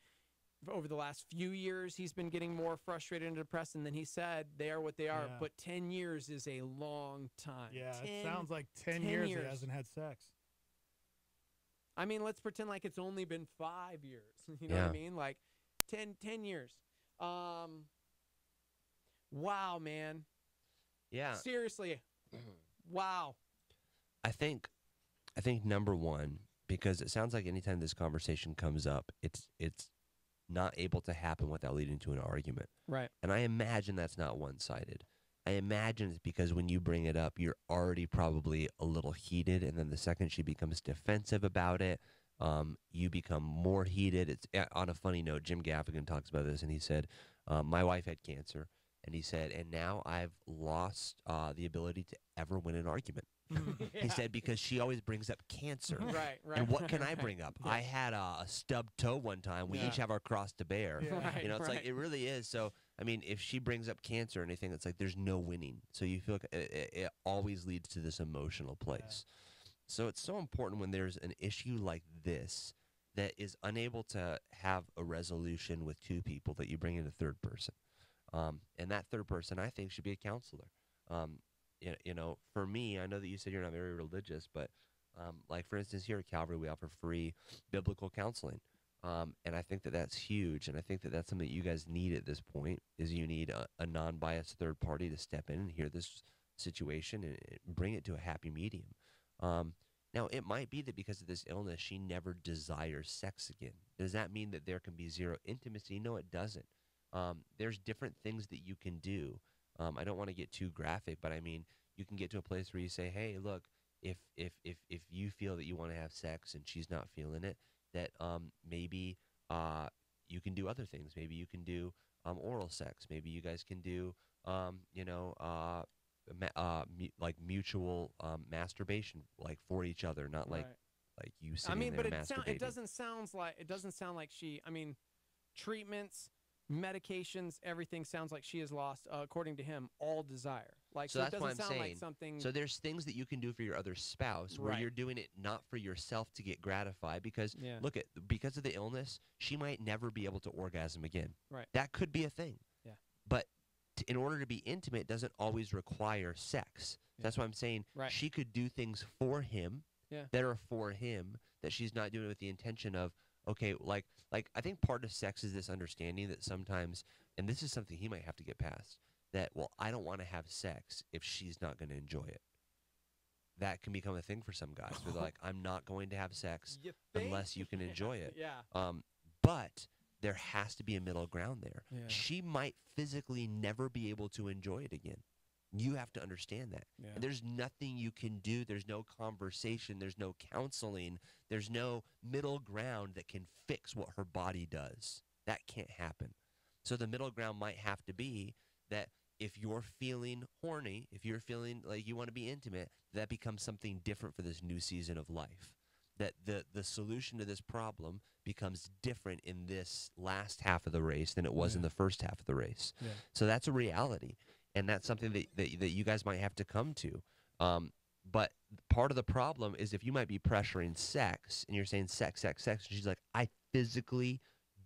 over the last few years, he's been getting more frustrated and depressed, and then he said they are what they are, Yeah. but 10 years is a long time. Yeah, 10, it sounds like 10 years he hasn't had sex. I mean, let's pretend like it's only been 5 years. You know what I mean? Like 10 years. Wow, man. Yeah. Seriously. Wow. I think number one, because it sounds like anytime this conversation comes up, it's not able to happen without leading to an argument. Right. And I imagine that's not one-sided. I imagine it's because when you bring it up, you're already probably a little heated, and then the second she becomes defensive about it, you become more heated. It's on a funny note. Jim Gaffigan talks about this, and he said, my wife had cancer, and he said, and now I've lost the ability to ever win an argument. He said, because she always brings up cancer. Right. And what can I bring up? I had a stubbed toe one time. We each have our cross to bear. Right, You know, it's like, it really is. So, I mean, if she brings up cancer or anything, it's like there's no winning. So you feel like it always leads to this emotional place. So it's so important when there's an issue like this that is unable to have a resolution with two people that you bring in a third person. And that third person, I think, should be a counselor. You know, for me, I know that you said you're not very religious, but like, for instance, here at Calvary, we offer free biblical counseling. And I think that that's huge. And I think that that's something that you guys need at this point, is you need a non-biased third party to step in and hear this situation and bring it to a happy medium. Now, it might be that because of this illness, she never desires sex again. Does that mean that there can be zero intimacy? No, it doesn't. There's different things that you can do. I don't want to get too graphic, but I mean, you can get to a place where you say, hey, look, if you feel that you want to have sex and she's not feeling it, that maybe you can do other things. Maybe you can do oral sex. Maybe you guys can do, like mutual masturbation, like for each other, not like you sitting there masturbating. It doesn't sound like she. I mean, treatments, medications, everything sounds like she has lost, according to him, all desire. Like, so it that's what doesn't I'm sound saying. like something. So there's things that you can do for your other spouse where you're doing it not for yourself to get gratified, because look at, because of the illness, she might never be able to orgasm again. Right. That could be a thing. Yeah. But in order to be intimate doesn't always require sex. That's why I'm saying she could do things for him that are for him, that she's not doing it with the intention of, okay, like I think part of sex is this understanding that sometimes, and this is something he might have to get past, that, well, I don't want to have sex if she's not going to enjoy it. That can become a thing for some guys where they're like, I'm not going to have sex unless you can enjoy it. But there has to be a middle ground there. Yeah. She might physically never be able to enjoy it again. You have to understand that. Yeah. And there's nothing you can do. There's no conversation. There's no counseling. There's no middle ground that can fix what her body does. That can't happen. So the middle ground might have to be that if you're feeling horny, if you're feeling like you want to be intimate, that becomes something different for this new season of life. That the solution to this problem becomes different in this last half of the race than it was in the first half of the race. Yeah. So that's a reality, and that's something that you guys might have to come to. But part of the problem is if you might be pressuring sex, and you're saying sex, and she's like, I physically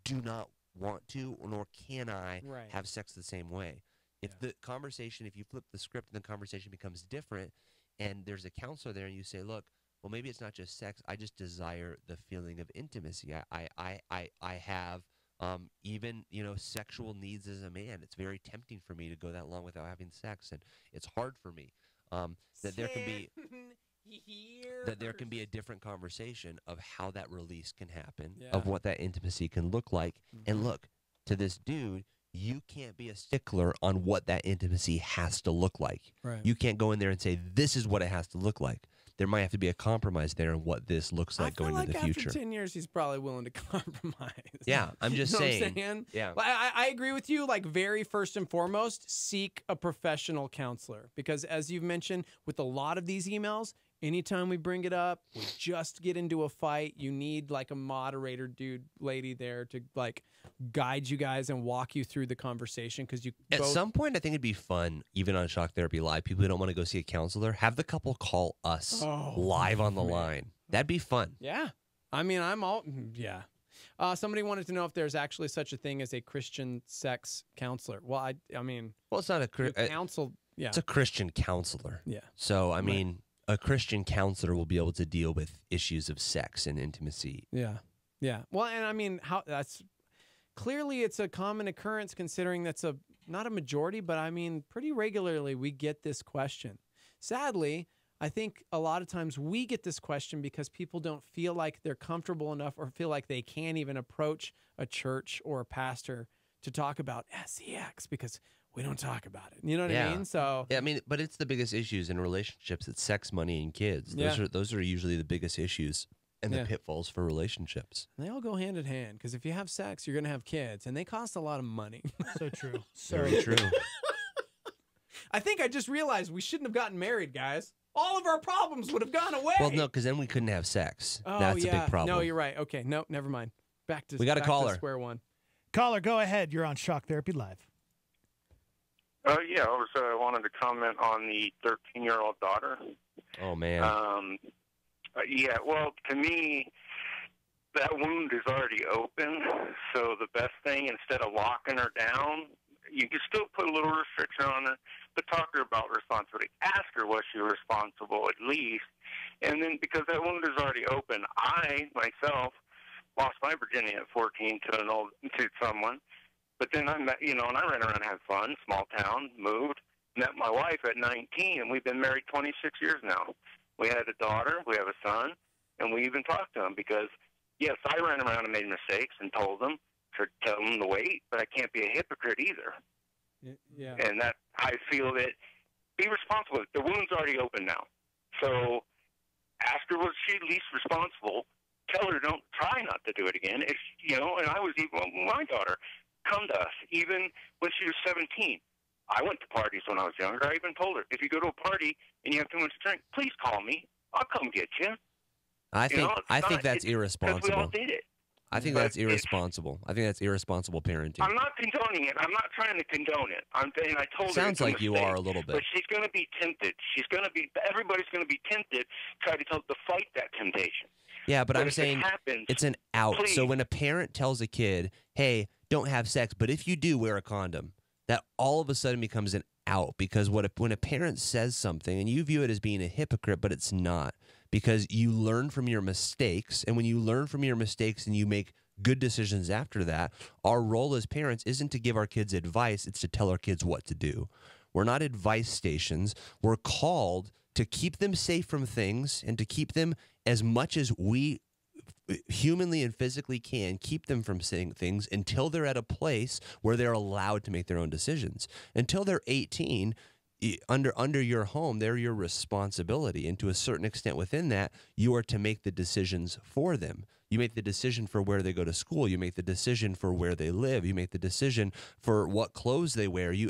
do not want to, nor can I have sex the same way. If the conversation, if you flip the script and the conversation becomes different, and there's a counselor there, and you say, look, well, maybe it's not just sex. I just desire the feeling of intimacy. I have even, sexual needs as a man. It's very tempting for me to go that long without having sex, and it's hard for me. That there can be a different conversation of how that release can happen, of what that intimacy can look like. And look, to this dude, you can't be a stickler on what that intimacy has to look like. Right. You can't go in there and say, this is what it has to look like. There might have to be a compromise there in what this looks like going into the future. After 10 years, he's probably willing to compromise. Yeah, I'm just You know saying. What I'm saying? Yeah. Well, I agree with you. Like, very first and foremost, seek a professional counselor. Because as you've mentioned, with a lot of these emails, anytime we bring it up, we just get into a fight. You need like a moderator lady there to like guide you guys and walk you through the conversation, because you At some point, I think it'd be fun, even on Shock Therapy Live, people who don't want to go see a counselor, have the couple call us live on the line. That'd be fun. Yeah. I mean, yeah. Somebody wanted to know if there's actually such a thing as a Christian sex counselor. Well, I mean, it's not a counsel. Yeah. It's a Christian counselor. Yeah. So, I mean, a Christian counselor will be able to deal with issues of sex and intimacy. Yeah. Yeah. Well, and I mean, that's clearly it's a common occurrence, considering that's not a majority, but I mean, pretty regularly we get this question. Sadly, I think a lot of times we get this question because people don't feel like they're comfortable enough, or feel like they can't even approach a church or a pastor to talk about sex, because we don't talk about it. You know what I mean? So yeah, I mean, but it's the biggest issues in relationships. It's sex, money, and kids. Those are usually the biggest issues and the pitfalls for relationships. They all go hand in hand, because if you have sex, you're going to have kids, and they cost a lot of money. So true. Very true. I think I just realized we shouldn't have gotten married, guys. All of our problems would have gone away. Well, no, because then we couldn't have sex. Oh, That's a big problem. No, you're right. Okay, no, never mind. We got a caller. Square one. Caller, go ahead. You're on Shock Therapy Live. Yeah, I wanted to comment on the 13-year-old daughter. Oh, man. Yeah, well, to me, that wound is already open. So the best thing, instead of locking her down, you can still put a little restriction on her, but talk to her about responsibility. Ask her was she responsible at least. And then, because that wound is already open, I, myself, lost my virginity at 14 to someone. But then I met, and I ran around and had fun, small town, moved, met my wife at 19, and we've been married 26 years now. We had a daughter, we have a son, and we even talked to him because, yes, I ran around and made mistakes and told them to tell them to wait, but I can't be a hypocrite either. Yeah. And that I feel that be responsible. The wound's already open now. So ask her was she at least responsible. Tell her don't try not to do it again. If, and I was even my daughter come to us even when she was 17. I went to parties when I was younger. I even told her, if you go to a party and you have too much to drink, please call me. I'll come get you. I think that's irresponsible. Because we all did it. I think that's irresponsible. I think that's irresponsible parenting. I'm not condoning it. I'm not trying to condone it. I'm saying I told her. Sounds like you are a little bit. But she's going to be tempted. Everybody's going to be tempted, try to fight that temptation. Yeah, but I'm saying it's an out. Please. So when a parent tells a kid, hey, don't have sex, but if you do, wear a condom, that all of a sudden becomes an out. Because when a parent says something and you view it as being a hypocrite, but it's not, because you learn from your mistakes. And when you learn from your mistakes and you make good decisions after that, our role as parents isn't to give our kids advice, it's to tell our kids what to do. We're not advice stations. We're called to keep them safe from things and to keep them as much as we humanly and physically can, keep them from saying things until they're at a place where they're allowed to make their own decisions. Until they're 18, under your home, they're your responsibility. And to a certain extent within that, you are to make the decisions for them. You make the decision for where they go to school. You make the decision for where they live. You make the decision for what clothes they wear. You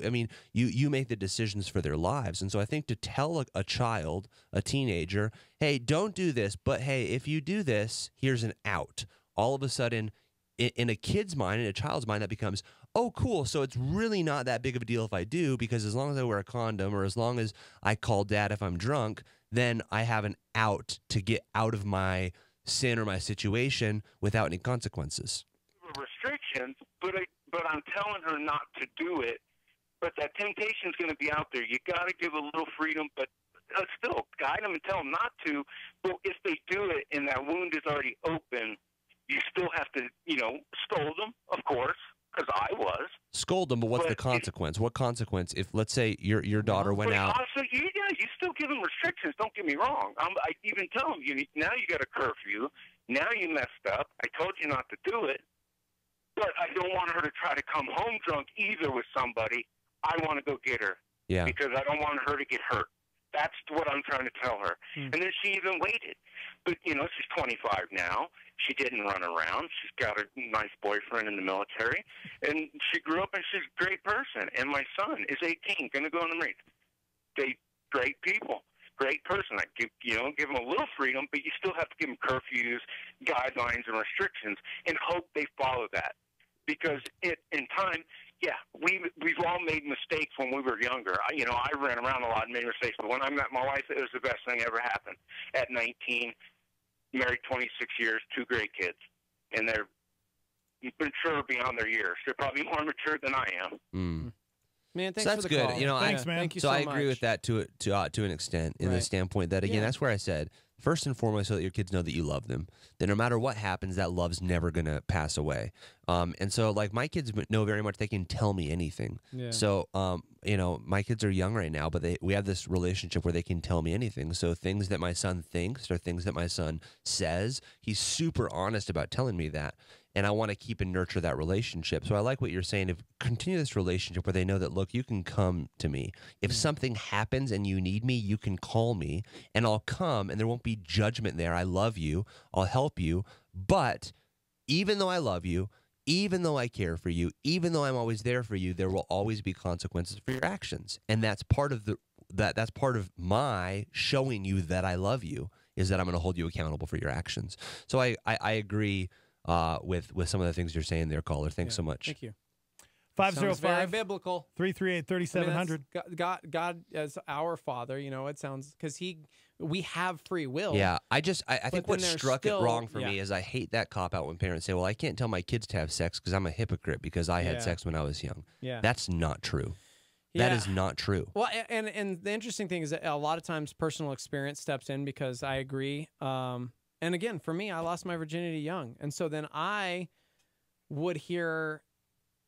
make the decisions for their lives. And so I think to tell a child, a teenager, hey, don't do this, but hey, if you do this, here's an out. All of a sudden, in a kid's mind, in a child's mind, that becomes, oh, cool. So it's really not that big of a deal if I do, because as long as I wear a condom or as long as I call dad if I'm drunk, then I have an out to get out of my sin or my situation without any consequences. Restrictions, but I'm telling her not to do it. But that temptation's going to be out there. You got to give a little freedom, but still guide them and tell them not to. But if they do it and that wound is already open, you still have to, scold them, of course, because I was. Scold them, but what's the consequence? What consequence if, let's say, your daughter went out? Also, you still give them restrictions. Don't get me wrong. I even tell them, now you got a curfew. Now you messed up. I told you not to do it. But I don't want her to try to come home drunk either with somebody. I want to go get her. Yeah. Because I don't want her to get hurt. That's what I'm trying to tell her. And then she even waited. But, she's 25 now. She didn't run around. She's got a nice boyfriend in the military. And she grew up and she's a great person. And my son is 18, going to go in the Marines. They great people, great person. I give them a little freedom, but you still have to give them curfews, guidelines, and restrictions, and hope they follow that. Because in time, yeah, we've all made mistakes when we were younger. I ran around a lot and made mistakes, but when I met my wife, it was the best thing ever happened. At 19, married 26 years, 2 great kids, and they're mature beyond their years. They're probably more mature than I am. Man, thanks so that's for the good. call. Thanks, man. Thank you so I much. agree with that to an extent, in the standpoint that, again, that's where I said, first and foremost, so that your kids know that you love them. That no matter what happens, that love's never going to pass away. And so, like, my kids know very much they can tell me anything. Yeah. So, my kids are young right now, but we have this relationship where they can tell me anything. So things that my son thinks or things that my son says, he's super honest about telling me that. And I want to keep and nurture that relationship. So I like what you're saying, of continue this relationship where they know that, look, you can come to me. If something happens and you need me, you can call me and I'll come, and there won't be judgment there. I love you. I'll help you. But even though I love you, even though I care for you, even though I'm always there for you, there will always be consequences for your actions. And that's part of that's part of my showing you that I love you, is that I'm going to hold you accountable for your actions. So I agree with some of the things you're saying there, caller. Thanks so much. Thank you. 505 very biblical. 338-3700. God as our Father, it sounds, because we have free will. Yeah, I think what struck it wrong for me me is I hate that cop out when parents say, well, I can't tell my kids to have sex because I'm a hypocrite because I had sex when I was young. Yeah. That's not true. That is not true. Well, and the interesting thing is that a lot of times personal experience steps in, because I agree. And again, for me, I lost my virginity young. And so then I would hear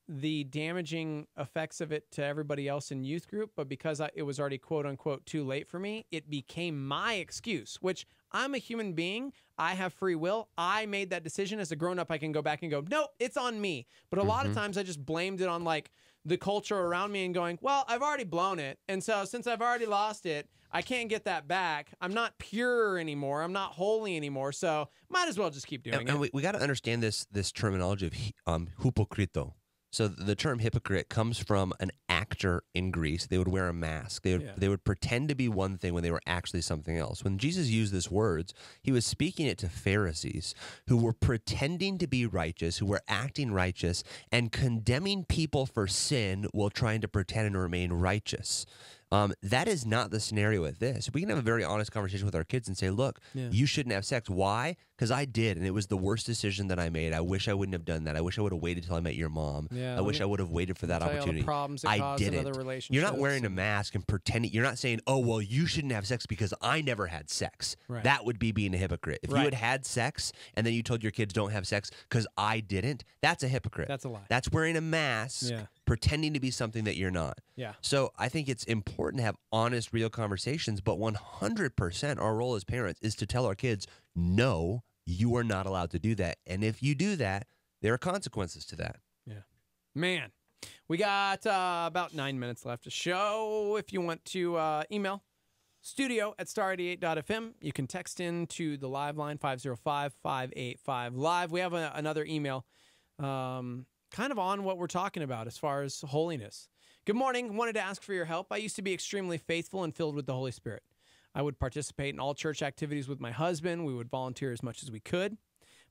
the damaging effects of it to everybody else in youth group, but because it was already quote unquote too late for me, it became my excuse, which I'm a human being. I have free will. I made that decision. As a grown up, I can go back and go, nope, it's on me. But a lot of times I just blamed it on like the culture around me and going, well, I've already blown it. And so since I've already lost it, I can't get that back. I'm not pure anymore. I'm not holy anymore. So might as well just keep doing it. And we got to understand this terminology of hypocrito. So the term hypocrite comes from an actor in Greece. They would wear a mask. They would pretend to be one thing when they were actually something else. When Jesus used these words, he was speaking it to Pharisees who were pretending to be righteous, who were acting righteous, and condemning people for sin while trying to pretend and remain righteous. That is not the scenario with this. We can have a very honest conversation with our kids and say, look, you shouldn't have sex. Why? Because I did, and it was the worst decision that I made. I wish I wouldn't have done that. I wish I would have waited till I met your mom. I wish I would have waited for that opportunity. I didn't. You're not wearing a mask and pretending. You're not saying, oh, well, you shouldn't have sex because I never had sex. Right. That would be being a hypocrite. If you had sex and then you told your kids don't have sex because I didn't, that's a hypocrite. That's a lie. That's wearing a mask. Pretending to be something that you're not. Yeah. So I think it's important to have honest, real conversations, but 100% our role as parents is to tell our kids, no, you are not allowed to do that. And if you do that, there are consequences to that. Yeah. Man, We got about 9 minutes left to show. If you want to email studio@star88.fm, you can text in to the live line 505-585-LIVE. We have another email kind of on what we're talking about as far as holiness. Good morning. Wanted to ask for your help. I used to be extremely faithful and filled with the Holy Spirit. I would participate in all church activities with my husband. We would volunteer as much as we could.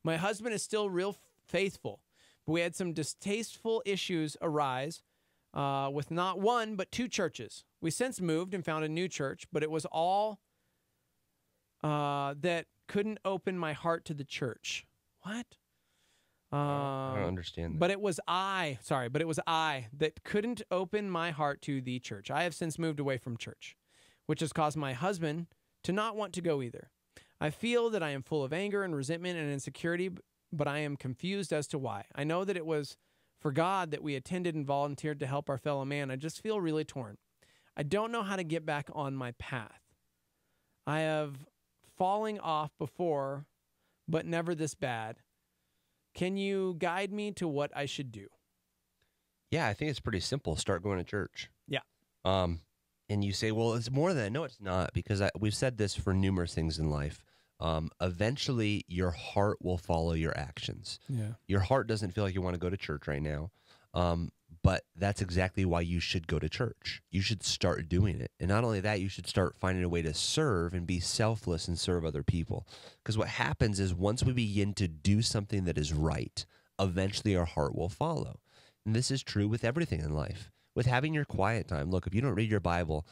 My husband is still real faithful, but we had some distasteful issues arise with not one, but 2 churches. We since moved and found a new church, but it was all that couldn't open my heart to the church. What? I don't understand that. But it was I that couldn't open my heart to the church. I have since moved away from church, which has caused my husband to not want to go either. I feel that I am full of anger and resentment and insecurity, but I am confused as to why. I know that it was for God that we attended and volunteered to help our fellow man. I just feel really torn. I don't know how to get back on my path. I have fallen off before, but never this bad. Can you guide me to what I should do? Yeah, I think it's pretty simple. Start going to church. Yeah. And you say, well, it's more than that. No, it's not, because we've said this for numerous things in life. Eventually, your heart will follow your actions. Yeah. Your heart doesn't feel like you want to go to church right now, but that's exactly why you should go to church. You should start doing it. And not only that, you should start finding a way to serve and be selfless and serve other people. Because what happens is once we begin to do something that is right, eventually our heart will follow. And this is true with everything in life. With having your quiet time. Look, if you don't read your Bible,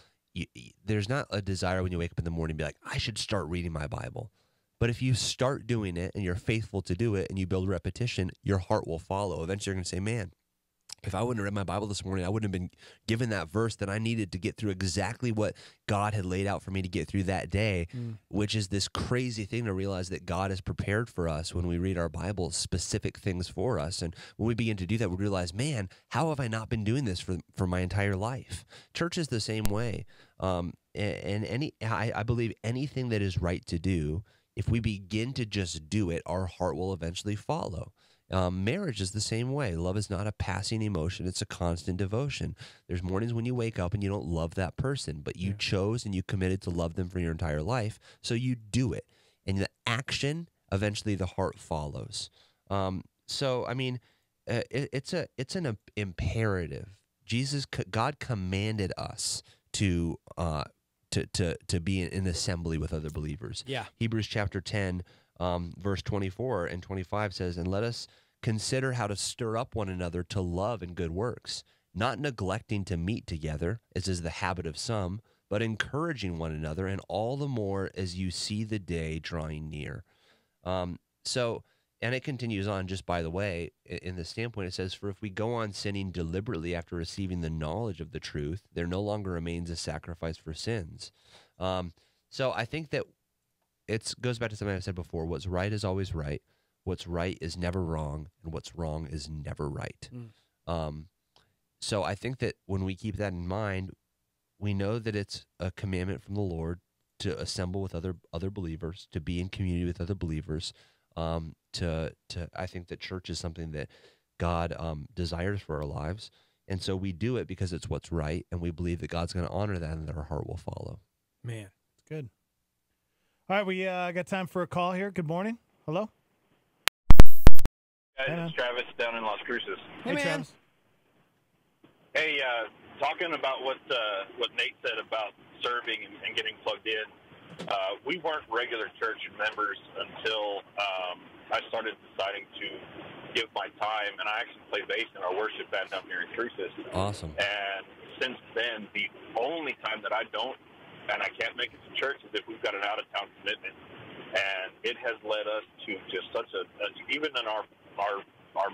there's not a desire when you wake up in the morning to be like, I should start reading my Bible. But if you start doing it and you're faithful to do it and you build repetition, your heart will follow. Eventually you're going to say, man, if I wouldn't have read my Bible this morning, I wouldn't have been given that verse that I needed to get through exactly what God had laid out for me to get through that day, which is this crazy thing to realize that God has prepared for us when we read our Bible, specific things for us. And when we begin to do that, we realize, man, how have I not been doing this for my entire life? Church is the same way. I believe anything that is right to do, if we begin to just do it, our heart will eventually follow. Marriage is the same way. Love is not a passing emotion. It's a constant devotion. There's mornings when you wake up and you don't love that person, but you chose and you committed to love them for your entire life. So you do it. And the action, eventually the heart follows. So, I mean, it's an imperative. God commanded us to be in assembly with other believers. Yeah. Hebrews chapter 10, verse 24 and 25 says, and let us consider how to stir up one another to love and good works, not neglecting to meet together, as is the habit of some, but encouraging one another, and all the more as you see the day drawing near. And it continues on, just by the way, in the standpoint, it says, for if we go on sinning deliberately after receiving the knowledge of the truth, there no longer remains a sacrifice for sins. So I think that it goes back to something I've said before. What's right is always right. What's right is never wrong, and what's wrong is never right. So I think that when we keep that in mind, we know that it's a commandment from the Lord to assemble with other believers, to be in community with other believers. I think that church is something that God desires for our lives, and so we do it because it's what's right, and we believe that God's going to honor that, and that our heart will follow. Man, it's good. All right, we got time for a call here. Good morning. Hello. Guys, it's Travis down in Las Cruces. Hey, Travis. Hey, talking about what Nate said about serving and getting plugged in. We weren't regular church members until I started deciding to give my time, and I actually play bass in our worship band down here in Cruces. Awesome. And since then, the only time that I don't and I can't make it to church is if we've got an out-of-town commitment. And it has led us to just such even in our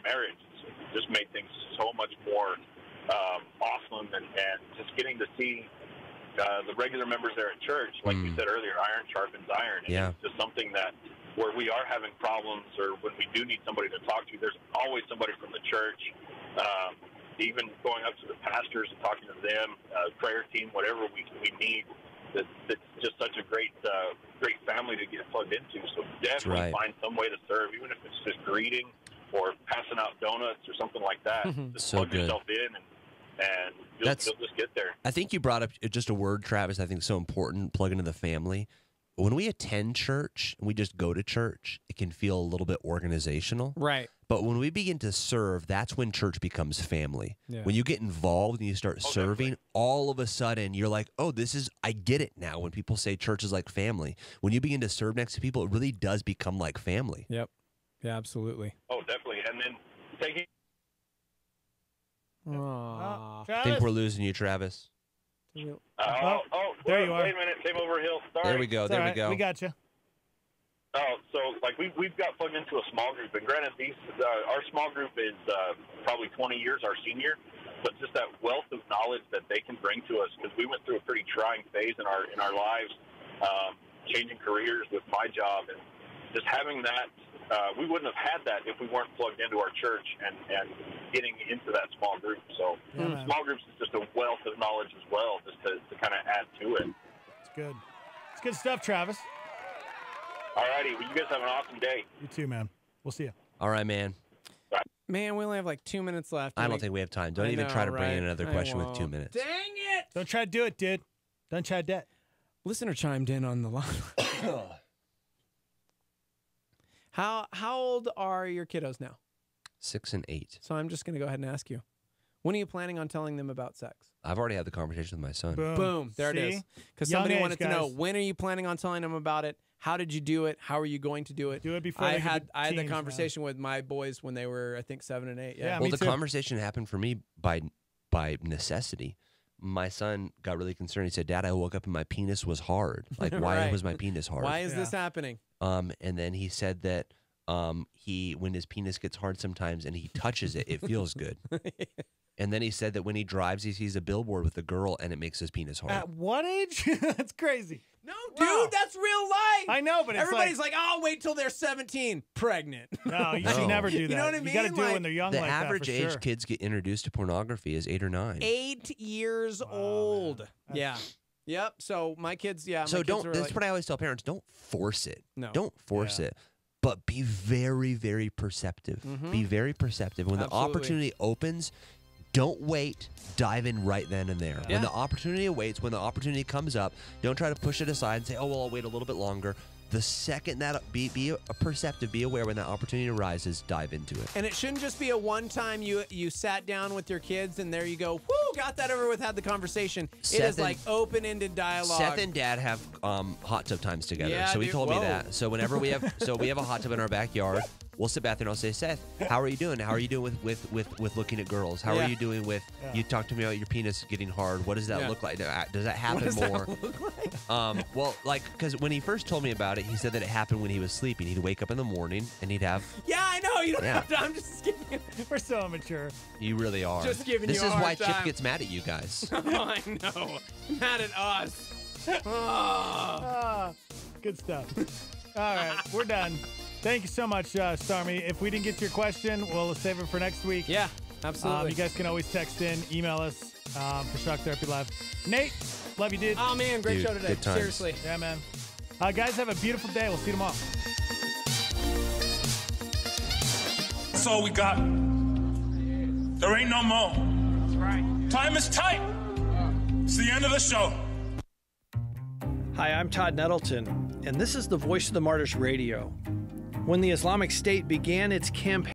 marriage, it's just made things so much more awesome, and just getting to see the regular members there at church, like you said earlier, iron sharpens iron. And it's just something that where we are having problems, or when we do need somebody to talk to, there's always somebody from the church. Even going up to the pastors and talking to them, prayer team, whatever we need. It's just such a great family to get plugged into. So definitely find some way to serve, even if it's just greeting or passing out donuts or something like that. Just So plug good. yourself in, and you'll just get there. I think you brought up just a word, Travis, I think is so important, plug into the family. When we attend church and we just go to church, it can feel a little bit organizational. Right. But when we begin to serve, that's when church becomes family. Yeah. When you get involved and you start serving, all of a sudden you're like, oh, I get it now. When people say church is like family, when you begin to serve next to people, it really does become like family. Yep. Yeah, absolutely. Oh, definitely. And then taking. Aww. I think we're losing you, Travis. There you are. Wait a minute, came over a hill. Sorry. There we go. There we go. We got you. Oh, so like we've got plugged into a small group, and granted, our small group is probably 20 years our senior, but just that wealth of knowledge that they can bring to us, because we went through a pretty trying phase in our lives, changing careers with my job, and just having that. We wouldn't have had that if we weren't plugged into our church and getting into that small group. So small groups is just a wealth of knowledge as well, just to kind of add to it. It's good. It's good stuff, Travis. All righty. Well, you guys have an awesome day. You too, man. We'll see you. All right, man. Man, we only have like 2 minutes left. I don't think we have time. Don't even try to bring in another question with 2 minutes. Dang it! Don't try to do it, dude. Don't try that. Listener chimed in on the line. How old are your kiddos now? 6 and 8. So I'm just going to go ahead and ask you. When are you planning on telling them about sex? I've already had the conversation with my son. Boom. There it is. Because somebody wanted to know, when are you planning on telling them about it? How did you do it? How are you going to do it? Do it before I they had get the teens, conversation with my boys when they were, I think, 7 and 8. Yeah, well, me the too. conversation happened for me by necessity. My son got really concerned. He said, "Dad, I woke up and my penis was hard. Like, why Right. was my penis hard? Why is this happening? And then he said that when his penis gets hard sometimes and he touches it, it feels good. And then he said that when he drives, he sees a billboard with a girl and it makes his penis hard. At what age? That's crazy. No, dude, that's real life. I know, but it's everybody's like, "Oh, wait till they're 17, pregnant." No, you should never do that. You know what I mean? You got to do it when they're young. The like average that, for age sure. kids get introduced to pornography is 8 or 9. 8 years old. Yeah. Yep. So my kids, So my kids don't. are That's like, what I always tell parents: don't force it. No. Don't force it. But be very, very perceptive. Be very perceptive. When the Absolutely. opportunity opens, don't wait. Dive in right then and there. Yeah. When the opportunity awaits, when the opportunity comes up, don't try to push it aside and say, "Oh, well, I'll wait a little bit longer." The second that be perceptive, be aware when that opportunity arises, dive into it. And it shouldn't just be a one-time you sat down with your kids and there you go, whoo, got that over with, had the conversation. Seth it is and- like open-ended dialogue. Seth and Dad have hot tub times together, Yeah, so he dude, told me whoa. that. So whenever we have a hot tub in our backyard, we'll sit back there and I'll say, "Seth, how are you doing? How are you doing with looking at girls? How Yeah. are you doing with you talk to me about your penis getting hard? What does that Yeah. look like? Does that happen What does that more?" look like? Well, like, because when he first told me about it, he said that it happened when he was sleeping. He'd wake up in the morning and he'd have. Yeah, I know. You don't Yeah. have to. I'm just kidding. We're so immature. You really are. Just giving this you a is hard why Chip time. gets mad at you guys. Oh, I know. Mad at us. Oh. Ah, good stuff. All right, we're done. Thank you so much, Stormy. If we didn't get to your question, we'll save it for next week. Yeah, absolutely. You guys can always text in, email us for Shock Therapy Live. Nate, love you, dude. Oh, man, great Dude, show today. good times. Seriously. Yeah, man. Guys, have a beautiful day. We'll see you tomorrow. That's all we got. There ain't no more. That's right. Time is tight. It's the end of the show. Hi, I'm Todd Nettleton, and this is the Voice of the Martyrs Radio. When the Islamic State began its campaign